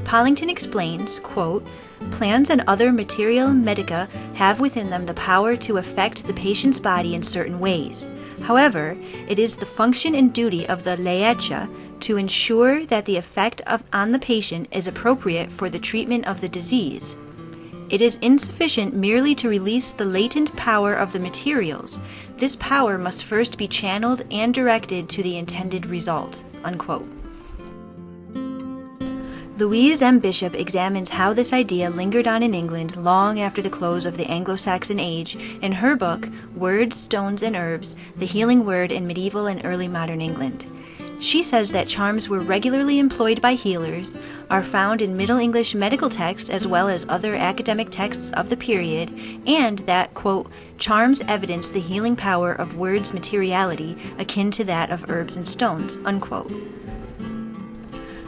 Pollington explains, quote, plants and other material medica have within them the power to affect the patient's body in certain ways. However, it is the function and duty of the leecha to ensure that the effect on the patient is appropriate for the treatment of the disease. It is insufficient merely to release the latent power of the materials. This power must first be channeled and directed to the intended result, unquote. Louise M. Bishop examines how this idea lingered on in England long after the close of the Anglo-Saxon age in her book, Words, Stones, and Herbs, The Healing Word in Medieval and Early Modern England. She says that charms were regularly employed by healers, are found in Middle English medical texts as well as other academic texts of the period, and that, quote, charms evidence the healing power of words' materiality akin to that of herbs and stones, unquote.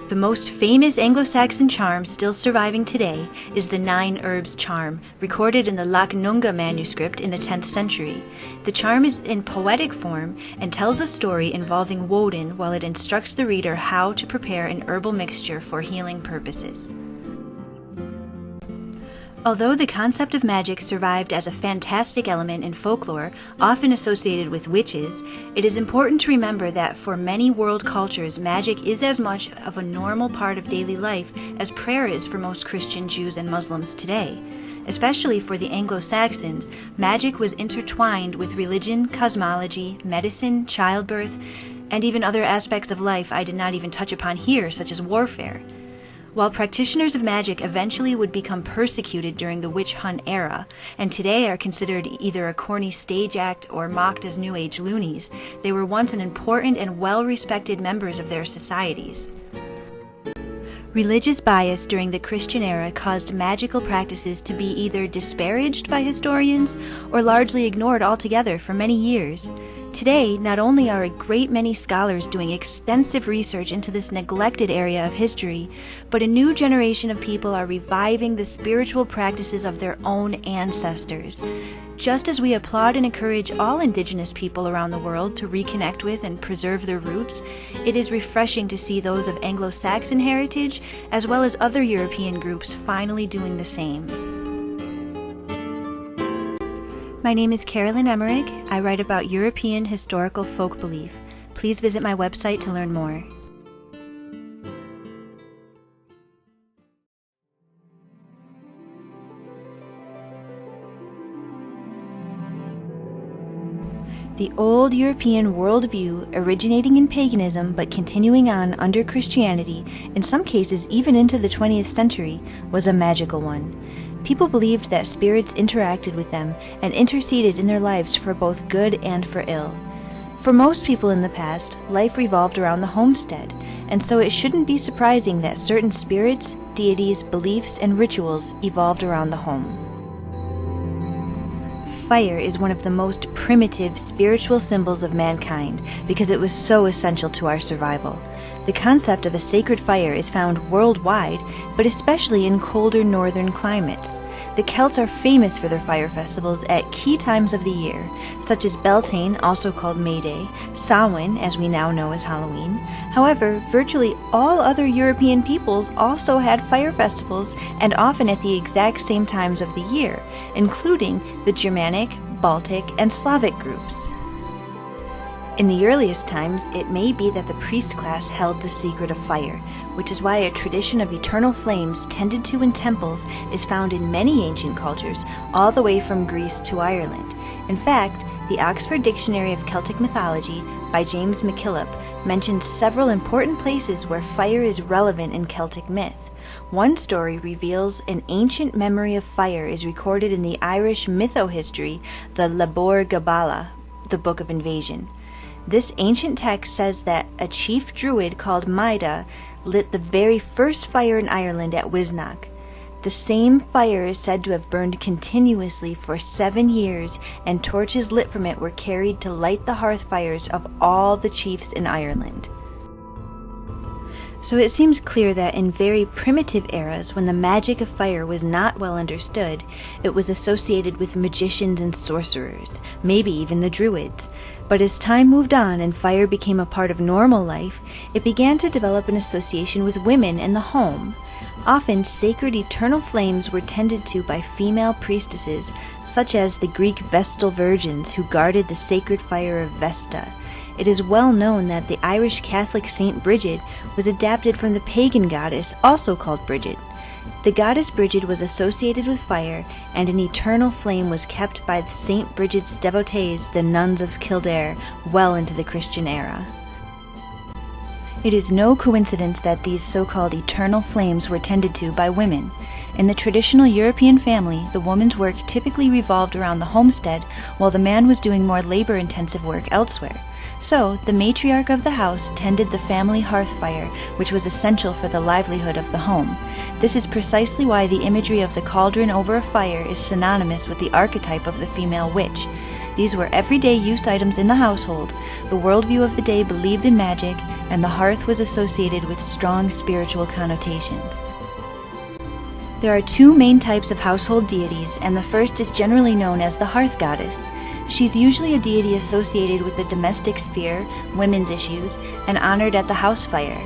The most famous Anglo-Saxon charm still surviving today is the 9 herbs charm, recorded in the Loch Nunga manuscript in the 10th century. The charm is in poetic form and tells a story involving Woden while it instructs the reader how to prepare an herbal mixture for healing purposes. Although the concept of magic survived as a fantastic element in folklore, often associated with witches, it is important to remember that for many world cultures, magic is as much of a normal part of daily life as prayer is for most Christian Jews and Muslims today. Especially for the Anglo-Saxons, magic was intertwined with religion, cosmology, medicine, childbirth, and even other aspects of life I did not even touch upon here, such as warfare. While practitioners of magic eventually would become persecuted during the witch hunt era, and today are considered either a corny stage act or mocked as New Age loonies, they were once an important and well-respected members of their societies. Religious bias during the Christian era caused magical practices to be either disparaged by historians or largely ignored altogether for many years. Today, not only are a great many scholars doing extensive research into this neglected area of history, but a new generation of people are reviving the spiritual practices of their own ancestors. Just as we applaud and encourage all indigenous people around the world to reconnect with and preserve their roots, it is refreshing to see those of Anglo-Saxon heritage, as well as other European groups, finally doing the same. My name is Carolyn Emerick. I write about European historical folk belief. Please visit my website to learn more. The old European worldview, originating in paganism but continuing on under Christianity, in some cases even into the 20th century, was a magical one. People believed that spirits interacted with them and interceded in their lives for both good and for ill. For most people in the past, life revolved around the homestead, and so it shouldn't be surprising that certain spirits, deities, beliefs, and rituals evolved around the home. Fire is one of the most primitive spiritual symbols of mankind because it was so essential to our survival. The concept of a sacred fire is found worldwide, but especially in colder northern climates. The Celts are famous for their fire festivals at key times of the year, such as Beltane, also called May Day, Samhain, as we now know as Halloween. However, virtually all other European peoples also had fire festivals, and often at the exact same times of the year, including the Germanic, Baltic, and Slavic groups. In the earliest times, it may be that the priest class held the secret of fire, which is why a tradition of eternal flames tended to in temples is found in many ancient cultures, all the way from Greece to Ireland. In fact, the Oxford Dictionary of Celtic Mythology by James MacKillop mentions several important places where fire is relevant in Celtic myth. One story reveals an ancient memory of fire is recorded in the Irish mytho-history, the Labor Gabála, the Book of Invasion. This ancient text says that a chief druid called Maida lit the very first fire in Ireland at Wisnoch. The same fire is said to have burned continuously for 7 years, and torches lit from it were carried to light the hearth fires of all the chiefs in Ireland. So it seems clear that in very primitive eras, when the magic of fire was not well understood, it was associated with magicians and sorcerers, maybe even the druids. But as time moved on and fire became a part of normal life, it began to develop an association with women and the home. Often, sacred eternal flames were tended to by female priestesses, such as the Greek Vestal Virgins who guarded the sacred fire of Vesta. It is well known that the Irish Catholic Saint Bridget was adapted from the pagan goddess, also called Bridget. The goddess Bridget was associated with fire, and an eternal flame was kept by Saint Bridget's devotees, the nuns of Kildare, well into the Christian era. It is no coincidence that these so-called eternal flames were tended to by women. In the traditional European family, the woman's work typically revolved around the homestead, while the man was doing more labor-intensive work elsewhere. So, the matriarch of the house tended the family hearth fire, which was essential for the livelihood of the home. This is precisely why the imagery of the cauldron over a fire is synonymous with the archetype of the female witch. These were everyday use items in the household. The worldview of the day believed in magic, and the hearth was associated with strong spiritual connotations. There are two main types of household deities, and the first is generally known as the hearth goddess. She's usually a deity associated with the domestic sphere, women's issues, and honored at the house fire.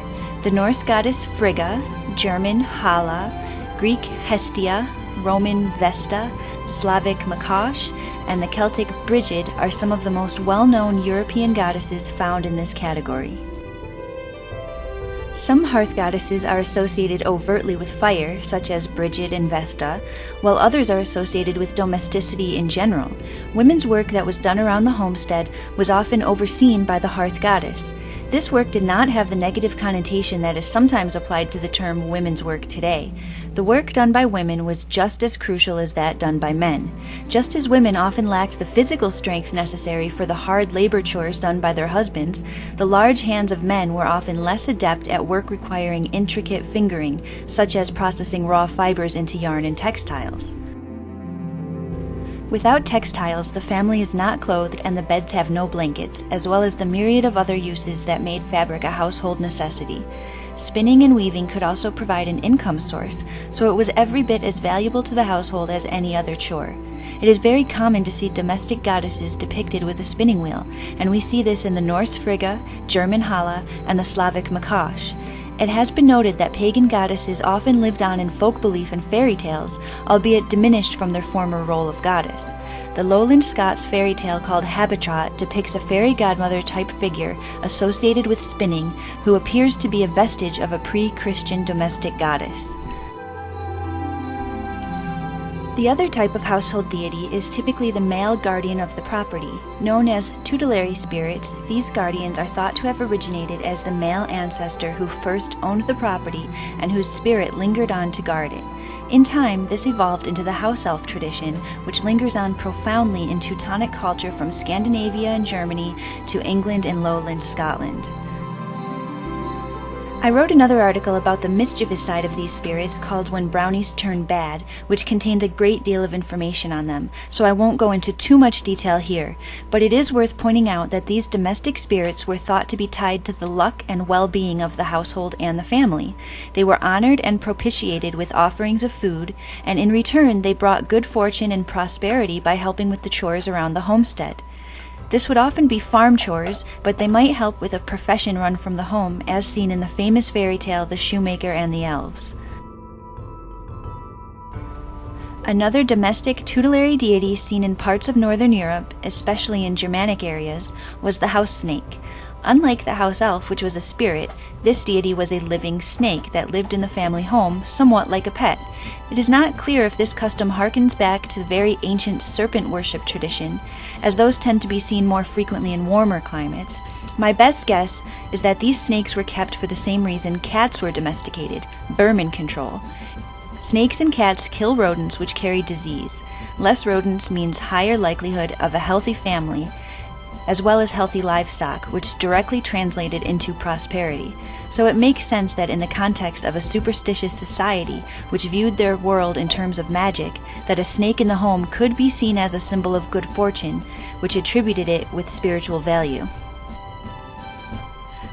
The Norse goddess Frigga, German Hala, Greek Hestia, Roman Vesta, Slavic Makosh, and the Celtic Brigid are some of the most well-known European goddesses found in this category. Some hearth goddesses are associated overtly with fire, such as Brigid and Vesta, while others are associated with domesticity in general. Women's work that was done around the homestead was often overseen by the hearth goddess. This work did not have the negative connotation that is sometimes applied to the term women's work today. The work done by women was just as crucial as that done by men. Just as women often lacked the physical strength necessary for the hard labor chores done by their husbands, the large hands of men were often less adept at work requiring intricate fingering, such as processing raw fibers into yarn and textiles. Without textiles, the family is not clothed and the beds have no blankets, as well as the myriad of other uses that made fabric a household necessity. Spinning and weaving could also provide an income source, so it was every bit as valuable to the household as any other chore. It is very common to see domestic goddesses depicted with a spinning wheel, and we see this in the Norse Frigga, German Hala, and the Slavic Makosh. It has been noted that pagan goddesses often lived on in folk belief and fairy tales, albeit diminished from their former role of goddess. The Lowland Scots fairy tale called Habitrot depicts a fairy godmother-type figure associated with spinning who appears to be a vestige of a pre-Christian domestic goddess. The other type of household deity is typically the male guardian of the property. Known as tutelary spirits, these guardians are thought to have originated as the male ancestor who first owned the property and whose spirit lingered on to guard it. In time, this evolved into the house elf tradition, which lingers on profoundly in Teutonic culture from Scandinavia and Germany to England and lowland Scotland. I wrote another article about the mischievous side of these spirits called When Brownies Turn Bad, which contains a great deal of information on them, so I won't go into too much detail here, but it is worth pointing out that these domestic spirits were thought to be tied to the luck and well-being of the household and the family. They were honored and propitiated with offerings of food, and in return they brought good fortune and prosperity by helping with the chores around the homestead. This would often be farm chores, but they might help with a profession run from the home, as seen in the famous fairy tale The Shoemaker and the Elves. Another domestic tutelary deity seen in parts of Northern Europe, especially in Germanic areas, was the house snake. Unlike the house elf, which was a spirit, this deity was a living snake that lived in the family home, somewhat like a pet. It is not clear if this custom harkens back to the very ancient serpent worship tradition, as those tend to be seen more frequently in warmer climates. My best guess is that these snakes were kept for the same reason cats were domesticated: vermin control. Snakes and cats kill rodents which carry disease. Less rodents means higher likelihood of a healthy family, as well as healthy livestock, which directly translated into prosperity. So it makes sense that in the context of a superstitious society, which viewed their world in terms of magic, that a snake in the home could be seen as a symbol of good fortune, which attributed it with spiritual value.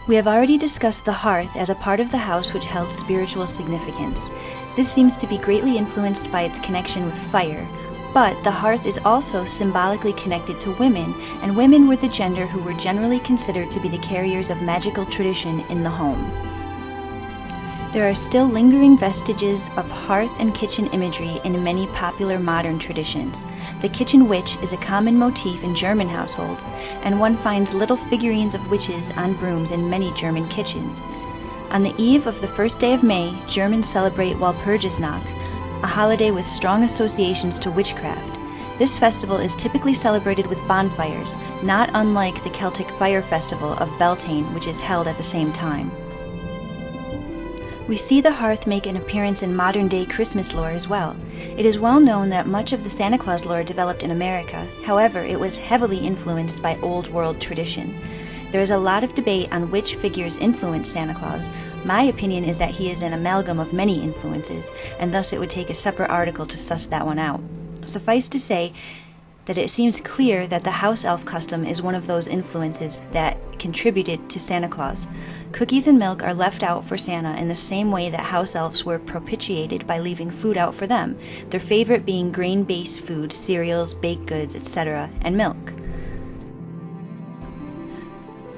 We have already discussed the hearth as a part of the house which held spiritual significance. This seems to be greatly influenced by its connection with fire, but the hearth is also symbolically connected to women, and women were the gender who were generally considered to be the carriers of magical tradition in the home. There are still lingering vestiges of hearth and kitchen imagery in many popular modern traditions. The kitchen witch is a common motif in German households, and one finds little figurines of witches on brooms in many German kitchens. On the eve of the first day of May, Germans celebrate Walpurgisnacht, a holiday with strong associations to witchcraft. This festival is typically celebrated with bonfires, not unlike the Celtic fire festival of Beltane, which is held at the same time. We see the hearth make an appearance in modern-day Christmas lore as well. It is well known that much of the Santa Claus lore developed in America. However, it was heavily influenced by Old World tradition. There is a lot of debate on which figures influenced Santa Claus. My opinion is that he is an amalgam of many influences, and thus it would take a separate article to suss that one out. Suffice to say that it seems clear that the house elf custom is one of those influences that contributed to Santa Claus. Cookies and milk are left out for Santa in the same way that house elves were propitiated by leaving food out for them, their favorite being grain-based food, cereals, baked goods, etc., and milk.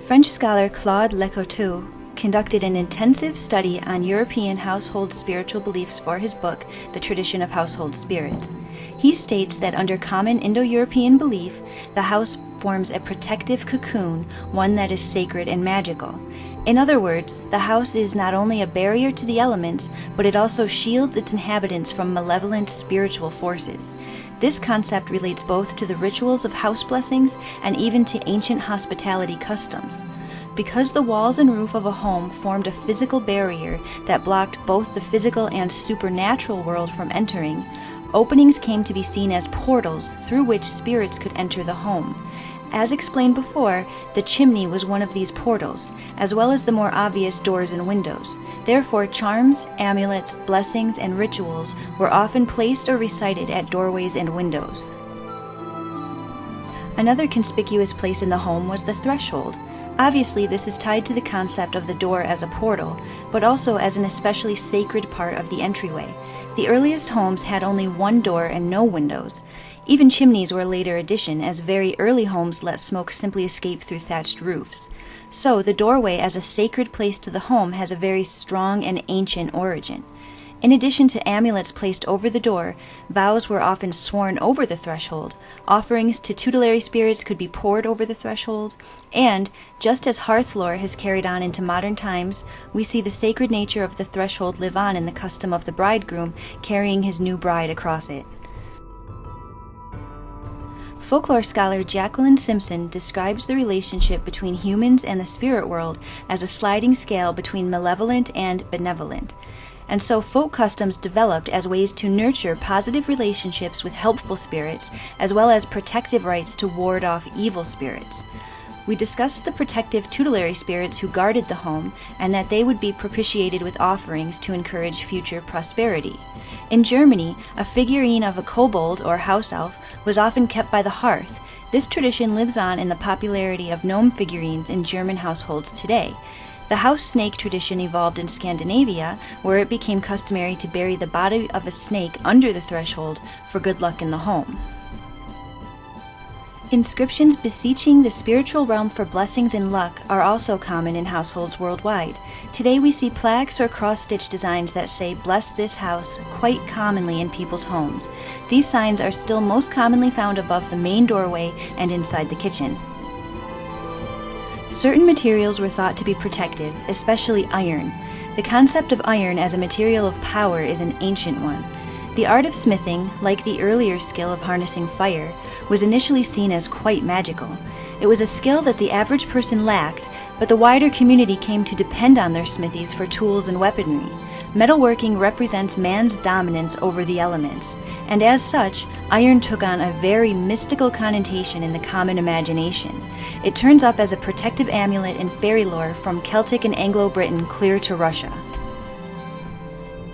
French scholar Claude Lecourteau conducted an intensive study on European household spiritual beliefs for his book, The Tradition of Household Spirits. He states that under common Indo-European belief, the house forms a protective cocoon, one that is sacred and magical. In other words, the house is not only a barrier to the elements, but it also shields its inhabitants from malevolent spiritual forces. This concept relates both to the rituals of house blessings and even to ancient hospitality customs. Because the walls and roof of a home formed a physical barrier that blocked both the physical and supernatural world from entering, openings came to be seen as portals through which spirits could enter the home. As explained before, the chimney was one of these portals, as well as the more obvious doors and windows. Therefore, charms, amulets, blessings, and rituals were often placed or recited at doorways and windows. Another conspicuous place in the home was the threshold. Obviously, this is tied to the concept of the door as a portal, but also as an especially sacred part of the entryway. The earliest homes had only one door and no windows. Even chimneys were a later addition, as very early homes let smoke simply escape through thatched roofs. So, the doorway as a sacred place to the home has a very strong and ancient origin. In addition to amulets placed over the door, vows were often sworn over the threshold, offerings to tutelary spirits could be poured over the threshold, and, just as hearth lore has carried on into modern times, we see the sacred nature of the threshold live on in the custom of the bridegroom carrying his new bride across it. Folklore scholar Jacqueline Simpson describes the relationship between humans and the spirit world as a sliding scale between malevolent and benevolent. And so folk customs developed as ways to nurture positive relationships with helpful spirits, as well as protective rites to ward off evil spirits. We discussed the protective tutelary spirits who guarded the home, and that they would be propitiated with offerings to encourage future prosperity. In Germany, a figurine of a kobold or house elf was often kept by the hearth. This tradition lives on in the popularity of gnome figurines in German households today. The house snake tradition evolved in Scandinavia, where it became customary to bury the body of a snake under the threshold for good luck in the home. Inscriptions beseeching the spiritual realm for blessings and luck are also common in households worldwide. Today we see plaques or cross-stitch designs that say "Bless this house" quite commonly in people's homes. These signs are still most commonly found above the main doorway and inside the kitchen. Certain materials were thought to be protective, especially iron. The concept of iron as a material of power is an ancient one. The art of smithing, like the earlier skill of harnessing fire, was initially seen as quite magical. It was a skill that the average person lacked, but the wider community came to depend on their smithies for tools and weaponry. Metalworking represents man's dominance over the elements, and as such, iron took on a very mystical connotation in the common imagination. It turns up as a protective amulet in fairy lore from Celtic and Anglo-Britain clear to Russia.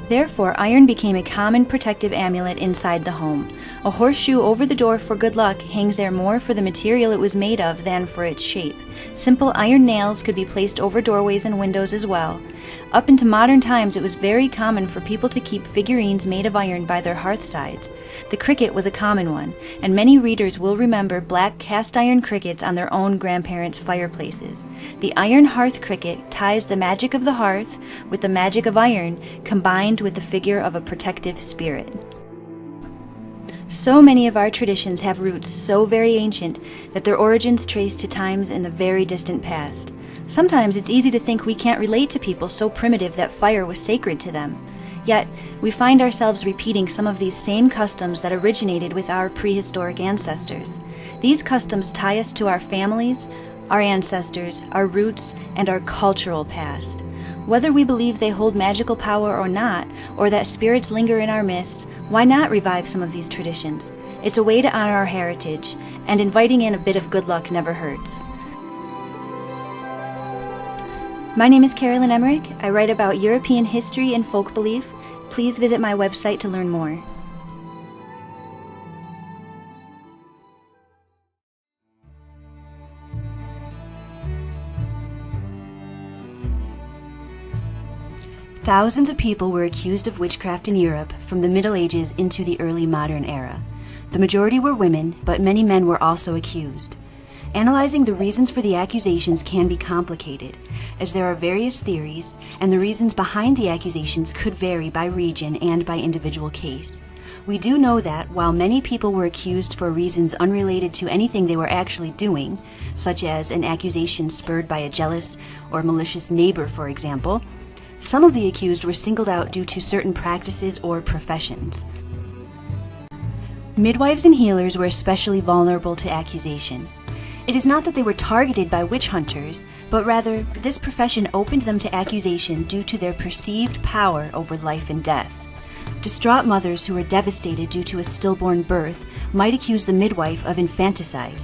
Therefore, iron became a common protective amulet inside the home. A horseshoe over the door for good luck hangs there more for the material it was made of than for its shape. Simple iron nails could be placed over doorways and windows as well. Up into modern times, it was very common for people to keep figurines made of iron by their hearthsides. The cricket was a common one, and many readers will remember black cast-iron crickets on their own grandparents' fireplaces. The iron hearth cricket ties the magic of the hearth with the magic of iron, combined with the figure of a protective spirit. So many of our traditions have roots so very ancient that their origins trace to times in the very distant past. Sometimes it's easy to think we can't relate to people so primitive that fire was sacred to them. Yet, we find ourselves repeating some of these same customs that originated with our prehistoric ancestors. These customs tie us to our families, our ancestors, our roots, and our cultural past. Whether we believe they hold magical power or not, or that spirits linger in our midst, why not revive some of these traditions? It's a way to honor our heritage, and inviting in a bit of good luck never hurts. My name is Carolyn Emerick. I write about European history and folk belief. Please visit my website to learn more. Thousands of people were accused of witchcraft in Europe from the Middle Ages into the early modern era. The majority were women, but many men were also accused. Analyzing the reasons for the accusations can be complicated, as there are various theories, and the reasons behind the accusations could vary by region and by individual case. We do know that, while many people were accused for reasons unrelated to anything they were actually doing, such as an accusation spurred by a jealous or malicious neighbor, for example, some of the accused were singled out due to certain practices or professions. Midwives and healers were especially vulnerable to accusation. It is not that they were targeted by witch hunters, but rather this profession opened them to accusation due to their perceived power over life and death. Distraught mothers who were devastated due to a stillborn birth might accuse the midwife of infanticide,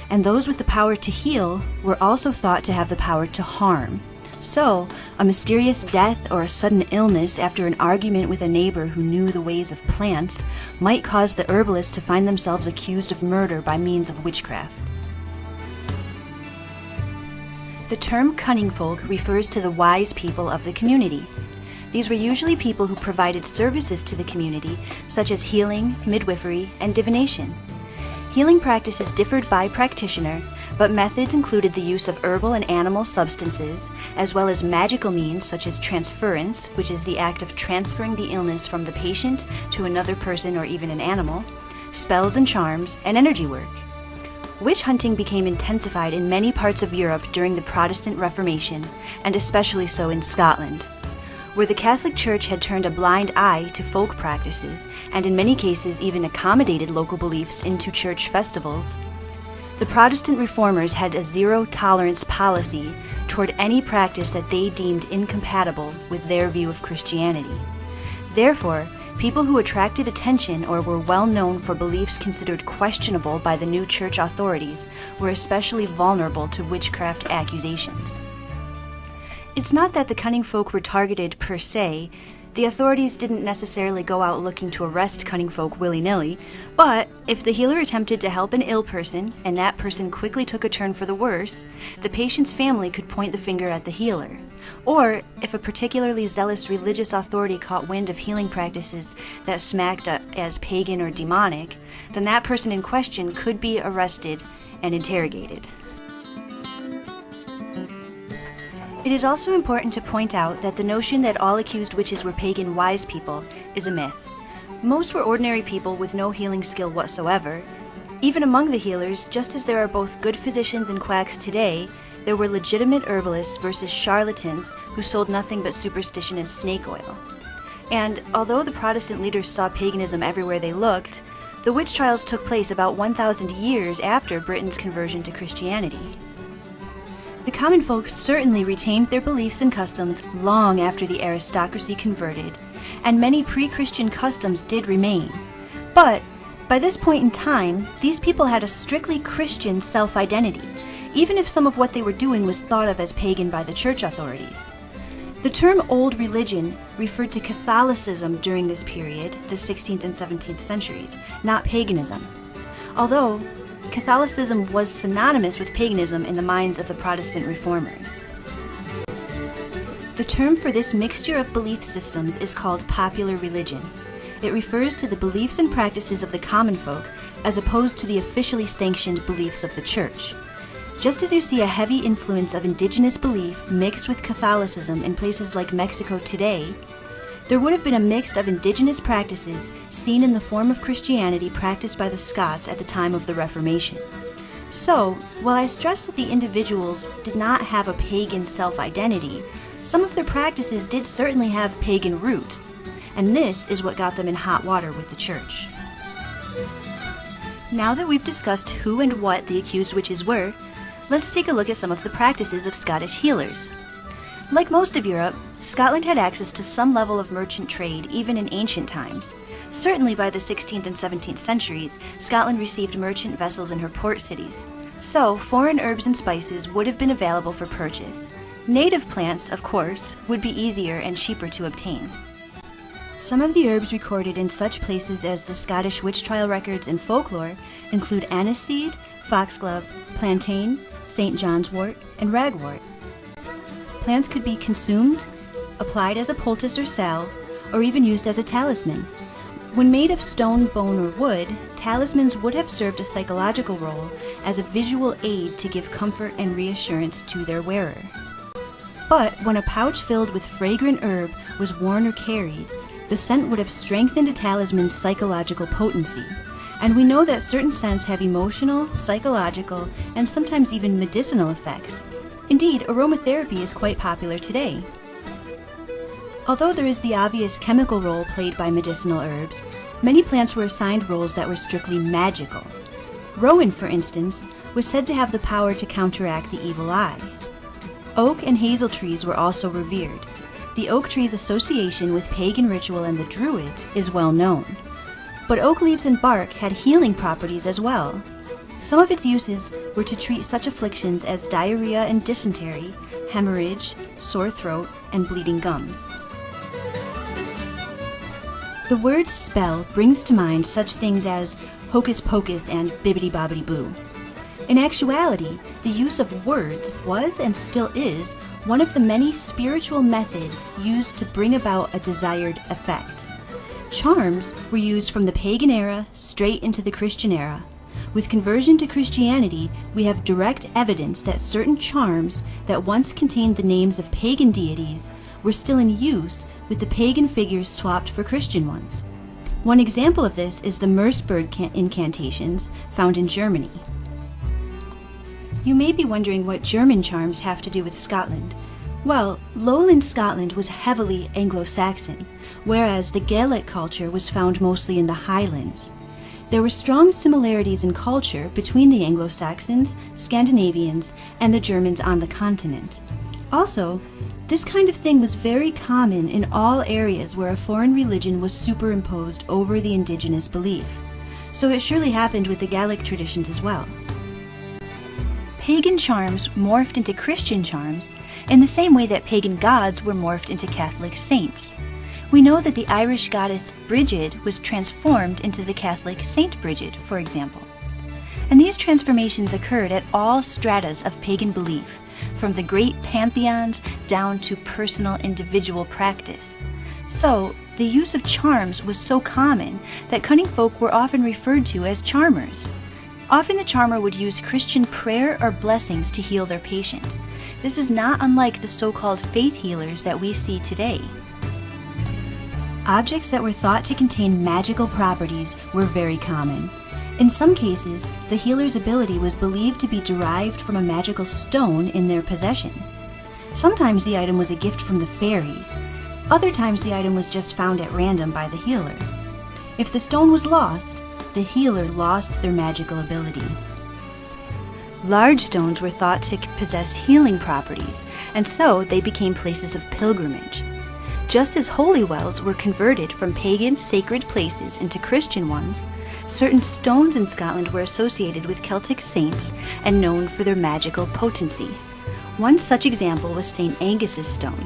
and those with the power to heal were also thought to have the power to harm. So, a mysterious death or a sudden illness after an argument with a neighbor who knew the ways of plants might cause the herbalist to find themselves accused of murder by means of witchcraft. The term cunning folk refers to the wise people of the community. These were usually people who provided services to the community, such as healing, midwifery, and divination. Healing practices differed by practitioner, but methods included the use of herbal and animal substances, as well as magical means such as transference, which is the act of transferring the illness from the patient to another person or even an animal, spells and charms, and energy work. Witch hunting became intensified in many parts of Europe during the Protestant Reformation, and especially so in Scotland, where the Catholic Church had turned a blind eye to folk practices, and in many cases even accommodated local beliefs into church festivals. The Protestant reformers had a zero-tolerance policy toward any practice that they deemed incompatible with their view of Christianity. Therefore, people who attracted attention or were well known for beliefs considered questionable by the new church authorities were especially vulnerable to witchcraft accusations. It's not that the cunning folk were targeted per se. The authorities didn't necessarily go out looking to arrest cunning folk willy-nilly, but if the healer attempted to help an ill person and that person quickly took a turn for the worse, the patient's family could point the finger at the healer. Or if a particularly zealous religious authority caught wind of healing practices that smacked as pagan or demonic, then that person in question could be arrested and interrogated. It is also important to point out that the notion that all accused witches were pagan wise people is a myth. Most were ordinary people with no healing skill whatsoever. Even among the healers, just as there are both good physicians and quacks today, there were legitimate herbalists versus charlatans who sold nothing but superstition and snake oil. And although the Protestant leaders saw paganism everywhere they looked, the witch trials took place about 1,000 years after Britain's conversion to Christianity. The common folk certainly retained their beliefs and customs long after the aristocracy converted, and many pre-Christian customs did remain. But by this point in time, these people had a strictly Christian self-identity, even if some of what they were doing was thought of as pagan by the church authorities. The term old religion referred to Catholicism during this period, the 16th and 17th centuries, not paganism. Although Catholicism was synonymous with paganism in the minds of the Protestant reformers. The term for this mixture of belief systems is called popular religion. It refers to the beliefs and practices of the common folk as opposed to the officially sanctioned beliefs of the church. Just as you see a heavy influence of indigenous belief mixed with Catholicism in places like Mexico today, there would have been a mix of indigenous practices seen in the form of Christianity practiced by the Scots at the time of the Reformation. So, while I stress that the individuals did not have a pagan self-identity, some of their practices did certainly have pagan roots, and this is what got them in hot water with the church. Now that we've discussed who and what the accused witches were, let's take a look at some of the practices of Scottish healers. Like most of Europe, Scotland had access to some level of merchant trade even in ancient times. Certainly by the 16th and 17th centuries, Scotland received merchant vessels in her port cities, so foreign herbs and spices would have been available for purchase. Native plants, of course, would be easier and cheaper to obtain. Some of the herbs recorded in such places as the Scottish witch trial records and folklore include aniseed, foxglove, plantain, St. John's wort, and ragwort. Plants could be consumed, applied as a poultice or salve, or even used as a talisman. When made of stone, bone, or wood, talismans would have served a psychological role as a visual aid to give comfort and reassurance to their wearer. But when a pouch filled with fragrant herb was worn or carried, the scent would have strengthened a talisman's psychological potency. And we know that certain scents have emotional, psychological, and sometimes even medicinal effects. Indeed, aromatherapy is quite popular today. Although there is the obvious chemical role played by medicinal herbs, many plants were assigned roles that were strictly magical. Rowan, for instance, was said to have the power to counteract the evil eye. Oak and hazel trees were also revered. The oak tree's association with pagan ritual and the Druids is well known. But oak leaves and bark had healing properties as well. Some of its uses were to treat such afflictions as diarrhea and dysentery, hemorrhage, sore throat, and bleeding gums. The word spell brings to mind such things as hocus pocus and bibbidi bobbidi boo. In actuality, the use of words was and still is one of the many spiritual methods used to bring about a desired effect. Charms were used from the pagan era straight into the Christian era. With conversion to Christianity, we have direct evidence that certain charms that once contained the names of pagan deities were still in use, with the pagan figures swapped for Christian ones. One example of this is the Merseburg incantations found in Germany. You may be wondering what German charms have to do with Scotland. Well, lowland Scotland was heavily Anglo-Saxon, whereas the Gaelic culture was found mostly in the Highlands. There were strong similarities in culture between the Anglo-Saxons, Scandinavians, and the Germans on the continent. Also, this kind of thing was very common in all areas where a foreign religion was superimposed over the indigenous belief. So it surely happened with the Gaelic traditions as well. Pagan charms morphed into Christian charms in the same way that pagan gods were morphed into Catholic saints. We know that the Irish goddess Brigid was transformed into the Catholic Saint Brigid, for example. And these transformations occurred at all stratas of pagan belief, from the great pantheons down to personal individual practice. So, the use of charms was so common that cunning folk were often referred to as charmers. Often the charmer would use Christian prayer or blessings to heal their patient. This is not unlike the so-called faith healers that we see today. Objects that were thought to contain magical properties were very common. In some cases, the healer's ability was believed to be derived from a magical stone in their possession. Sometimes the item was a gift from the fairies. Other times the item was just found at random by the healer. If the stone was lost, the healer lost their magical ability. Large stones were thought to possess healing properties, and so they became places of pilgrimage. Just as holy wells were converted from pagan sacred places into Christian ones, certain stones in Scotland were associated with Celtic saints and known for their magical potency. One such example was St. Angus's stone.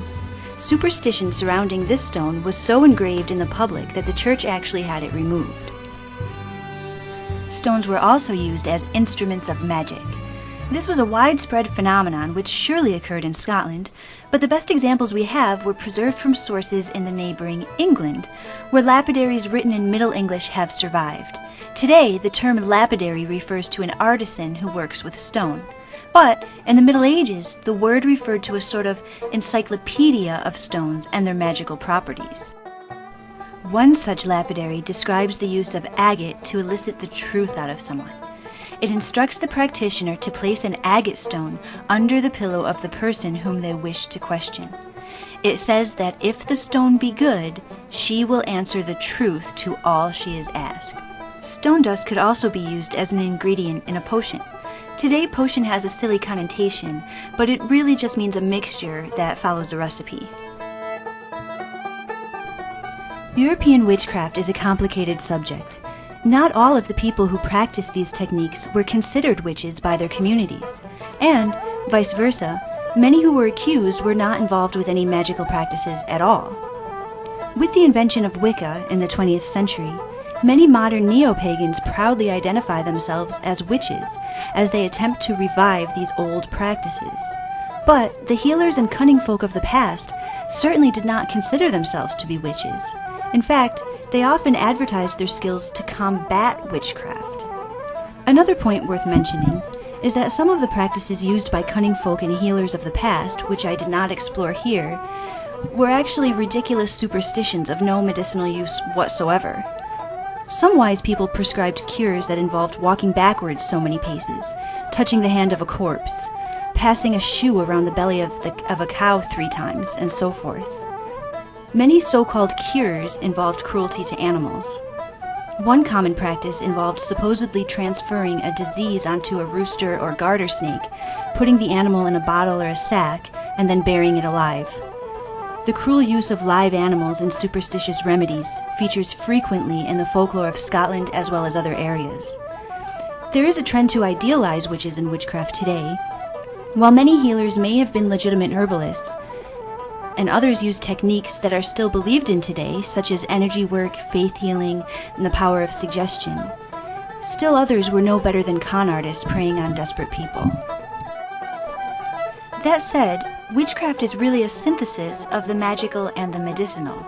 Superstition surrounding this stone was so engraved in the public that the church actually had it removed. Stones were also used as instruments of magic. This was a widespread phenomenon which surely occurred in Scotland, but the best examples we have were preserved from sources in the neighboring England, where lapidaries written in Middle English have survived. Today, the term lapidary refers to an artisan who works with stone. But in the Middle Ages, the word referred to a sort of encyclopedia of stones and their magical properties. One such lapidary describes the use of agate to elicit the truth out of someone. It instructs the practitioner to place an agate stone under the pillow of the person whom they wish to question. It says that if the stone be good, she will answer the truth to all she is asked. Stone dust could also be used as an ingredient in a potion. Today, potion has a silly connotation, but it really just means a mixture that follows a recipe. European witchcraft is a complicated subject. Not all of the people who practiced these techniques were considered witches by their communities, and, vice versa, many who were accused were not involved with any magical practices at all. With the invention of Wicca in the 20th century, many modern neo-pagans proudly identify themselves as witches as they attempt to revive these old practices. But the healers and cunning folk of the past certainly did not consider themselves to be witches. In fact, They often advertise their skills to combat witchcraft. Another point worth mentioning is that some of the practices used by cunning folk and healers of the past, which I did not explore here, were actually ridiculous superstitions of no medicinal use whatsoever. Some wise people prescribed cures that involved walking backwards so many paces, touching the hand of a corpse, passing a shoe around the belly of a cow 3 times, and so forth. Many so-called cures involved cruelty to animals. One common practice involved supposedly transferring a disease onto a rooster or garter snake, putting the animal in a bottle or a sack, and then burying it alive. The cruel use of live animals in superstitious remedies features frequently in the folklore of Scotland as well as other areas. There is a trend to idealize witches and witchcraft today. While many healers may have been legitimate herbalists, and others use techniques that are still believed in today, such as energy work, faith healing, and the power of suggestion, still others were no better than con artists preying on desperate people. That said, witchcraft is really a synthesis of the magical and the medicinal.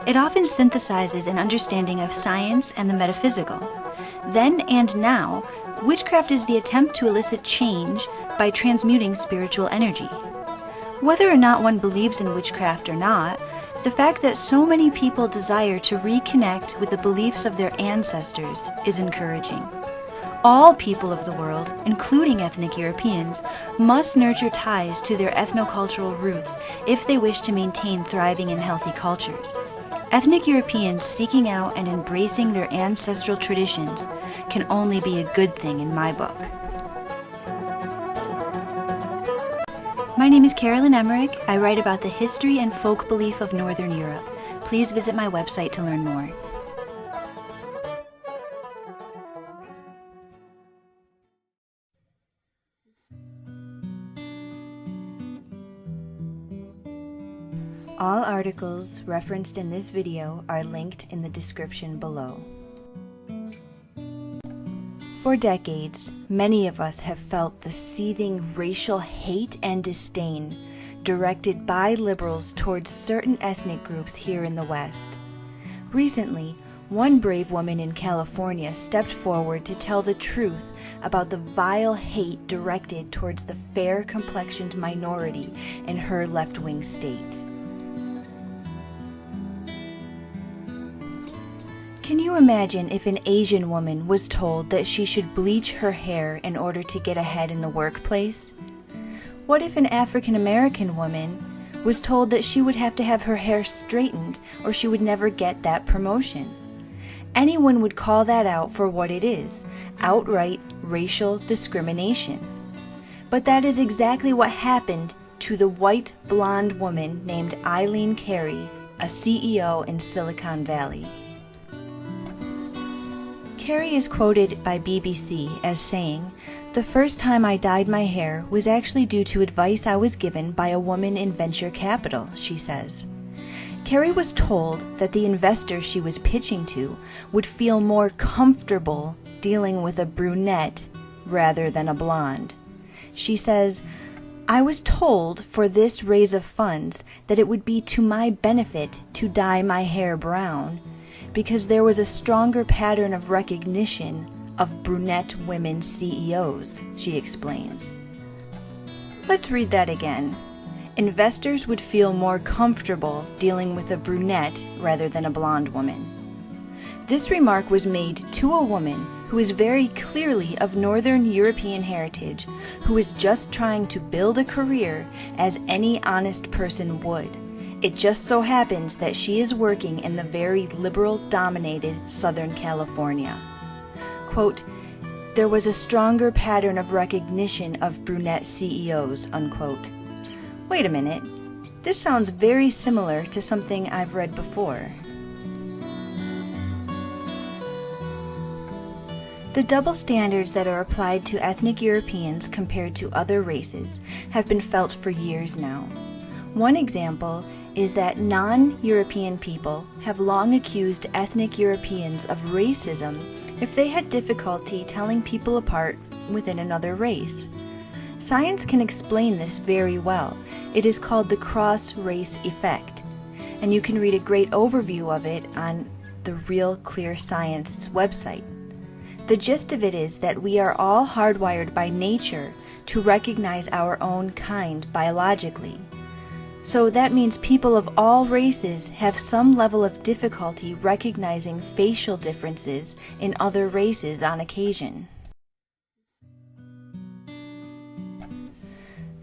It often synthesizes an understanding of science and the metaphysical. Then and now, witchcraft is the attempt to elicit change by transmuting spiritual energy. Whether or not one believes in witchcraft or not, the fact that so many people desire to reconnect with the beliefs of their ancestors is encouraging. All people of the world, including ethnic Europeans, must nurture ties to their ethnocultural roots if they wish to maintain thriving and healthy cultures. Ethnic Europeans seeking out and embracing their ancestral traditions can only be a good thing in my book. My name is Carolyn Emerick. I write about the history and folk belief of Northern Europe. Please visit my website to learn more. All articles referenced in this video are linked in the description below. For decades, many of us have felt the seething racial hate and disdain directed by liberals towards certain ethnic groups here in the West. Recently, one brave woman in California stepped forward to tell the truth about the vile hate directed towards the fair-complexioned minority in her left-wing state. Can you imagine if an Asian woman was told that she should bleach her hair in order to get ahead in the workplace? What if an African American woman was told that she would have to have her hair straightened or she would never get that promotion? Anyone would call that out for what it is, outright racial discrimination. But that is exactly what happened to the white blonde woman named Eileen Carey, a CEO in Silicon Valley. Carey is quoted by BBC as saying, "The first time I dyed my hair was actually due to advice I was given by a woman in venture capital," she says. Carey was told that the investor she was pitching to would feel more comfortable dealing with a brunette rather than a blonde. She says, "I was told for this raise of funds that it would be to my benefit to dye my hair brown, because there was a stronger pattern of recognition of brunette women CEOs," she explains. Let's read that again. Investors would feel more comfortable dealing with a brunette rather than a blonde woman. This remark was made to a woman who is very clearly of Northern European heritage, who is just trying to build a career as any honest person would. It just so happens that she is working in the very liberal-dominated Southern California. Quote, "There was a stronger pattern of recognition of brunette CEOs," unquote. Wait a minute. This sounds very similar to something I've read before. The double standards that are applied to ethnic Europeans compared to other races have been felt for years now. One example is that non-European people have long accused ethnic Europeans of racism if they had difficulty telling people apart within another race. Science can explain this very well. It is called the cross-race effect, and you can read a great overview of it on the Real Clear Science website. The gist of it is that we are all hardwired by nature to recognize our own kind biologically. So that means people of all races have some level of difficulty recognizing facial differences in other races on occasion.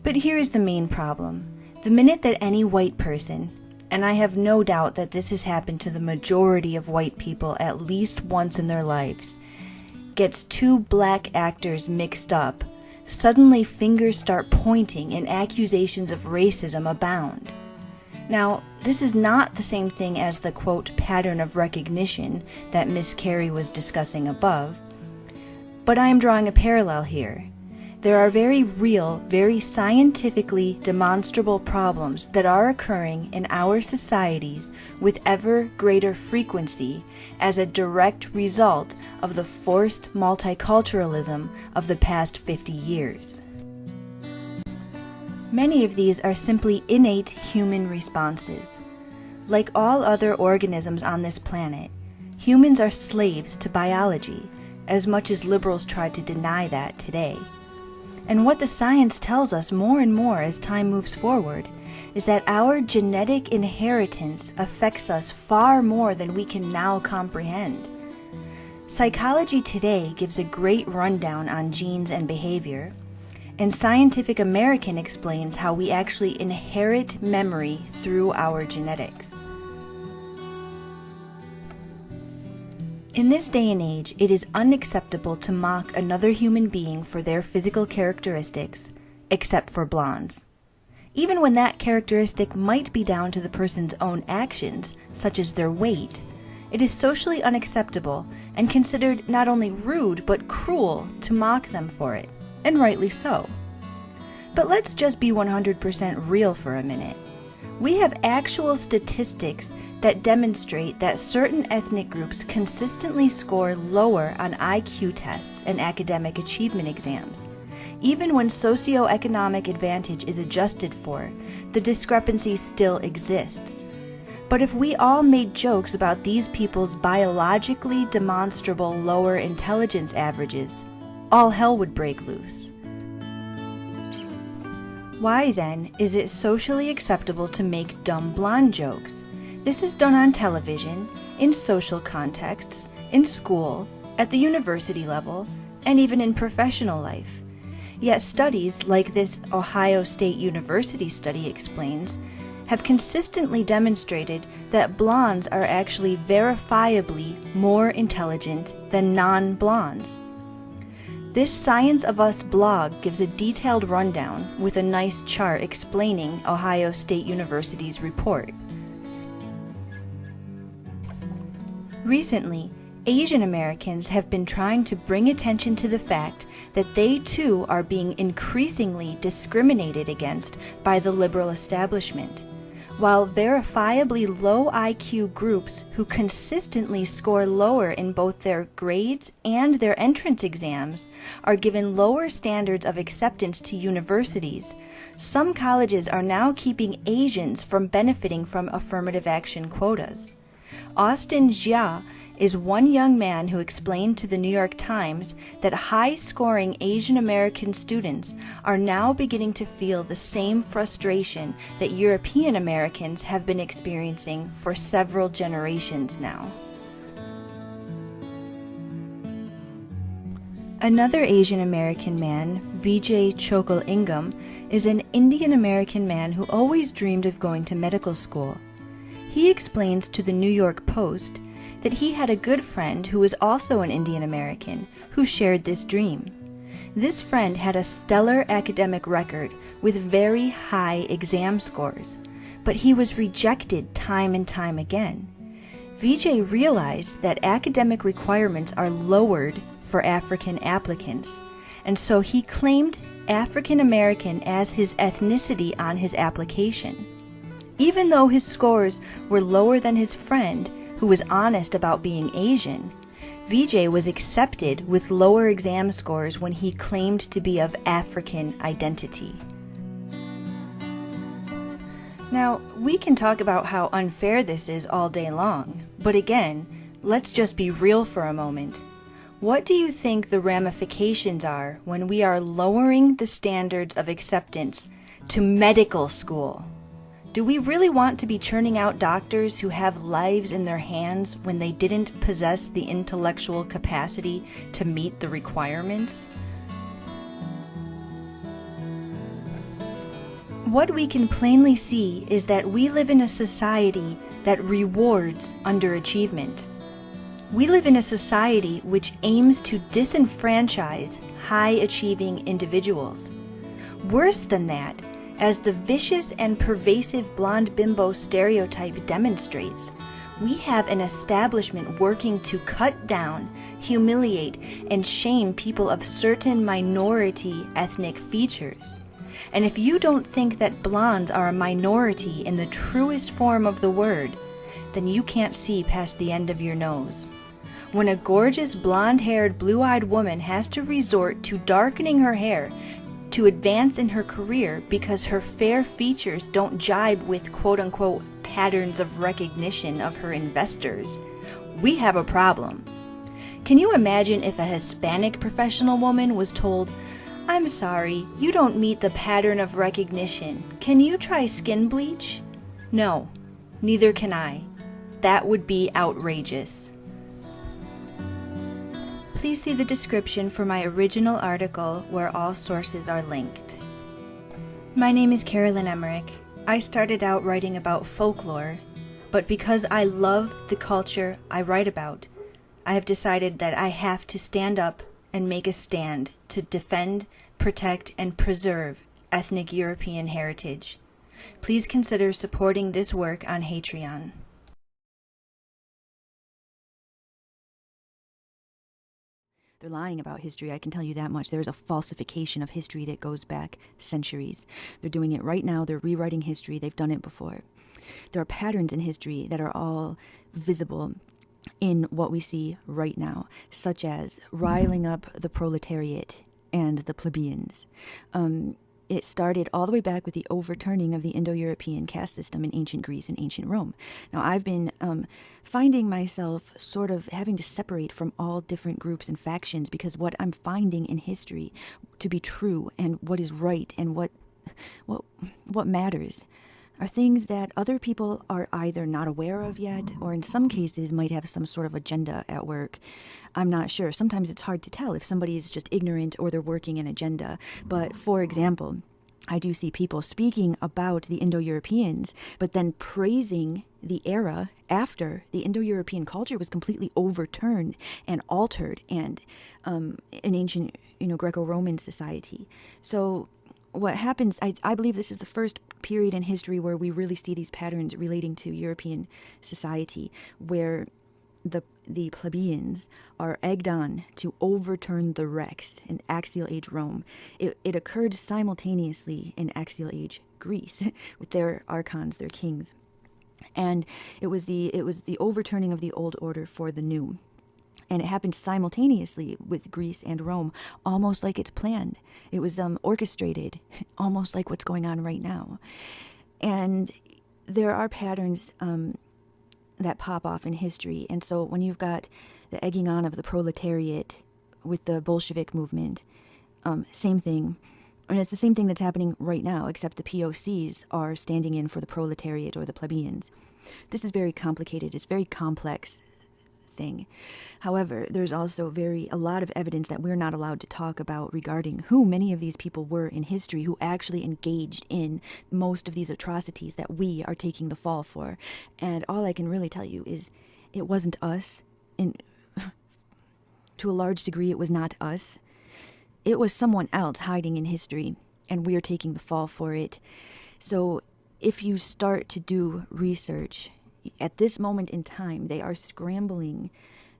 But here's the main problem. The minute that any white person, and I have no doubt that this has happened to the majority of white people at least once in their lives, gets two black actors mixed up, suddenly fingers start pointing and accusations of racism abound. Now, this is not the same thing as the, quote, pattern of recognition that Miss Carey was discussing above, but I am drawing a parallel here. There are very real, very scientifically demonstrable problems that are occurring in our societies with ever greater frequency as a direct result of the forced multiculturalism of the past 50 years. Many of these are simply innate human responses. Like all other organisms on this planet, humans are slaves to biology, as much as liberals try to deny that today. And what the science tells us more and more as time moves forward is that our genetic inheritance affects us far more than we can now comprehend. Psychology Today gives a great rundown on genes and behavior, and Scientific American explains how we actually inherit memory through our genetics. In this day and age, it is unacceptable to mock another human being for their physical characteristics, except for blondes. Even when that characteristic might be down to the person's own actions, such as their weight, it is socially unacceptable and considered not only rude but cruel to mock them for it, and rightly so. But let's just be 100% real for a minute. We have actual statistics that demonstrate that certain ethnic groups consistently score lower on IQ tests and academic achievement exams. Even when socioeconomic advantage is adjusted for, the discrepancy still exists. But if we all made jokes about these people's biologically demonstrable lower intelligence averages, all hell would break loose. Why then is it socially acceptable to make dumb blonde jokes? This is done on television, in social contexts, in school, at the university level, and even in professional life. Yet studies, like this Ohio State University study explains, have consistently demonstrated that blondes are actually verifiably more intelligent than non-blondes. This Science of Us blog gives a detailed rundown with a nice chart explaining Ohio State University's report. Recently, Asian Americans have been trying to bring attention to the fact that they too are being increasingly discriminated against by the liberal establishment, while verifiably low IQ groups who consistently score lower in both their grades and their entrance exams are given lower standards of acceptance to universities. Some colleges are now keeping Asians from benefiting from affirmative action quotas. Austin Jia is one young man who explained to the New York Times that high-scoring Asian American students are now beginning to feel the same frustration that European Americans have been experiencing for several generations now. Another Asian American man, Vijay Chokalingam, is an Indian American man who always dreamed of going to medical school. He explains to the New York Post that he had a good friend who was also an Indian American who shared this dream. This friend had a stellar academic record with very high exam scores, but he was rejected time and time again. Vijay realized that academic requirements are lowered for African applicants, and so he claimed African American as his ethnicity on his application. Even though his scores were lower than his friend, who was honest about being Asian, Vijay was accepted with lower exam scores when he claimed to be of African identity. Now, we can talk about how unfair this is all day long, but again, let's just be real for a moment. What do you think the ramifications are when we are lowering the standards of acceptance to medical school? Do we really want to be churning out doctors who have lives in their hands when they didn't possess the intellectual capacity to meet the requirements? What we can plainly see is that we live in a society that rewards underachievement. We live in a society which aims to disenfranchise high-achieving individuals. Worse than that, as the vicious and pervasive blonde bimbo stereotype demonstrates, we have an establishment working to cut down, humiliate, and shame people of certain minority ethnic features. And if you don't think that blondes are a minority in the truest form of the word, then you can't see past the end of your nose. When a gorgeous blonde-haired, blue-eyed woman has to resort to darkening her hair to advance in her career because her fair features don't jibe with quote-unquote patterns of recognition of her investors, we have a problem. Can you imagine if a Hispanic professional woman was told, "I'm sorry, you don't meet the pattern of recognition. Can you try skin bleach?" No, neither can I. That would be outrageous. Please see the description for my original article where all sources are linked. My name is Carolyn Emerick. I started out writing about folklore, but because I love the culture I write about, I have decided that I have to stand up and make a stand to defend, protect, and preserve ethnic European heritage. Please consider supporting this work on Patreon. They're lying about history, I can tell you that much. There's a falsification of history that goes back centuries. They're doing it right now. They're rewriting history. They've done it before. There are patterns in history that are all visible in what we see right now, such as riling up the proletariat and the plebeians. It started all the way back with the overturning of the Indo-European caste system in ancient Greece and ancient Rome. Now, I've been finding myself sort of having to separate from all different groups and factions because what I'm finding in history to be true and what is right and what matters are things that other people are either not aware of yet or in some cases might have some sort of agenda at work. I'm not sure. Sometimes it's hard to tell if somebody is just ignorant or they're working an agenda. But for example, I do see people speaking about the Indo-Europeans, but then praising the era after the Indo-European culture was completely overturned and altered and in ancient, Greco-Roman society. So what happens, I believe this is the first period in history where we really see these patterns relating to European society, where the plebeians are egged on to overturn the Rex in Axial Age Rome. It occurred simultaneously in Axial Age Greece with their archons, their kings. And it was the overturning of the old order for the new. And it happened simultaneously with Greece and Rome, almost like it's planned. It was orchestrated, almost like what's going on right now. And there are patterns that pop off in history. And so when you've got the egging on of the proletariat with the Bolshevik movement, same thing. And it's the same thing that's happening right now, except the POCs are standing in for the proletariat or the plebeians. This is very complicated. It's very complex thing. However, there's also a lot of evidence that we're not allowed to talk about regarding who many of these people were in history who actually engaged in most of these atrocities that we are taking the fall for. And all I can really tell you is it wasn't us. To a large degree, it was not us. It was someone else hiding in history, and we're taking the fall for it. So if you start to do research, at this moment in time, they are scrambling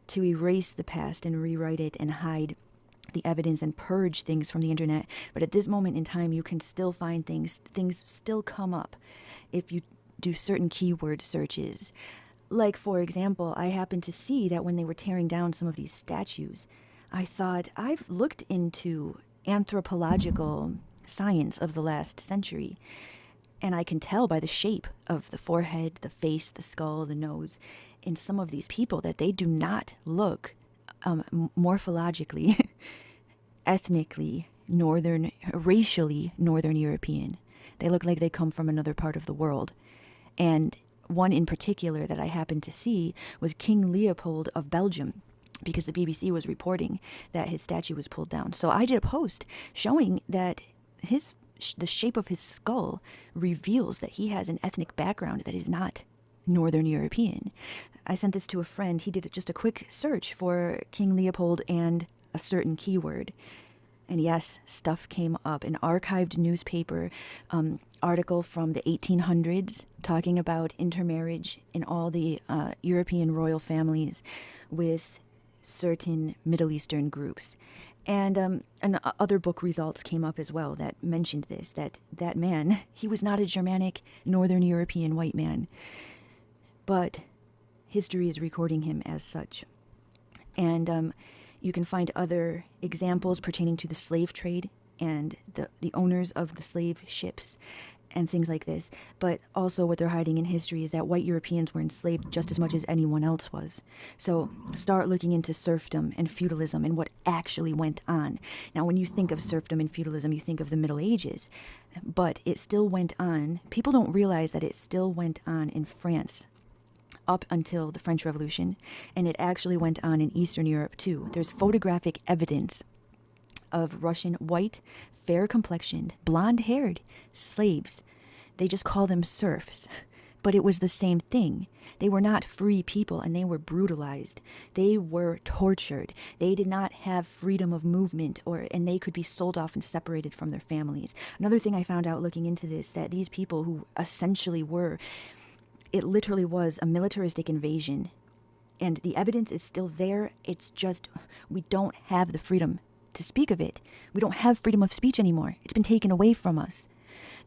to erase the past and rewrite it and hide the evidence and purge things from the internet. But at this moment in time, you can still find things still come up if you do certain keyword searches. Like, for example, I happened to see that when they were tearing down some of these statues, I thought, I've looked into anthropological science of the last century, and I can tell by the shape of the forehead, the face, the skull, the nose. in some of these people that they do not look morphologically, ethnically, racially Northern European. They look like they come from another part of the world. And one in particular that I happened to see was King Leopold of Belgium, because the BBC was reporting that his statue was pulled down. So I did a post showing that the shape of his skull reveals that he has an ethnic background that is not Northern European. I sent this to a friend. He did just a quick search for King Leopold and a certain keyword. And yes, stuff came up. An archived newspaper article from the 1800s talking about intermarriage in all the European royal families with certain Middle Eastern groups. And other book results came up as well that mentioned this, that man, he was not a Germanic, Northern European white man, but history is recording him as such. And you can find other examples pertaining to the slave trade and the owners of the slave ships and things like this. But also what they're hiding in history is that white Europeans were enslaved just as much as anyone else was. So start looking into serfdom and feudalism and what actually went on. Now, when you think of serfdom and feudalism, you think of the Middle Ages, but it still went on. People don't realize that it still went on in France up until the French Revolution, and it actually went on in Eastern Europe too. There's photographic evidence of Russian white, fair-complexioned, blonde-haired slaves. They just call them serfs, but it was the same thing. They were not free people, and they were brutalized. They were tortured. They did not have freedom of movement, and they could be sold off and separated from their families. Another thing I found out looking into this, that these people who essentially were, it literally was a militaristic invasion, and the evidence is still there. It's just we don't have the freedom to speak of it. We don't have freedom of speech anymore. It's been taken away from us.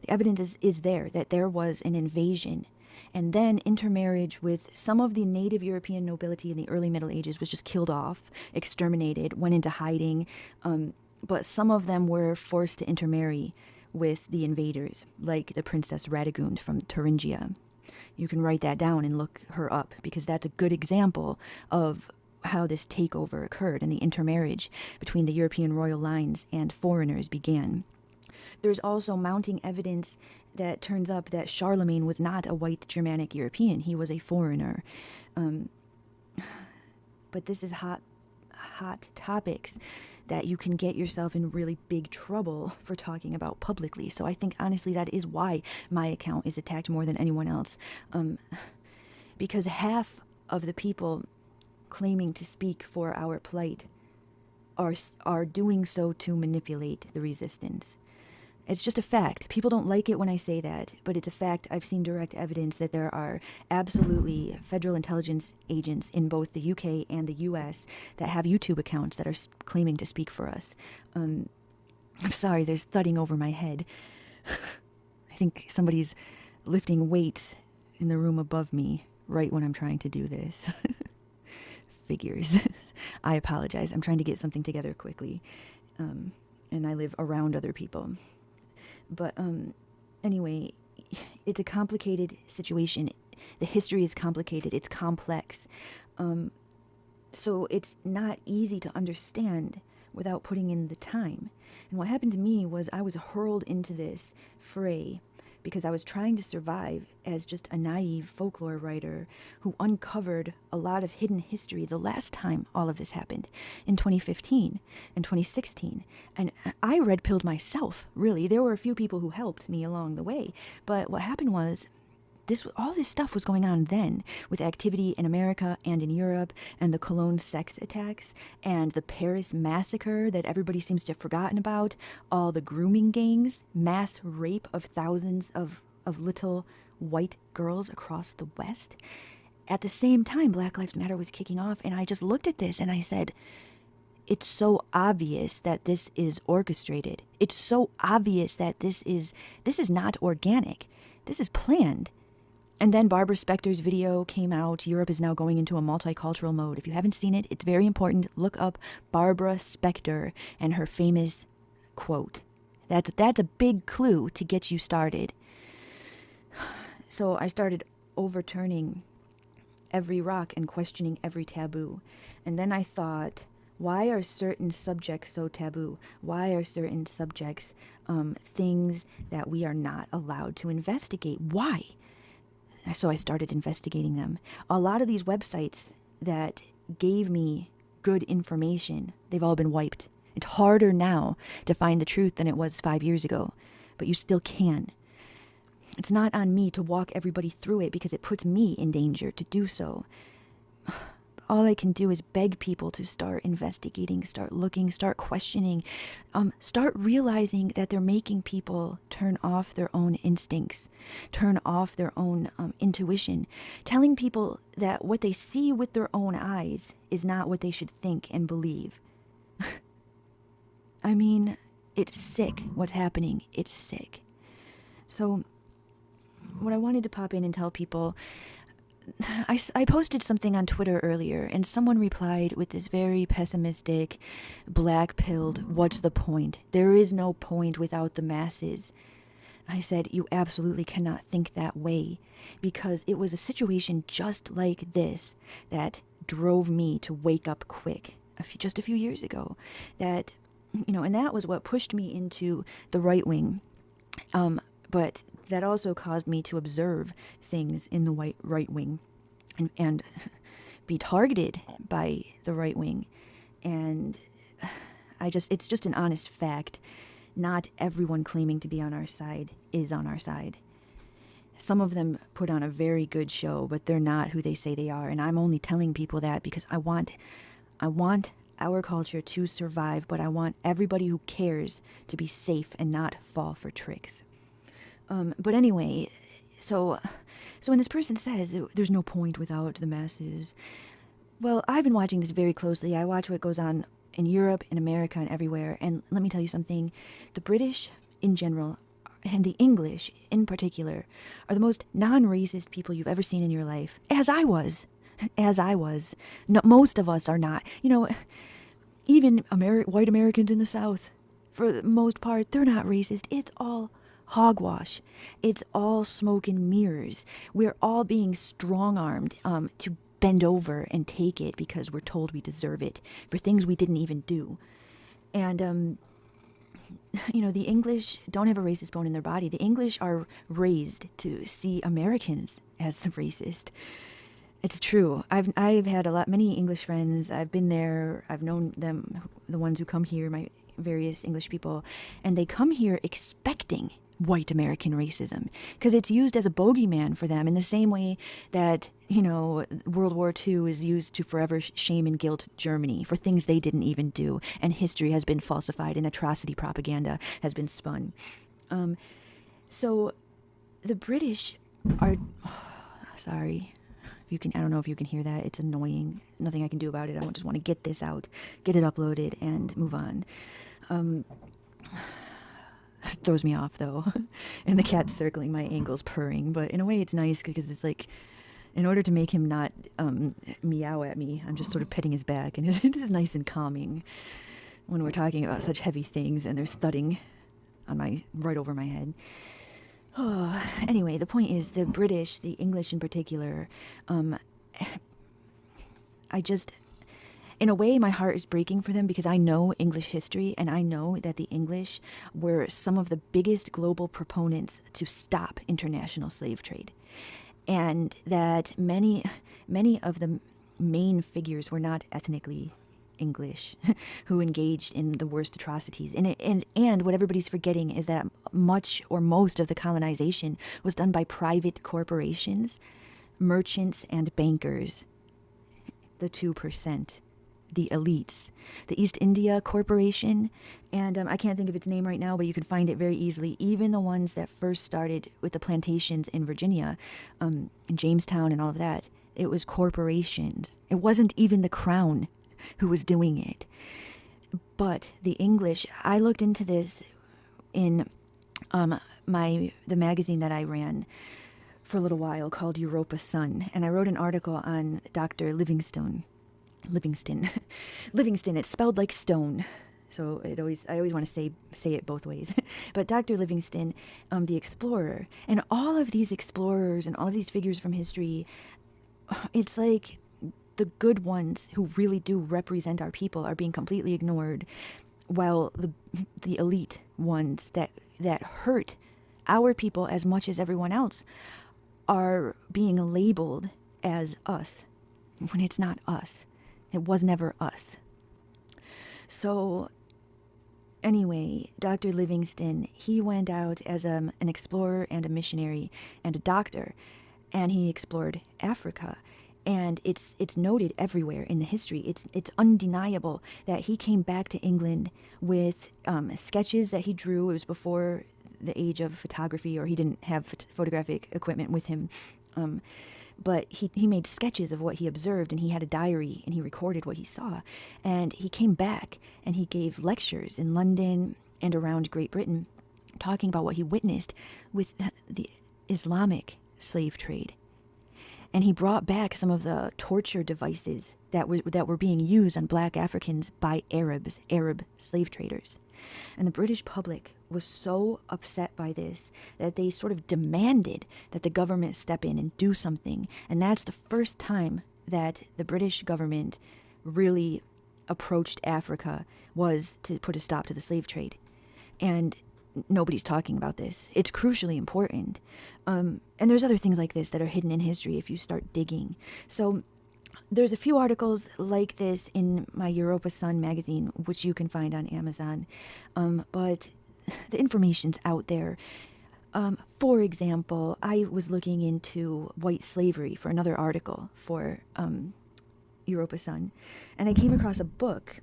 The evidence is there that there was an invasion, and then intermarriage with some of the native European nobility in the early Middle Ages was just killed off, exterminated, went into hiding, but some of them were forced to intermarry with the invaders, like the Princess Radegund from Thuringia. You can write that down and look her up, because that's a good example of how this takeover occurred and the intermarriage between the European royal lines and foreigners began. There's also mounting evidence that turns up that Charlemagne was not a white Germanic European. He was a foreigner. But this is hot topics that you can get yourself in really big trouble for talking about publicly. So I think, honestly, that is why my account is attacked more than anyone else. Because half of the people claiming to speak for our plight are doing so to manipulate the resistance. It's just a fact. People don't like it when I say that, but it's a fact. I've seen direct evidence that there are absolutely federal intelligence agents in both the UK and the US that have YouTube accounts that are claiming to speak for us. I'm sorry, there's thudding over my head. I think somebody's lifting weights in the room above me right when I'm trying to do this. Figures. I apologize. I'm trying to get something together quickly. And I live around other people. But anyway, it's a complicated situation. The history is complicated. It's complex. So it's not easy to understand without putting in the time. And what happened to me was I was hurled into this fray because I was trying to survive as just a naive folklore writer who uncovered a lot of hidden history the last time all of this happened, in 2015 and 2016. And I red-pilled myself, really. There were a few people who helped me along the way. But what happened was, all this stuff was going on then, with activity in America and in Europe, and the Cologne sex attacks, and the Paris massacre that everybody seems to have forgotten about, all the grooming gangs, mass rape of thousands of little white girls across the West. At the same time, Black Lives Matter was kicking off, and I just looked at this and I said, it's so obvious that this is orchestrated. It's so obvious that this is not organic. This is planned. And then Barbara Specter's video came out. Europe is now going into a multicultural mode. If you haven't seen it, it's very important. Look up Barbara Specter and her famous quote. That's a big clue to get you started. So I started overturning every rock and questioning every taboo. And then I thought, why are certain subjects so taboo? Why are certain subjects things that we are not allowed to investigate? Why? So I started investigating them. A lot of these websites that gave me good information, they've all been wiped. It's harder now to find the truth than it was 5 years ago, but you still can. It's not on me to walk everybody through it because it puts me in danger to do so. All I can do is beg people to start investigating, start looking, start questioning, start realizing that they're making people turn off their own instincts, turn off their own intuition, telling people that what they see with their own eyes is not what they should think and believe. I mean, it's sick what's happening. It's sick. So what I wanted to pop in and tell people, I posted something on Twitter earlier, and someone replied with this very pessimistic, black-pilled, what's the point? There is no point without the masses. I said, you absolutely cannot think that way, because it was a situation just like this that drove me to wake up quick just a few years ago. That, and that was what pushed me into the right wing. But that also caused me to observe things in the right wing and be targeted by the right wing. And it's just an honest fact. Not everyone claiming to be on our side is on our side. Some of them put on a very good show, but they're not who they say they are. And I'm only telling people that because I want our culture to survive, but I want everybody who cares to be safe and not fall for tricks. But anyway, so when this person says there's no point without the masses, well, I've been watching this very closely. I watch what goes on in Europe, in America, and everywhere. And let me tell you something. The British in general, and the English in particular, are the most non-racist people you've ever seen in your life. As I was. No, most of us are not. Even white Americans in the South, for the most part, they're not racist. It's all hogwash. It's all smoke and mirrors. We're all being strong-armed to bend over and take it because we're told we deserve it for things we didn't even do. And, the English don't have a racist bone in their body. The English are raised to see Americans as the racist. It's true. I've had many English friends. I've been there. I've known them, the ones who come here, my various English people, and they come here expecting white American racism because it's used as a bogeyman for them in the same way that, World War II is used to forever shame and guilt Germany for things they didn't even do, and history has been falsified and atrocity propaganda has been spun. So the British are, sorry, I don't know if you can hear that. It's annoying. Nothing I can do about it. I just want to get this out, get it uploaded, and move on. Throws me off, though. And the cat's circling my ankles, purring. But in a way, it's nice because it's like, in order to make him not meow at me, I'm just sort of petting his back. And it is nice and calming when we're talking about such heavy things and there's thudding on right over my head. Oh, anyway, the point is the British, the English in particular, in a way, my heart is breaking for them because I know English history and I know that the English were some of the biggest global proponents to stop international slave trade. And that many of the main figures were not ethnically English who engaged in the worst atrocities. And what everybody's forgetting is that much or most of the colonization was done by private corporations, merchants, and bankers. The 2%. The elites, the East India Corporation, and I can't think of its name right now, but you can find it very easily. Even the ones that first started with the plantations in Virginia, in Jamestown and all of that, it was corporations. It wasn't even the crown who was doing it. But the English, I looked into this in the magazine that I ran for a little while called Europa Sun, and I wrote an article on Dr. Livingston. It's spelled like stone, so I always want to say it both ways. But Dr. Livingston, the explorer, and all of these explorers and all of these figures from history, it's like the good ones who really do represent our people are being completely ignored, while the elite ones that hurt our people as much as everyone else are being labeled as us, when it's not us. It was never us. So anyway, Dr. Livingston, he went out as an explorer and a missionary and a doctor, and he explored Africa. And it's noted everywhere in the history. It's undeniable that he came back to England with sketches that he drew. It was before the age of photography, or he didn't have photographic equipment with him. But he made sketches of what he observed, and he had a diary, and he recorded what he saw. And he came back, and he gave lectures in London and around Great Britain, talking about what he witnessed with the Islamic slave trade. And he brought back some of the torture devices that were being used on black Africans by Arab slave traders. And the British public was so upset by this that they sort of demanded that the government step in and do something. And that's the first time that the British government really approached Africa, was to put a stop to the slave trade. And nobody's talking about this. It's crucially important. And there's other things like this that are hidden in history if you start digging. So there's a few articles like this in my Europa Sun magazine, which you can find on Amazon. But the information's out there. For example, I was looking into white slavery for another article for Europa Sun, and I came across a book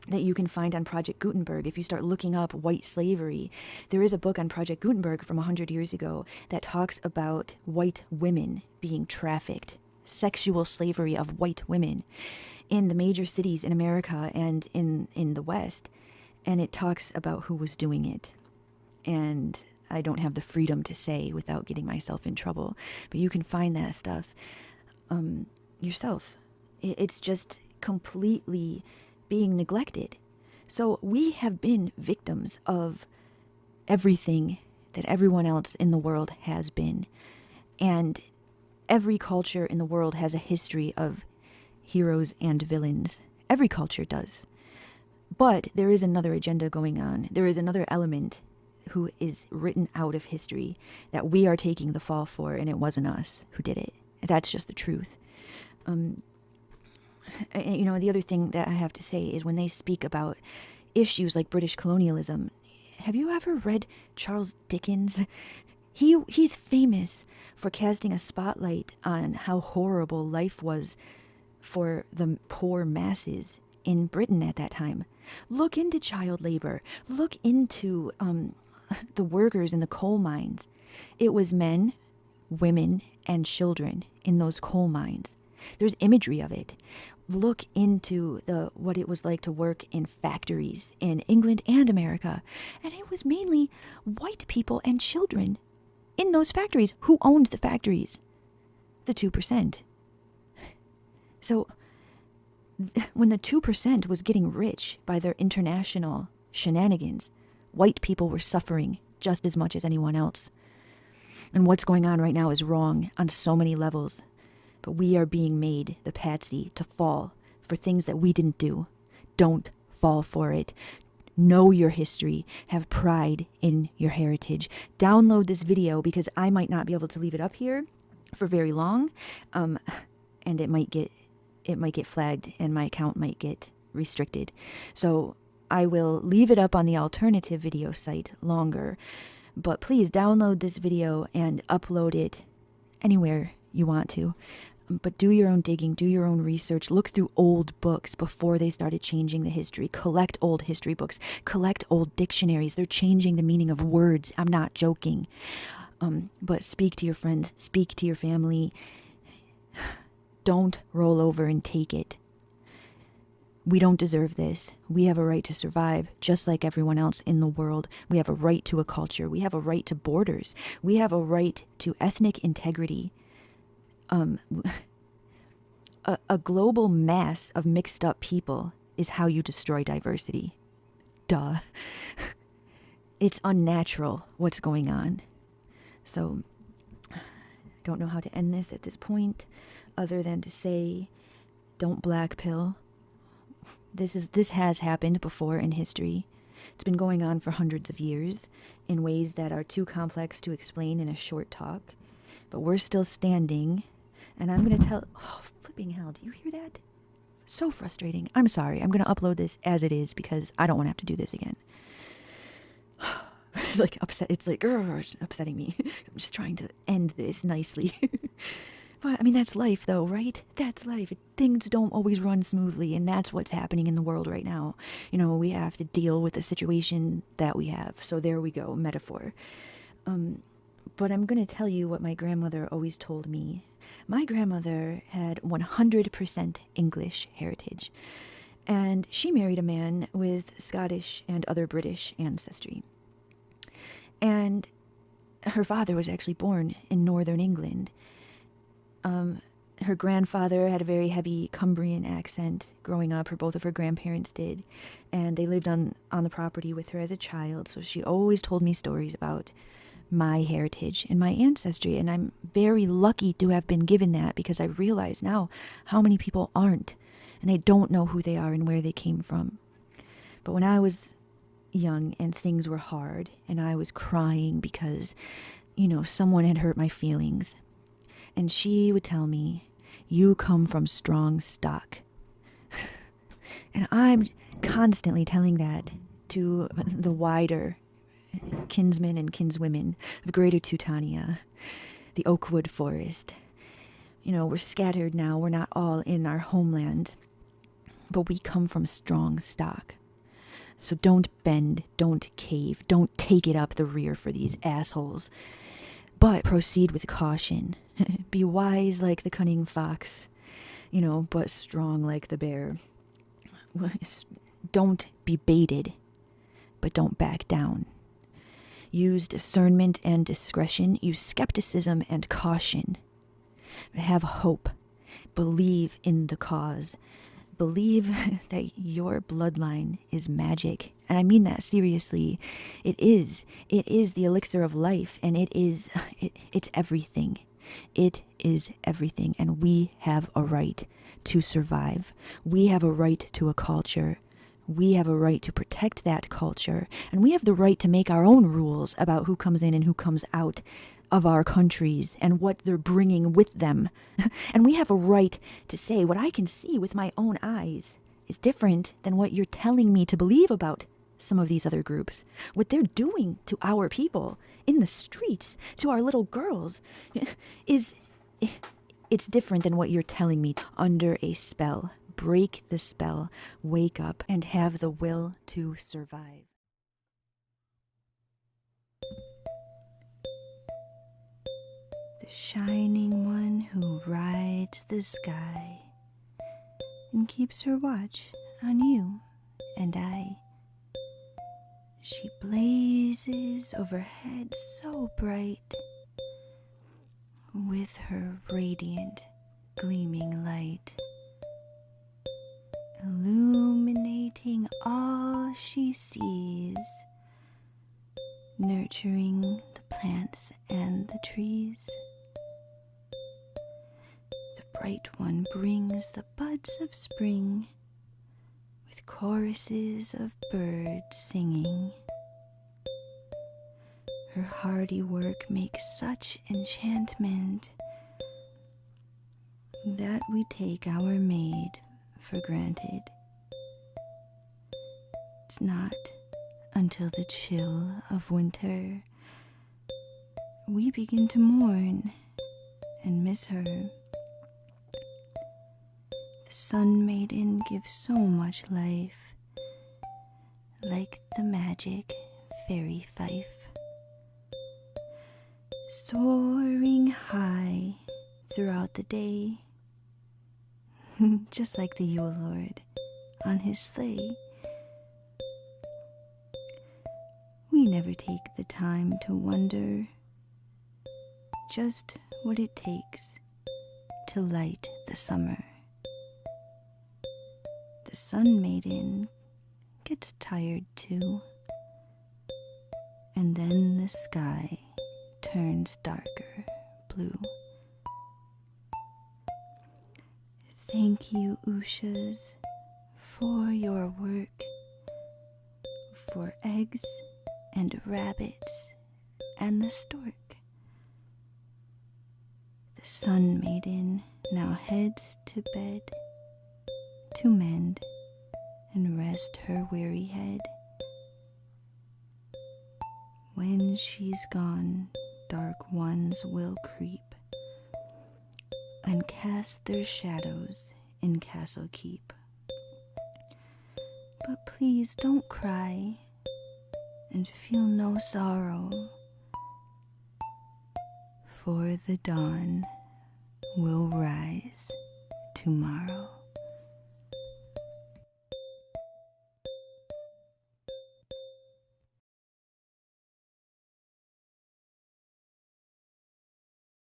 that you can find on Project Gutenberg. If you start looking up white slavery, there is a book on Project Gutenberg from 100 years ago that talks about white women being trafficked, sexual slavery of white women in the major cities in America and in the West. And it talks about who was doing it. And I don't have the freedom to say without getting myself in trouble, but you can find that stuff yourself. It's just completely being neglected. So we have been victims of everything that everyone else in the world has been. And every culture in the world has a history of heroes and villains. Every culture does. But there is another agenda going on. There is another element who is written out of history that we are taking the fall for, and it wasn't us who did it. That's just the truth. You know, the other thing that I have to say is when they speak about issues like British colonialism, have you ever read Charles Dickens? He's famous for casting a spotlight on how horrible life was for the poor masses in Britain at that time. Look into child labor. Look into the workers in the coal mines. It was men, women, and children in those coal mines. There's imagery of it. Look into what it was like to work in factories in England and America. And it was mainly white people and children in those factories. Who owned the factories? The 2%. So when the 2% was getting rich by their international shenanigans, white people were suffering just as much as anyone else. And what's going on right now is wrong on so many levels. But we are being made the patsy to fall for things that we didn't do. Don't fall for it. Know your history. Have pride in your heritage. Download this video because I might not be able to leave it up here for very long. And it might get flagged and my account might get restricted. So I will leave it up on the alternative video site longer. But please download this video and upload it anywhere you want to. But do your own digging, do your own research, look through old books before they started changing the history. Collect old history books, collect old dictionaries. They're changing the meaning of words. I'm not joking. But speak to your friends, speak to your family. Don't roll over and take it. We don't deserve this. We have a right to survive just like everyone else in the world. We have a right to a culture. We have a right to borders. We have a right to ethnic integrity. A global mass of mixed up people is how you destroy diversity. Duh. It's unnatural what's going on. So, don't know how to end this at this point. other than to say, don't black pill. This has happened before in history. It's been going on for hundreds of years in ways that are too complex to explain in a short talk. But we're still standing, and I'm going to tell... Oh, flipping hell, do you hear that? So frustrating. I'm sorry. I'm going to upload this as it is because I don't want to have to do this again. It's like upsetting me. I'm just trying to end this nicely. But, I mean, that's life, though, right? That's life. Things don't always run smoothly, and that's what's happening in the world right now. You know, we have to deal with the situation that we have. So there we go, metaphor. But I'm going to tell you what my grandmother always told me. My grandmother had 100% English heritage, and she married a man with Scottish and other British ancestry. And her father was actually born in northern England. Her grandfather had a very heavy Cumbrian accent growing up. Both of her grandparents did. And they lived on the property with her as a child. So she always told me stories about my heritage and my ancestry. And I'm very lucky to have been given that because I realize now how many people aren't. And they don't know who they are and where they came from. But when I was young and things were hard and I was crying because, someone had hurt my feelings, and she would tell me, you come from strong stock. And I'm constantly telling that to the wider kinsmen and kinswomen of Greater Teutoniya, the Oakwood Forest. We're scattered now. We're not all in our homeland, but we come from strong stock. So don't bend, don't cave, don't take it up the rear for these assholes. But proceed with caution. Be wise like the cunning fox, but strong like the bear. Don't be baited, but don't back down. Use discernment and discretion. Use skepticism and caution. But have hope. Believe in the cause. Believe that your bloodline is magic. And I mean that seriously. It is. It is the elixir of life, and it's everything. It is everything, and we have a right to survive. We have a right to a culture. We have a right to protect that culture, and we have the right to make our own rules about who comes in and who comes out of our countries and what they're bringing with them. And we have a right to say what I can see with my own eyes is different than what you're telling me to believe about some of these other groups. What they're doing to our people in the streets, to our little girls, it's different than what you're telling me. Under a spell. Break the spell, wake up, and have the will to survive. The shining one who rides the sky and keeps her watch on you and I. She blazes overhead so bright with her radiant, gleaming light, illuminating all she sees, nurturing the plants and the trees. The bright one brings the buds of spring with choruses of birds singing. Her hardy work makes such enchantment that we take our maid for granted. It's not until the chill of winter we begin to mourn and miss her. The Sun Maiden gives so much life, like the magic fairy fife, soaring high throughout the day, just like the Yule Lord on his sleigh. We never take the time to wonder just what it takes to light the summer. The Sun Maiden gets tired too, and then the sky turns darker blue. Thank you, Ushas, for your work, for eggs and rabbits and the stork. The Sun Maiden now heads to bed to mend and rest her weary head. When she's gone, dark ones will creep and cast their shadows in Castle Keep. But please don't cry and feel no sorrow, for the dawn will rise tomorrow.